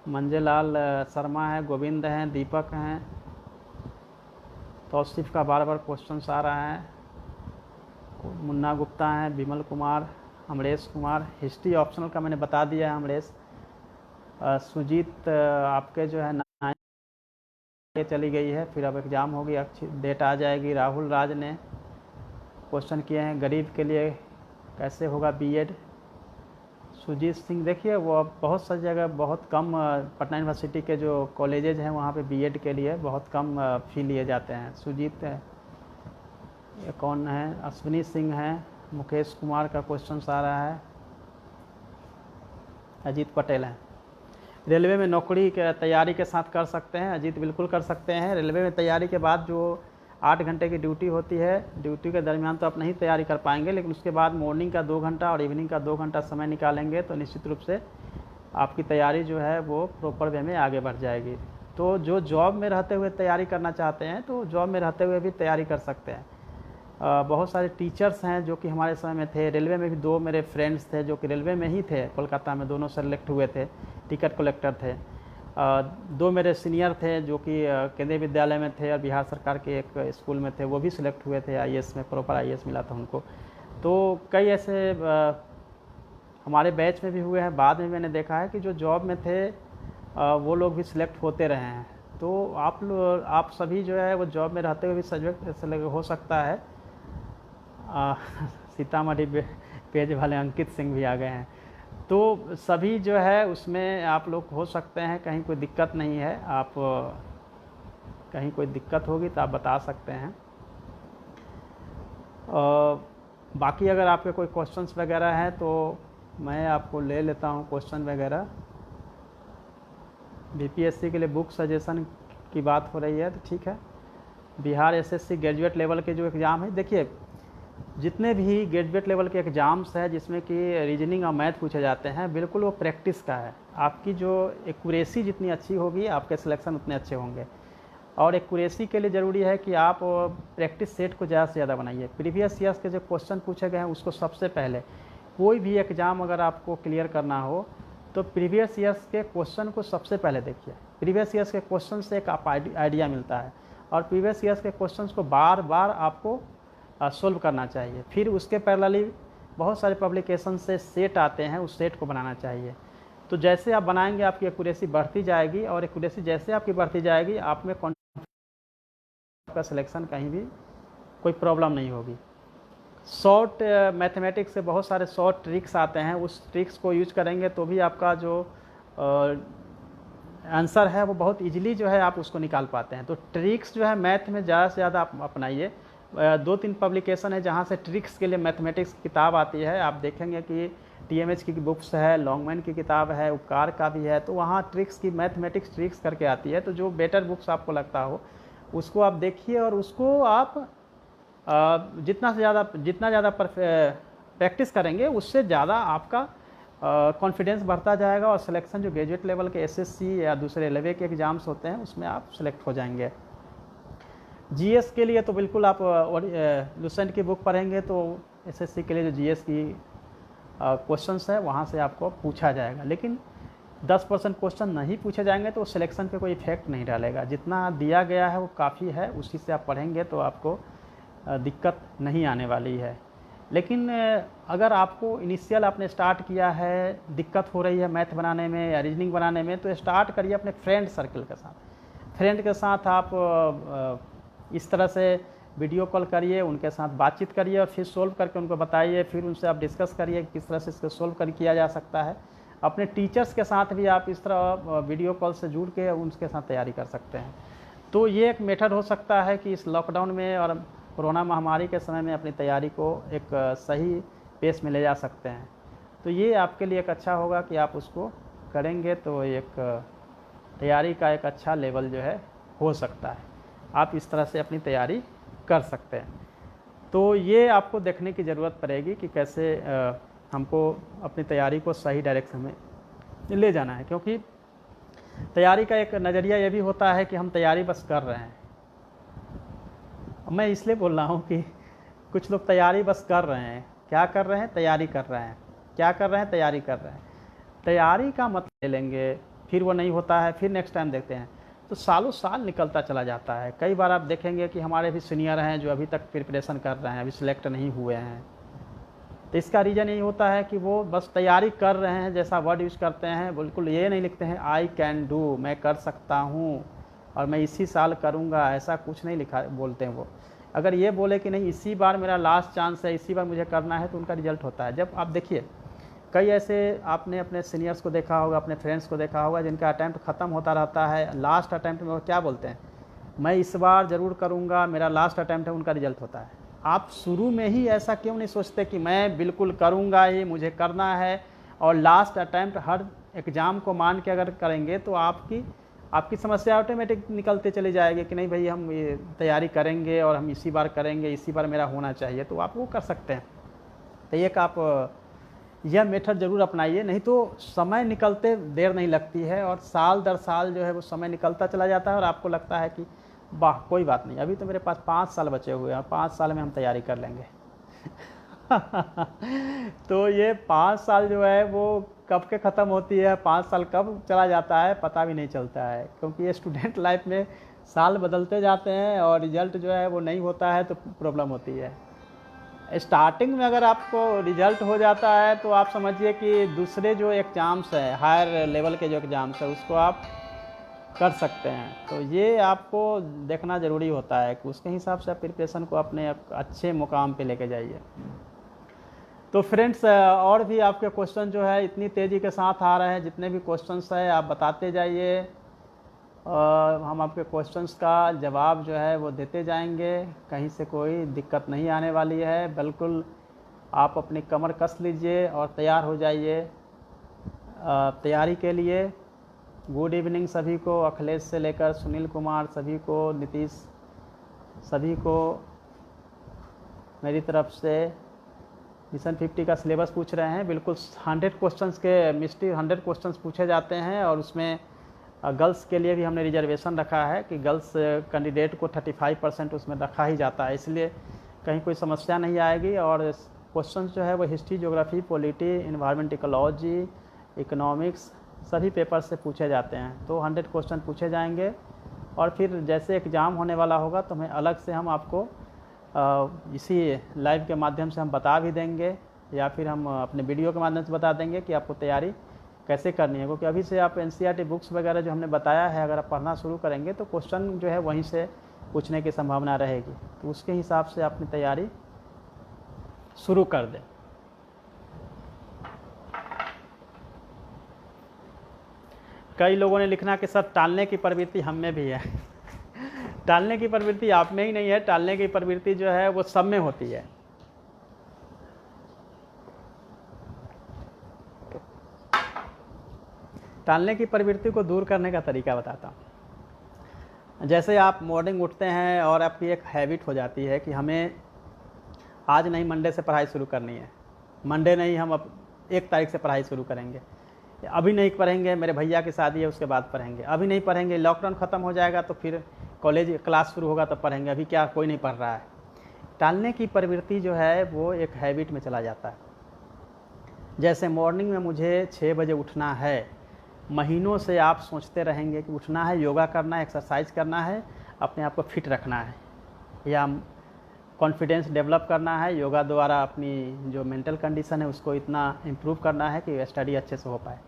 मंजेलाल शर्मा है, गोविंद हैं, दीपक हैं, तौसीफ़ का बार बार क्वेश्चन आ रहा है, मुन्ना गुप्ता हैं, विमल कुमार, अमरेश कुमार। हिस्ट्री ऑप्शनल का मैंने बता दिया है अमरेश। सुजीत आपके जो है चली गई है, फिर अब एग्ज़ाम होगी, अच्छी डेट आ जाएगी। राहुल राज ने क्वेश्चन किए हैं, गरीब के लिए कैसे होगा B.Ed। सुजीत सिंह, देखिए वो अब बहुत सारी जगह बहुत कम, पटना यूनिवर्सिटी के जो कॉलेजेज हैं वहाँ पे B.Ed के लिए बहुत कम फ़ी लिए जाते हैं। सुजीत ये कौन है, अश्विनी सिंह हैं, मुकेश कुमार का क्वेश्चन आ रहा है, अजीत पटेल हैं। रेलवे में नौकरी के तैयारी के साथ कर सकते हैं, अजीत बिल्कुल कर सकते हैं। रेलवे में तैयारी के बाद जो 8 घंटे की ड्यूटी होती है, ड्यूटी के दरमियान तो आप नहीं तैयारी कर पाएंगे, लेकिन उसके बाद मॉर्निंग का 2 घंटा और इवनिंग का 2 घंटा समय निकालेंगे तो निश्चित रूप से आपकी तैयारी जो है वो प्रॉपर वे में आगे बढ़ जाएगी। तो जो जॉब में रहते हुए तैयारी करना चाहते हैं तो जॉब में रहते हुए भी तैयारी कर सकते हैं। बहुत सारे टीचर्स हैं जो कि हमारे समय में थे। रेलवे में भी 2 मेरे फ्रेंड्स थे जो कि रेलवे में ही थे, कोलकाता में, दोनों सेलेक्ट हुए थे, टिकट कलेक्टर थे। 2 मेरे सीनियर थे जो कि केंद्रीय विद्यालय में थे और बिहार सरकार के एक स्कूल में थे, वो भी सिलेक्ट हुए थे IAS में, प्रॉपर IAS मिला था उनको। तो कई ऐसे हमारे बैच में भी हुए हैं। बाद में मैंने देखा है कि जो जॉब में थे वो लोग भी सिलेक्ट होते रहे हैं। तो आप सभी जो है वो जॉब में रहते हुए भी सब्जेक्ट हो सकता है। सीतामढ़ी पेज वाले अंकित सिंह भी आ गए हैं। तो सभी जो है उसमें आप लोग हो सकते हैं, कहीं कोई दिक्कत नहीं है। आप कहीं कोई दिक्कत होगी तो आप बता सकते हैं। बाकी अगर आपके कोई क्वेश्चंस वगैरह हैं तो मैं आपको ले लेता हूं क्वेश्चन वगैरह। BPSC के लिए बुक सजेशन की बात हो रही है तो ठीक है। बिहार SSC ग्रेजुएट लेवल के जो एग्ज़ाम है, देखिए जितने भी ग्रेजुएट लेवल के एग्ज़ाम्स हैं जिसमें कि रीजनिंग और मैथ पूछे जाते हैं, बिल्कुल वो प्रैक्टिस का है। आपकी जो एक्यूरेसी जितनी अच्छी होगी आपके सिलेक्शन उतने अच्छे होंगे। और एक्यूरेसी के लिए ज़रूरी है कि आप प्रैक्टिस सेट को ज़्यादा से ज़्यादा बनाइए। प्रीवियस ईयर्स के जो क्वेश्चन पूछे गए हैं उसको सबसे पहले, कोई भी एग्ज़ाम अगर आपको क्लियर करना हो तो प्रीवियस ईयर्स के क्वेश्चन को सबसे पहले देखिए। प्रीवियस ईयर्स के क्वेश्चन से एक आइडिया मिलता है और प्रीवियस ईयर्स के क्वेश्चन को बार बार आपको सोल्व करना चाहिए। फिर उसके पैरेलली बहुत सारे पब्लिकेशन से सेट आते हैं, उस सेट को बनाना चाहिए। तो जैसे आप बनाएंगे आपकी एक्यूरेसी बढ़ती जाएगी और एक्यूरेसी जैसे आपकी बढ़ती जाएगी आप में आपका सिलेक्शन कहीं भी कोई प्रॉब्लम नहीं होगी। शॉर्ट मैथमेटिक्स से बहुत सारे शॉर्ट ट्रिक्स आते हैं, उस ट्रिक्स को यूज करेंगे तो भी आपका जो आंसर है वो बहुत इजीली जो है आप उसको निकाल पाते हैं। तो ट्रिक्स जो है मैथ में ज़्यादा से ज़्यादा आप अपनाइए। 2-3 पब्लिकेशन है जहाँ से ट्रिक्स के लिए मैथमेटिक्स की किताब आती है। आप देखेंगे कि TMH की बुक्स है, लॉन्गमैन की किताब है, उपकार का भी है, तो वहाँ ट्रिक्स की मैथमेटिक्स ट्रिक्स करके आती है। तो जो बेटर बुक्स आपको लगता हो उसको आप देखिए और उसको आप जितना ज़्यादा प्रैक्टिस करेंगे उससे ज़्यादा आपका कॉन्फिडेंस बढ़ता जाएगा और सिलेक्शन जो ग्रेजुएट लेवल के SSC या दूसरे लेवल के एग्ज़ाम्स होते हैं उसमें आप सिलेक्ट हो जाएंगे। जीएस के लिए तो बिल्कुल आप लुसेंट की बुक पढ़ेंगे तो एसएससी के लिए जो जीएस की क्वेश्चंस है वहाँ से आपको पूछा जाएगा, लेकिन 10% क्वेश्चन नहीं पूछे जाएंगे तो सिलेक्शन पे कोई इफेक्ट नहीं डालेगा। जितना दिया गया है वो काफ़ी है, उसी से आप पढ़ेंगे तो आपको दिक्कत नहीं आने वाली है। लेकिन अगर आपको इनिशियल आपने स्टार्ट किया है, दिक्कत हो रही है मैथ बनाने में या रीजनिंग बनाने में, तो स्टार्ट करिए अपने फ्रेंड सर्कल के साथ। फ्रेंड के साथ आप इस तरह से वीडियो कॉल करिए, उनके साथ बातचीत करिए और फिर सोल्व करके उनको बताइए, फिर उनसे आप डिस्कस करिए किस तरह से इसको सोल्व किया जा सकता है। अपने टीचर्स के साथ भी आप इस तरह वीडियो कॉल से जुड़ के उनके साथ तैयारी कर सकते हैं। तो ये एक मेथड हो सकता है कि इस लॉकडाउन में और कोरोना महामारी के समय में अपनी तैयारी को एक सही पेस में ले जा सकते हैं। तो ये आपके लिए एक अच्छा होगा कि आप उसको करेंगे तो एक तैयारी का एक अच्छा लेवल जो है हो सकता है। आप इस तरह से अपनी तैयारी कर सकते हैं। तो ये आपको देखने की ज़रूरत पड़ेगी कि कैसे हमको अपनी तैयारी को सही डायरेक्शन में ले जाना है, क्योंकि तैयारी का एक नज़रिया ये भी होता है कि हम तैयारी बस कर रहे हैं। मैं इसलिए बोल रहा हूँ कि कुछ लोग तैयारी बस कर रहे हैं। क्या कर रहे हैं? तैयारी कर रहे हैं। क्या कर रहे हैं? तैयारी कर रहे हैं। तैयारी का मतलब ले लेंगे, फिर वो नहीं होता है, फिर नेक्स्ट टाइम देखते हैं, तो सालों साल निकलता चला जाता है। कई बार आप देखेंगे कि हमारे भी सीनियर हैं जो अभी तक प्रिपरेशन कर रहे हैं, अभी सिलेक्ट नहीं हुए हैं। तो इसका रीज़न यही होता है कि वो बस तैयारी कर रहे हैं, जैसा वर्ड यूज़ करते हैं बिल्कुल ये नहीं लिखते हैं आई कैन डू, मैं कर सकता हूँ और मैं इसी साल करूँगा, ऐसा कुछ नहीं लिखा बोलते हैं वो। अगर ये बोले कि नहीं इसी बार मेरा लास्ट चांस है, इसी बार मुझे करना है, तो उनका रिजल्ट होता है। जब आप देखिए कई ऐसे आपने अपने सीनियर्स को देखा होगा, अपने फ्रेंड्स को देखा होगा जिनका अटैम्प्ट ख़त्म होता रहता है, लास्ट अटैम्प्ट में वो क्या बोलते हैं, मैं इस बार ज़रूर करूँगा, मेरा लास्ट अटैम्प्ट है, उनका रिजल्ट होता है। आप शुरू में ही ऐसा क्यों नहीं सोचते कि मैं बिल्कुल करूँगा ही, मुझे करना है, और लास्ट अटैम्प्ट हर एग्ज़ाम को मान के अगर करेंगे तो आपकी समस्या ऑटोमेटिक निकलते चली जाएगी कि नहीं भाई हम ये तैयारी करेंगे और हम इसी बार करेंगे, इसी बार मेरा होना चाहिए, तो आप वो कर सकते हैं। तो एक आप यह मेथड ज़रूर अपनाइए, नहीं तो समय निकलते देर नहीं लगती है और साल दर साल जो है वो समय निकलता चला जाता है और आपको लगता है कि वाह कोई बात नहीं, अभी तो मेरे पास 5 साल बचे हुए हैं, 5 साल में हम तैयारी कर लेंगे। तो ये 5 साल जो है वो कब के ख़त्म होती है, 5 साल कब चला जाता है पता भी नहीं चलता है, क्योंकि ये स्टूडेंट लाइफ में साल बदलते जाते हैं और रिज़ल्ट जो है वो नहीं होता है तो प्रॉब्लम होती है। स्टार्टिंग में अगर आपको रिजल्ट हो जाता है तो आप समझिए कि दूसरे जो एग्ज़ाम्स हैं, हायर लेवल के जो एग्ज़ाम्स हैं, उसको आप कर सकते हैं। तो ये आपको देखना ज़रूरी होता है कि उसके हिसाब से आप प्रिपरेशन को अपने अच्छे मुकाम पे लेके जाइए। तो फ्रेंड्स और भी आपके क्वेश्चन जो है इतनी तेज़ी के साथ आ रहे हैं, जितने भी क्वेश्चंस हैं आप बताते जाइए और हम आपके क्वेश्चंस का जवाब जो है वो देते जाएंगे। कहीं से कोई दिक्कत नहीं आने वाली है, बिल्कुल आप अपनी कमर कस लीजिए और तैयार हो जाइए तैयारी के लिए। गुड इवनिंग सभी को, अखिलेश से लेकर सुनील कुमार सभी को, नीतीश सभी को मेरी तरफ से। मिशन 50 का सिलेबस पूछ रहे हैं, बिल्कुल 100 क्वेश्चंस के मिस्ट्री 100 क्वेश्चंस पूछे जाते हैं और उसमें गर्ल्स के लिए भी हमने रिजर्वेशन रखा है कि गर्ल्स कैंडिडेट को 35% उसमें रखा ही जाता है, इसलिए कहीं कोई समस्या नहीं आएगी। और क्वेश्चन जो है वो history, geography, polity, environment, ecology, economics सभी पेपर से पूछे जाते हैं। तो 100 क्वेश्चन पूछे जाएंगे और फिर जैसे एग्ज़ाम होने वाला होगा तो हमें अलग से हम आपको इसी लाइव के माध्यम से हम बता भी देंगे या फिर हम अपने वीडियो के माध्यम से बता देंगे कि आपको तैयारी कैसे करनी है। क्योंकि अभी से आप एनसीईआरटी बुक्स वगैरह जो हमने बताया है अगर आप पढ़ना शुरू करेंगे तो क्वेश्चन जो है वहीं से पूछने की संभावना रहेगी, तो उसके हिसाब से अपनी तैयारी शुरू कर दें। कई लोगों ने लिखना कि सर टालने की प्रवृत्ति हम में भी है। टालने की प्रवृत्ति आप में ही नहीं है, टालने की प्रवृत्ति जो है वो सब में होती है। टालने की प्रवृत्ति को दूर करने का तरीका बताता हूँ। जैसे आप मॉर्निंग उठते हैं और आपकी एक हैबिट हो जाती है कि हमें आज नहीं मंडे से पढ़ाई शुरू करनी है, मंडे नहीं हम अब 1 तारीख से पढ़ाई शुरू करेंगे, अभी नहीं पढ़ेंगे मेरे भैया की शादी है उसके बाद पढ़ेंगे, अभी नहीं पढ़ेंगे, लॉकडाउन ख़त्म हो जाएगा तो फिर कॉलेज क्लास शुरू होगा तब पढ़ेंगे, अभी क्या कोई नहीं पढ़ रहा है। टालने की प्रवृत्ति जो है वो एक हैबिट में चला जाता है। जैसे मॉर्निंग में मुझे 6 बजे उठना है, महीनों से आप सोचते रहेंगे कि उठना है, योगा करना है, एक्सरसाइज करना है, अपने आप को फिट रखना है, या कॉन्फिडेंस डेवलप करना है, योगा द्वारा अपनी जो मेंटल कंडीशन है उसको इतना इम्प्रूव करना है कि स्टडी अच्छे से हो पाए।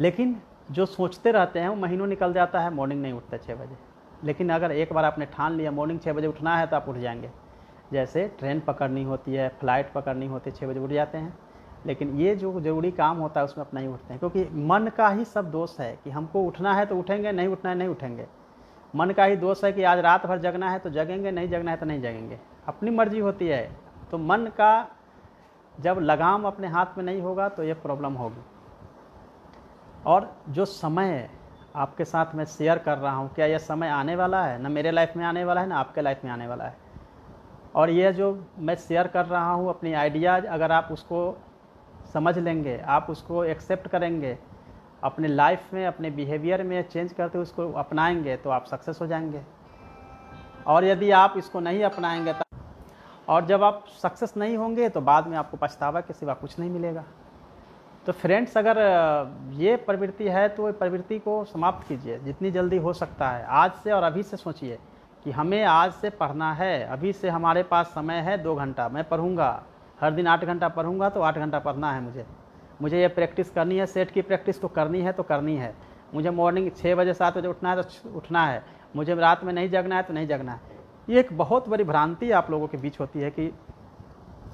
लेकिन जो सोचते रहते हैं वो महीनों निकल जाता है, मॉर्निंग नहीं उठते 6 बजे। लेकिन अगर एक बार आपने ठान लिया मॉर्निंग 6 बजे उठना है तो आप उठ जाएंगे। जैसे ट्रेन पकड़नी होती है, फ्लाइट पकड़नी होती है, 6 बजे उठ जाते हैं। लेकिन ये जो ज़रूरी काम होता है उसमें अपना ही उठते हैं, क्योंकि मन का ही सब दोष है कि हमको उठना है तो उठेंगे, नहीं उठना है नहीं उठेंगे। मन का ही दोष है कि आज रात भर जगना है तो जगेंगे, नहीं जगना है तो नहीं जगेंगे। अपनी मर्जी होती है। तो मन का जब लगाम अपने हाथ में नहीं होगा तो ये प्रॉब्लम होगी। और जो समय आपके साथ मैं शेयर कर रहा हूँ, क्या यह समय आने वाला है? ना मेरे लाइफ में आने वाला है, ना आपके लाइफ में आने वाला है। और ये जो मैं शेयर कर रहा हूँ अपनी आइडियाज़, अगर आप उसको समझ लेंगे, आप उसको एक्सेप्ट करेंगे, अपने लाइफ में अपने बिहेवियर में चेंज करते हुए उसको अपनाएंगे तो आप सक्सेस हो जाएंगे। और यदि आप इसको नहीं अपनाएंगे और जब आप सक्सेस नहीं होंगे तो बाद में आपको पछतावा के सिवा कुछ नहीं मिलेगा। तो फ्रेंड्स, अगर ये प्रवृत्ति है तो ये प्रवृत्ति को समाप्त कीजिए जितनी जल्दी हो सकता है। आज से और अभी से सोचिए कि हमें आज से पढ़ना है, अभी से हमारे पास समय है 2 घंटा, मैं पढ़ूंगा, हर दिन 8 घंटा पढ़ूंगा तो 8 घंटा पढ़ना है मुझे ये प्रैक्टिस करनी है, सेट की प्रैक्टिस तो करनी है तो करनी है। मुझे मॉर्निंग 6 बजे 7 बजे उठना है तो उठना है, मुझे रात में नहीं जगना है तो नहीं जगना है। ये एक बहुत बड़ी भ्रांति आप लोगों के बीच होती है कि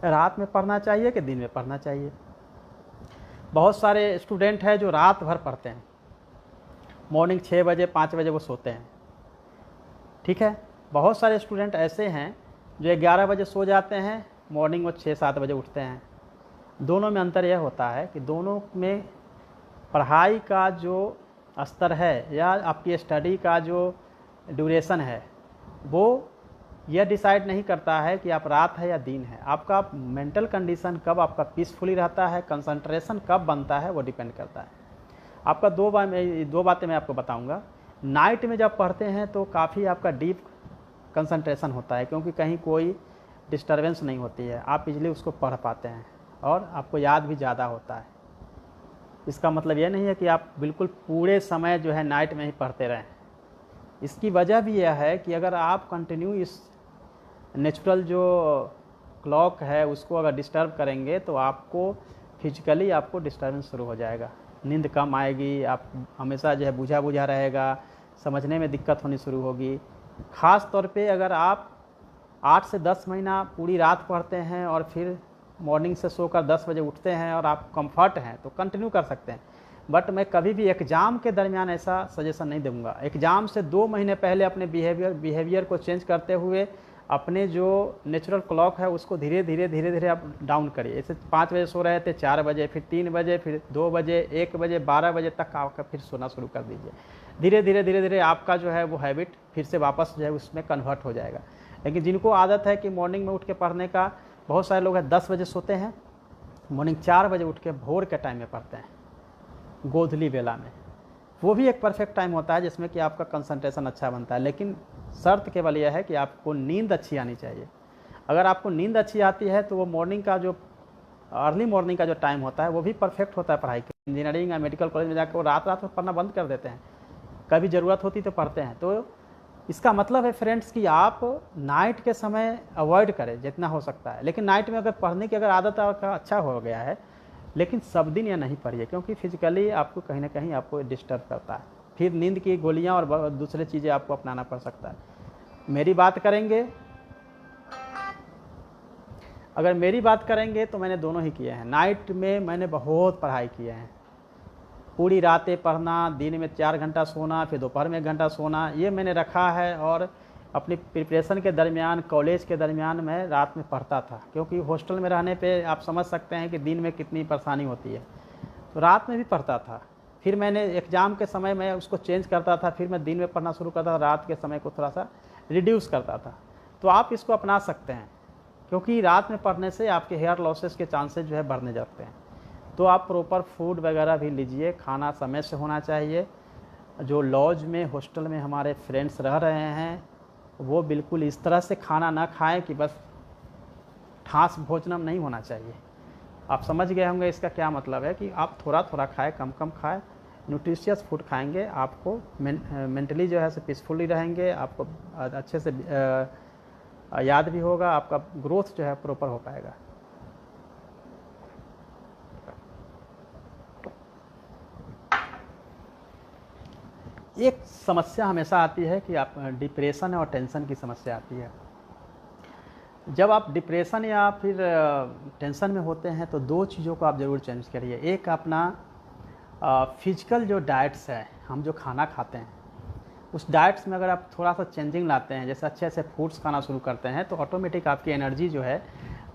रात में पढ़ना चाहिए कि दिन में पढ़ना चाहिए। बहुत सारे स्टूडेंट हैं जो रात भर पढ़ते हैं, मॉर्निंग 6 बजे 5 बजे वो सोते हैं, ठीक है। बहुत सारे स्टूडेंट ऐसे हैं जो 11 बजे सो जाते हैं, मॉर्निंग वो 6-7 बजे उठते हैं। दोनों में अंतर यह होता है कि दोनों में पढ़ाई का जो स्तर है या आपकी स्टडी का जो ड्यूरेशन है वो यह डिसाइड नहीं करता है कि आप रात है या दिन है। आपका मेंटल कंडीशन कब आपका पीसफुली रहता है, कंसंट्रेशन कब बनता है, वो डिपेंड करता है। आपका दो बातें मैं आपको बताऊंगा। नाइट में जब पढ़ते हैं तो काफ़ी आपका डीप कंसंट्रेशन होता है, क्योंकि कहीं कोई डिस्टरबेंस नहीं होती है, आप इजली उसको पढ़ पाते हैं और आपको याद भी ज़्यादा होता है। इसका मतलब यह नहीं है कि आप बिल्कुल पूरे समय जो है नाइट में ही पढ़ते रहें। इसकी वजह भी यह है कि अगर आप कंटिन्यू इस नेचुरल जो क्लॉक है उसको अगर डिस्टर्ब करेंगे तो आपको फिजिकली आपको डिस्टर्बेंस शुरू हो जाएगा, नींद कम आएगी, आप हमेशा जो है बुझा बुझा रहेगा, समझने में दिक्कत होनी शुरू होगी। ख़ास तौर पे अगर आप 8 से 10 महीना पूरी रात पढ़ते हैं और फिर मॉर्निंग से सोकर 10 बजे उठते हैं और आप कंफर्ट हैं तो कंटिन्यू कर सकते हैं। बट मैं कभी भी एग्ज़ाम के दरमियान ऐसा सजेशन नहीं दूंगा। एग्ज़ाम से 2 महीने पहले अपने बिहेवियर को चेंज करते हुए अपने जो नेचुरल क्लॉक है उसको धीरे धीरे आप डाउन करिए। जैसे 5 बजे सो रहे थे, 4 बजे, फिर 3 बजे, फिर 2 बजे, 1 बजे, 12 बजे तक आपका फिर सोना शुरू कर दीजिए। धीरे धीरे आपका जो है वो हैबिट फिर से वापस जो है उसमें कन्वर्ट हो जाएगा। लेकिन जिनको आदत है कि मॉर्निंग में उठ के पढ़ने का, बहुत सारे लोग हैं 10 बजे सोते हैं, मॉर्निंग 4 बजे उठ के भोर के टाइम में पढ़ते हैं, गोधली बेला में। वो भी एक परफेक्ट टाइम होता है जिसमें कि आपका कंसंट्रेशन अच्छा बनता है। लेकिन शर्त केवल यह है कि आपको नींद अच्छी आनी चाहिए। अगर आपको नींद अच्छी आती है तो वो मॉर्निंग का जो अर्ली मॉर्निंग का जो टाइम होता है वो भी परफेक्ट होता है पढ़ाई के। इंजीनियरिंग या मेडिकल कॉलेज में जाकर वो रात में पढ़ना बंद कर देते हैं, कभी ज़रूरत होती तो पढ़ते हैं। तो इसका मतलब है फ्रेंड्स कि आप नाइट के समय अवॉइड करें जितना हो सकता है। लेकिन नाइट में अगर पढ़ने की अगर आदत आपका अच्छा हो गया है, लेकिन सब दिन यह नहीं पढ़िए, क्योंकि फिजिकली आपको कहीं ना कहीं आपको डिस्टर्ब करता है। फिर नींद की गोलियां और दूसरे चीज़ें आपको अपनाना पड़ सकता है। मेरी बात करेंगे, अगर मेरी बात करेंगे तो मैंने दोनों ही किए हैं। नाइट में मैंने बहुत पढ़ाई किए हैं, पूरी रातें पढ़ना, दिन में 4 घंटा सोना, फिर दोपहर में 1 घंटा सोना, ये मैंने रखा है। और अपनी प्रिपरेशन के दरमियान, कॉलेज के दरमियान मैं रात में पढ़ता था, क्योंकि हॉस्टल में रहने पे आप समझ सकते हैं कि दिन में कितनी परेशानी होती है। तो रात में भी पढ़ता था। फिर मैंने एग्ज़ाम के समय मैं उसको चेंज करता था, फिर मैं दिन में पढ़ना शुरू करता था, रात के समय को थोड़ा सा रिड्यूस करता था। तो आप इसको अपना सकते हैं, क्योंकि रात में पढ़ने से आपके हेयर लॉसेस के चांसेस जो है बढ़ने जाते हैं। तो आप प्रॉपर फूड वगैरह भी लीजिए, खाना समय से होना चाहिए, जो लॉज में हॉस्टल में हमारे फ्रेंड्स रह रहे हैं वो बिल्कुल इस तरह से खाना ना खाएं कि बस ठास भोजनम नहीं होना चाहिए। आप समझ गए होंगे इसका क्या मतलब है कि आप थोड़ा थोड़ा खाएं, कम कम खाएं, न्यूट्रिशियस फूड खाएंगे, आपको मेंटली जो है पीसफुली रहेंगे, आपको अच्छे से याद भी होगा, आपका ग्रोथ जो है प्रॉपर हो पाएगा। एक समस्या हमेशा आती है कि आप डिप्रेशन और टेंशन की समस्या आती है। जब आप डिप्रेशन या फिर टेंशन में होते हैं तो दो चीज़ों को आप ज़रूर चेंज करिए। एक अपना फिजिकल जो डाइट्स है, हम जो खाना खाते हैं उस डाइट्स में अगर आप थोड़ा सा चेंजिंग लाते हैं, जैसे अच्छे से फूड्स खाना शुरू करते हैं तो ऑटोमेटिक आपकी एनर्जी जो है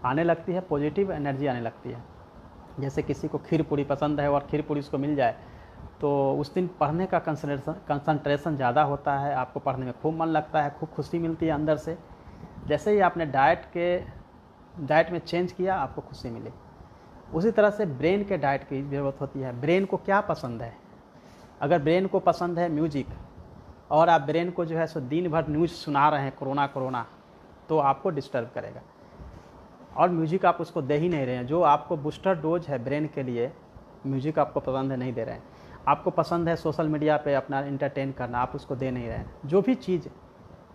आने लगती है, पॉजिटिव एनर्जी आने लगती है। जैसे किसी को खीर पूरी पसंद है और खीर पूरी उसको मिल जाए तो उस दिन पढ़ने का कंसंट्रेशन ज़्यादा होता है, आपको पढ़ने में खूब मन लगता है, खूब खुशी मिलती है अंदर से। जैसे ही आपने डाइट में चेंज किया आपको खुशी मिली। उसी तरह से ब्रेन के डाइट की ज़रूरत होती है। ब्रेन को क्या पसंद है? अगर ब्रेन को पसंद है म्यूजिक और आप ब्रेन को जो है सो दिन भर न्यूज़ सुना रहे हैं कोरोना तो आपको डिस्टर्ब करेगा और म्यूजिक आप उसको दे ही नहीं रहे हैं। जो आपको बूस्टर डोज है ब्रेन के लिए, म्यूजिक आपको पसंद है, नहीं दे रहे हैं। आपको पसंद है सोशल मीडिया पे अपना इंटरटेन करना, आप उसको दे नहीं रहे हैं। जो भी चीज़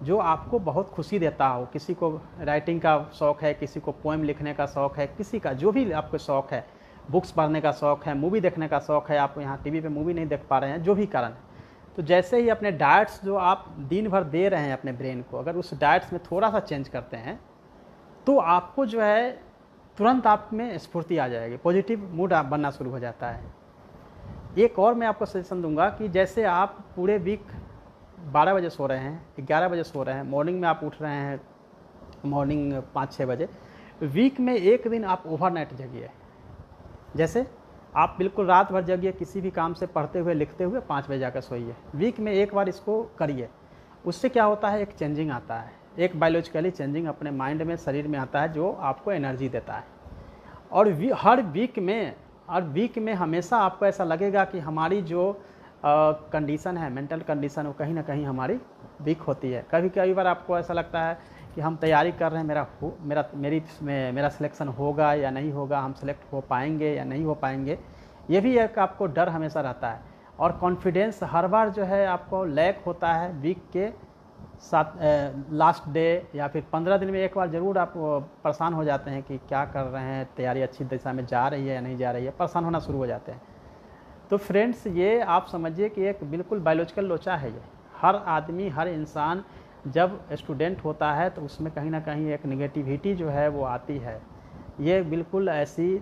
जो आपको बहुत खुशी देता हो, किसी को राइटिंग का शौक़ है, किसी को पोएम लिखने का शौक़ है, किसी का जो भी आपको शौक़ है, बुक्स पढ़ने का शौक़ है, मूवी देखने का शौक़ है, आप यहाँ टीवी पे मूवी नहीं देख पा रहे हैं, जो भी कारण है, तो जैसे ही अपने डाइट्स जो आप दिन भर दे रहे हैं अपने ब्रेन को, अगर उस डाइट्स में थोड़ा सा चेंज करते हैं तो आपको जो है तुरंत आप में स्फूर्ति आ जाएगी, पॉजिटिव मूड आप बनना शुरू हो जाता है। एक और मैं आपको सजेशन दूंगा कि जैसे आप पूरे वीक 12 बजे सो रहे हैं, 11 बजे सो रहे हैं, मॉर्निंग में आप उठ रहे हैं मॉर्निंग 5-6 बजे, वीक में एक दिन आप ओवरनाइट जगिए। जैसे आप बिल्कुल रात भर जगिए, किसी भी काम से पढ़ते हुए लिखते हुए 5 बजे जाकर सोइए। वीक में एक बार इसको करिए। उससे क्या होता है, एक चेंजिंग आता है, एक बायोलॉजिकली चेंजिंग अपने माइंड में, शरीर में आता है जो आपको एनर्जी देता है। और हर वीक में हमेशा आपको ऐसा लगेगा कि हमारी जो कंडीशन है, मेंटल कंडीशन, वो कहीं ना कहीं हमारी वीक होती है। कभी बार आपको ऐसा लगता है कि हम तैयारी कर रहे हैं, मेरा सिलेक्शन होगा या नहीं होगा, हम सेलेक्ट हो पाएंगे या नहीं हो पाएंगे, ये भी एक आपको डर हमेशा रहता है। और कॉन्फिडेंस हर बार जो है आपको लैक होता है। वीक के लास्ट डे या फिर 15 दिन में एक बार ज़रूर आप परेशान हो जाते हैं कि क्या कर रहे हैं, तैयारी अच्छी दिशा में जा रही है या नहीं जा रही है, परेशान होना शुरू हो जाते हैं। तो फ्रेंड्स, ये आप समझिए कि एक बिल्कुल बायोलॉजिकल लोचा है ये। हर आदमी, हर इंसान जब स्टूडेंट होता है तो उसमें कहीं ना कहीं एक नेगेटिविटी जो है वो आती है। ये बिल्कुल ऐसी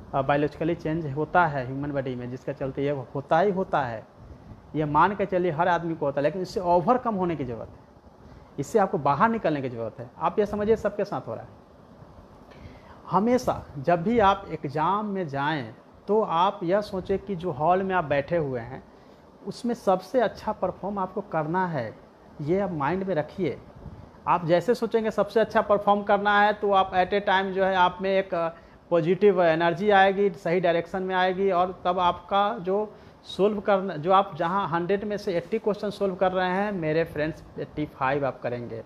बायोलॉजिकली चेंज होता है ह्यूमन बॉडी में, जिसका चलते ये होता ही होता है। ये मान के चलिए हर आदमी को होता है, लेकिन इससे ओवरकम होने की ज़रूरत है, इससे आपको बाहर निकलने की ज़रूरत है। आप ये समझिए सबके साथ हो रहा है। हमेशा जब भी आप एग्ज़ाम में जाएं तो आप यह सोचें कि जो हॉल में आप बैठे हुए हैं उसमें सबसे अच्छा परफॉर्म आपको करना है। ये आप माइंड में रखिए। आप जैसे सोचेंगे सबसे अच्छा परफॉर्म करना है तो आप एट ए टाइम जो है आप में एक पॉजिटिव एनर्जी आएगी, सही डायरेक्शन में आएगी, और तब आपका जो सोल्व करना, जो आप जहां 100 में से 80 क्वेश्चन सोल्व कर रहे हैं, मेरे फ्रेंड्स 85 आप करेंगे।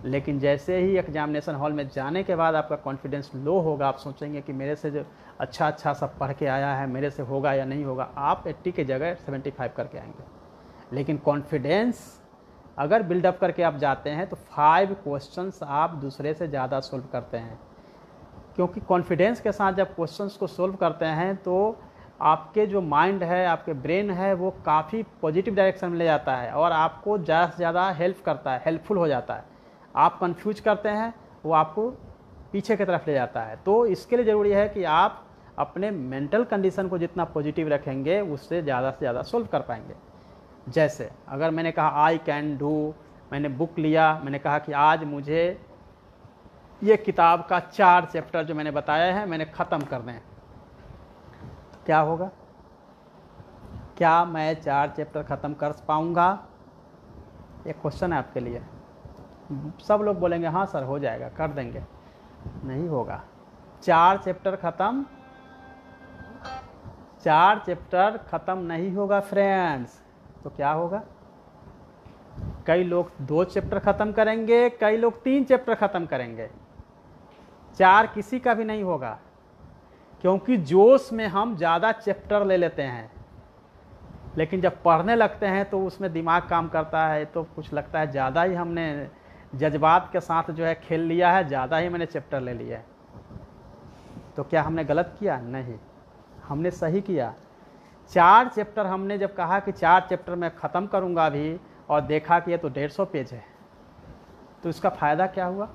लेकिन जैसे ही एग्जामिनेशन हॉल में जाने के बाद आपका कॉन्फिडेंस लो होगा, आप सोचेंगे कि मेरे से जो अच्छा सब पढ़ के आया है, मेरे से होगा या नहीं होगा, आप 80 की जगह 75 करके आएंगे। लेकिन कॉन्फिडेंस अगर बिल्डअप करके आप जाते हैं तो 5 क्वेश्चंस आप दूसरे से ज़्यादा सोल्व करते हैं, क्योंकि कॉन्फिडेंस के साथ जब क्वेश्चंस को सोल्व करते हैं तो आपके जो माइंड है, आपके ब्रेन है, वो काफ़ी पॉजिटिव डायरेक्शन में ले जाता है और आपको ज़्यादा से ज़्यादा हेल्प करता है, हेल्पफुल हो जाता है। आप कंफ्यूज करते हैं, वो आपको पीछे की तरफ ले जाता है। तो इसके लिए ज़रूरी है कि आप अपने मेंटल कंडीशन को जितना पॉजिटिव रखेंगे उससे ज़्यादा से ज़्यादा सोल्व कर पाएंगे। जैसे अगर मैंने कहा आई कैन डू, मैंने बुक लिया, मैंने कहा कि आज मुझे ये किताब का 4 चैप्टर जो मैंने बताया है मैंने ख़त्म करने हैं, तो क्या होगा? क्या मैं 4 चैप्टर ख़त्म कर पाऊँगा? एक क्वेश्चन है आपके लिए। सब लोग बोलेंगे हाँ सर हो जाएगा, कर देंगे। नहीं होगा। 4 चैप्टर ख़त्म, 4 चैप्टर ख़त्म नहीं होगा फ्रेंड्स। तो क्या होगा? कई लोग 2 चैप्टर ख़त्म करेंगे, कई लोग 3 चैप्टर ख़त्म करेंगे, 4 किसी का भी नहीं होगा, क्योंकि जोश में हम ज़्यादा चैप्टर ले लेते हैं, लेकिन जब पढ़ने लगते हैं तो उसमें दिमाग काम करता है, तो कुछ लगता है ज़्यादा ही हमने जज्बात के साथ जो है खेल लिया है, ज़्यादा ही मैंने चैप्टर ले लिया है। तो क्या हमने गलत किया? नहीं, हमने सही किया। 4 चैप्टर हमने जब कहा कि 4 चैप्टर मैं ख़त्म करूँगा अभी, और देखा कि ये तो 150 पेज है, तो इसका फ़ायदा क्या हुआ?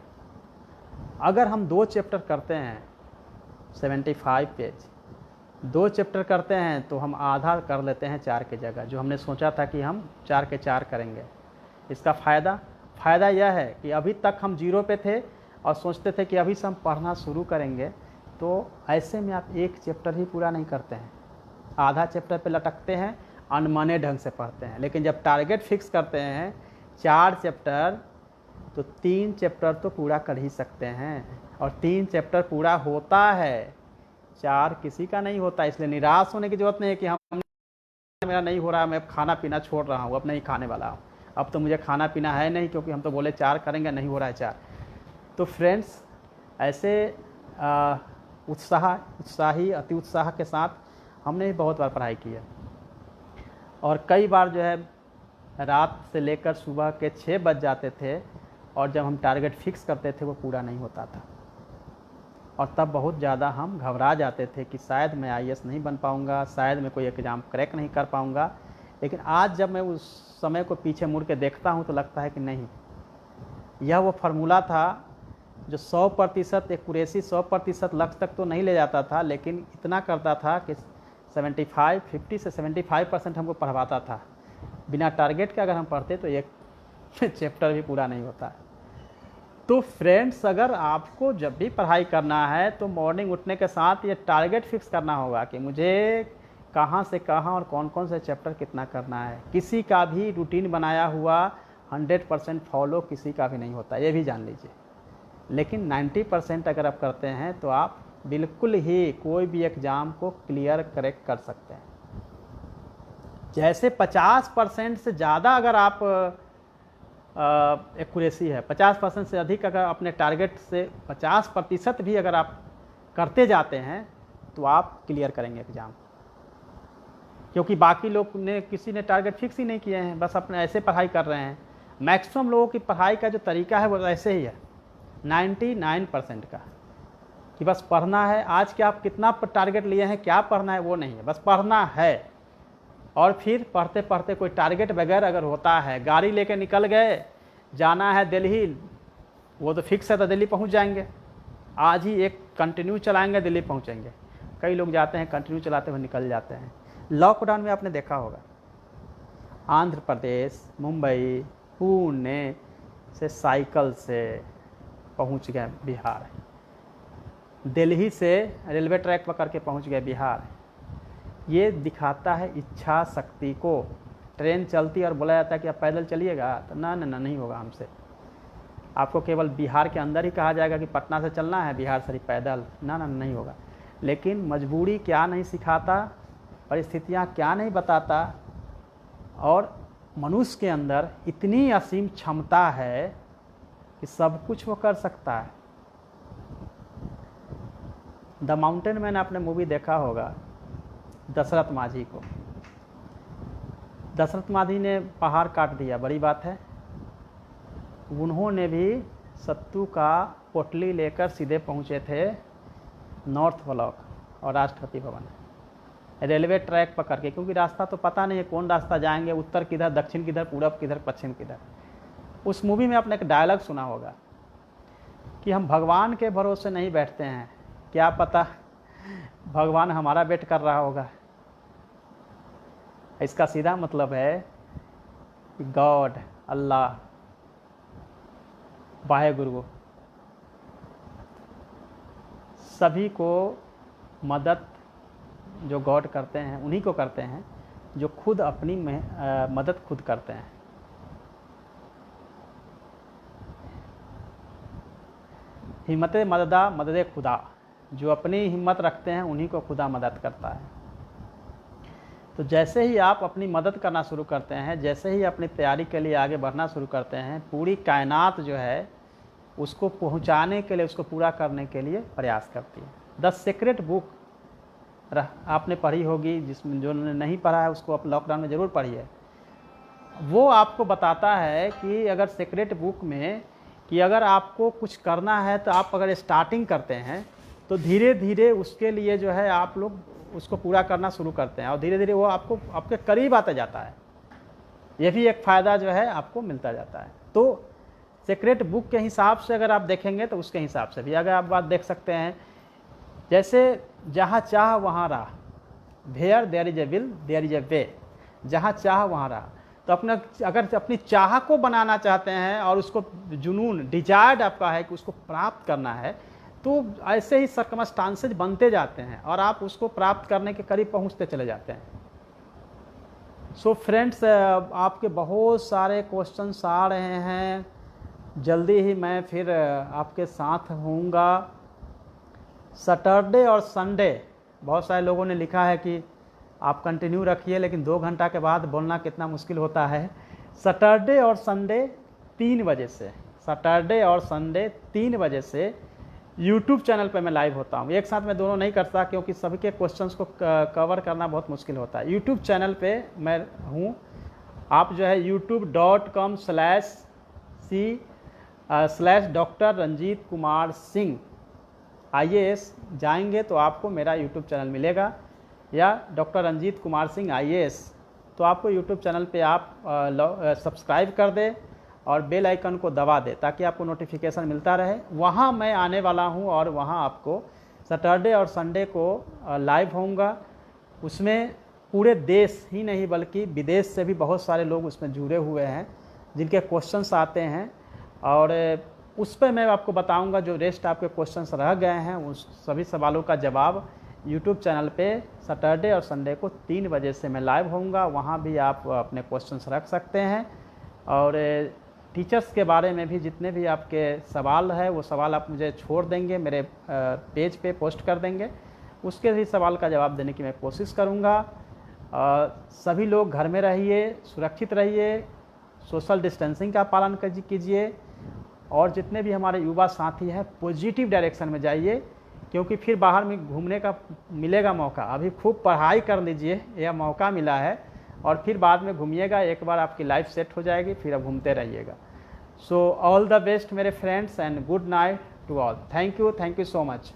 अगर हम 2 चैप्टर करते हैं 75 पेज, 2 चैप्टर करते हैं तो हम आधा कर लेते हैं 4 की जगह, जो हमने सोचा था कि हम 4 के 4 करेंगे। इसका फ़ायदा यह है कि अभी तक हम 0 पे थे और सोचते थे कि अभी से हम पढ़ना शुरू करेंगे, तो ऐसे में आप 1 चैप्टर ही पूरा नहीं करते हैं, आधा चैप्टर पे लटकते हैं, अनमने ढंग से पढ़ते हैं। लेकिन जब टारगेट फिक्स करते हैं 4 चैप्टर, तो 3 चैप्टर तो पूरा कर ही सकते हैं, और 3 चैप्टर पूरा होता है, 4 किसी का नहीं होता। इसलिए निराश होने की ज़रूरत नहीं है कि हम मेरा नहीं हो रहा, मैं खाना पीना छोड़ रहा हूँ, अब नहीं खाने वाला हूँ, अब तो मुझे खाना पीना है नहीं, क्योंकि हम तो बोले 4 करेंगे, नहीं हो रहा है 4। तो फ्रेंड्स, ऐसे उत्साही अति उत्साह के साथ हमने भी बहुत बार पढ़ाई की है, और कई बार जो है रात से लेकर सुबह के 6 बज जाते थे, और जब हम टारगेट फिक्स करते थे वो पूरा नहीं होता था, और तब बहुत ज़्यादा हम घबरा जाते थे कि शायद मैं IAS नहीं बन पाऊँगा, शायद मैं कोई एग्ज़ाम क्रैक नहीं कर पाऊँगा। लेकिन आज जब मैं उस समय को पीछे मुड़ के देखता हूँ तो लगता है कि नहीं, यह वो फार्मूला था जो 100% एक्यूरेसी 100% लक्ष्य तक तो नहीं ले जाता था, लेकिन इतना करता था कि 50 से 75% हमको पढ़वाता था। बिना टारगेट के अगर हम पढ़ते तो एक चैप्टर भी पूरा नहीं होता। तो फ्रेंड्स, अगर आपको जब भी पढ़ाई करना है तो मॉर्निंग उठने के साथ ये टारगेट फिक्स करना होगा कि मुझे कहाँ से कहाँ और कौन कौन से चैप्टर कितना करना है। किसी का भी रूटीन बनाया हुआ 100% फॉलो किसी का भी नहीं होता, ये भी जान लीजिए। लेकिन 90% अगर आप करते हैं तो आप बिल्कुल ही कोई भी एग्ज़ाम को क्लियर करेक्ट कर सकते हैं। जैसे 50% से ज़्यादा अगर आप एक्यूरेसी है, 50% से अधिक अगर अपने टारगेट से 50% भी अगर आप करते जाते हैं तो आप क्लियर करेंगे एग्ज़ाम, क्योंकि बाकी लोग ने किसी ने टारगेट फिक्स ही नहीं किए हैं, बस अपने ऐसे पढ़ाई कर रहे हैं। मैक्सिमम लोगों की पढ़ाई का जो तरीका है वो ऐसे ही है, 99% का, कि बस पढ़ना है। आज के आप कितना टारगेट लिए हैं, क्या पढ़ना है वो नहीं है, बस पढ़ना है। और फिर पढ़ते पढ़ते कोई टारगेट बगैर अगर होता है, गाड़ी लेके निकल गए, जाना है दिल्ली, वो तो फिक्स है तो दिल्ली पहुंच जाएंगे, आज ही एक कंटिन्यू चलाएंगे दिल्ली पहुंचेंगे। कई लोग जाते हैं कंटिन्यू चलाते हुए निकल जाते हैं। लॉकडाउन में आपने देखा होगा, आंध्र प्रदेश, मुंबई, पुणे से साइकिल से पहुंच गए बिहार, दिल्ली से रेलवे ट्रैक पकड़ के पहुंच गए बिहार। ये दिखाता है इच्छा शक्ति को। ट्रेन चलती और बोला जाता है कि आप पैदल चलिएगा, तो ना ना नहीं होगा हमसे। आपको केवल बिहार के अंदर ही कहा जाएगा कि पटना से चलना है, बिहार से पैदल, ना नहीं होगा। लेकिन मजबूरी क्या नहीं सिखाता, परिस्थितियाँ क्या नहीं बताता, और मनुष्य के अंदर इतनी असीम क्षमता है कि सब कुछ वो कर सकता है। द माउंटेन मैन आपने मूवी देखा होगा, दशरथ माझी को। दशरथ माझी ने पहाड़ काट दिया, बड़ी बात है। उन्होंने भी सत्तू का पोटली लेकर सीधे पहुंचे थे नॉर्थ ब्लॉक और राष्ट्रपति भवन, रेलवे ट्रैक पकड़ के, क्योंकि रास्ता तो पता नहीं है कौन रास्ता जाएंगे, उत्तर किधर, दक्षिण किधर, पूरब किधर, पश्चिम किधर। उस मूवी में आपने एक डायलॉग सुना होगा कि हम भगवान के भरोसे नहीं बैठते हैं, क्या पता भगवान हमारा वेट कर रहा होगा। इसका सीधा मतलब है कि गॉड, अल्लाह, वाहेगुरु सभी को मदद जो गॉड करते हैं उन्हीं को करते हैं जो खुद अपनी मदद खुद करते हैं। हिम्मत मददा मदद खुदा, जो अपनी हिम्मत रखते हैं उन्हीं को खुदा मदद करता है। तो जैसे ही आप अपनी मदद करना शुरू करते हैं, जैसे ही अपनी तैयारी के लिए आगे बढ़ना शुरू करते हैं, पूरी कायनात जो है उसको पहुंचाने के लिए, उसको पूरा करने के लिए प्रयास करती है। द सीक्रेट बुक आपने पढ़ी होगी, जिसमें जो नहीं पढ़ा है उसको आप लॉकडाउन में ज़रूर पढ़िए। वो आपको बताता है कि अगर सीक्रेट बुक में कि अगर आपको कुछ करना है तो आप अगर स्टार्टिंग करते हैं तो धीरे धीरे उसके लिए जो है आप लोग उसको पूरा करना शुरू करते हैं और धीरे धीरे वो आपको आपके करीब आता जाता है। ये भी एक फ़ायदा जो है आपको मिलता जाता है। तो सीक्रेट बुक के हिसाब से अगर आप देखेंगे तो उसके हिसाब से भी अगर आप बात देख सकते हैं, जैसे जहाँ चाह वहाँ राह, where there is a will there is a way, जहाँ चाह वहाँ राह। तो अपना अगर अपनी चाह को बनाना चाहते हैं और उसको जुनून डिजायर्ड आपका है कि उसको प्राप्त करना है, तो ऐसे ही सर्कमस्टांसेज बनते जाते हैं और आप उसको प्राप्त करने के करीब पहुंचते चले जाते हैं। सो फ्रेंड्स, आपके बहुत सारे क्वेश्चंस आ रहे हैं, जल्दी ही मैं फिर आपके साथ होऊंगा। सैटरडे और संडे, बहुत सारे लोगों ने लिखा है कि आप कंटिन्यू रखिए, लेकिन 2 घंटा के बाद बोलना कितना मुश्किल होता है। सैटरडे और संडे 3 बजे से, सैटरडे और संडे 3 बजे से यूट्यूब चैनल पे मैं लाइव होता हूँ। एक साथ मैं दोनों नहीं करता क्योंकि सभी के क्वेश्चंस को कवर करना बहुत मुश्किल होता है। यूट्यूब चैनल पे मैं हूँ, आप जो है youtube.com/डॉक्टर रंजीत कुमार सिंह IAS जाएंगे तो आपको मेरा यूट्यूब चैनल मिलेगा, या डॉक्टर रंजीत कुमार सिंह IAS, तो आपको यूट्यूब चैनल पे आप सब्सक्राइब कर दें और बेल आइकन को दबा दें ताकि आपको नोटिफिकेशन मिलता रहे। वहाँ मैं आने वाला हूँ और वहाँ आपको सैटरडे और संडे को लाइव होऊंगा। उसमें पूरे देश ही नहीं बल्कि विदेश से भी बहुत सारे लोग उसमें जुड़े हुए हैं जिनके क्वेश्चंस आते हैं, और उस पर मैं आपको बताऊंगा जो रेस्ट आपके क्वेश्चंस रह गए हैं उस सभी सवालों का जवाब यूट्यूब चैनल पे सैटरडे और संडे को 3 बजे से मैं लाइव होऊंगा। वहाँ भी आप अपने क्वेश्चंस रख सकते हैं, और टीचर्स के बारे में भी जितने भी आपके सवाल है वो सवाल आप मुझे छोड़ देंगे, मेरे पेज पे पोस्ट कर देंगे, उसके भी सवाल का जवाब देने की मैं कोशिश करूँगा। सभी लोग घर में रहिए, सुरक्षित रहिए, सोशल डिस्टेंसिंग का पालन कीजिए, और जितने भी हमारे युवा साथी हैं पॉजिटिव डायरेक्शन में जाइए, क्योंकि फिर बाहर में घूमने का मिलेगा मौका। अभी खूब पढ़ाई कर लीजिए, यह मौका मिला है, और फिर बाद में घूमिएगा। एक बार आपकी लाइफ सेट हो जाएगी, फिर अब घूमते रहिएगा। सो ऑल द बेस्ट मेरे friends and good night to all. Thank you so much.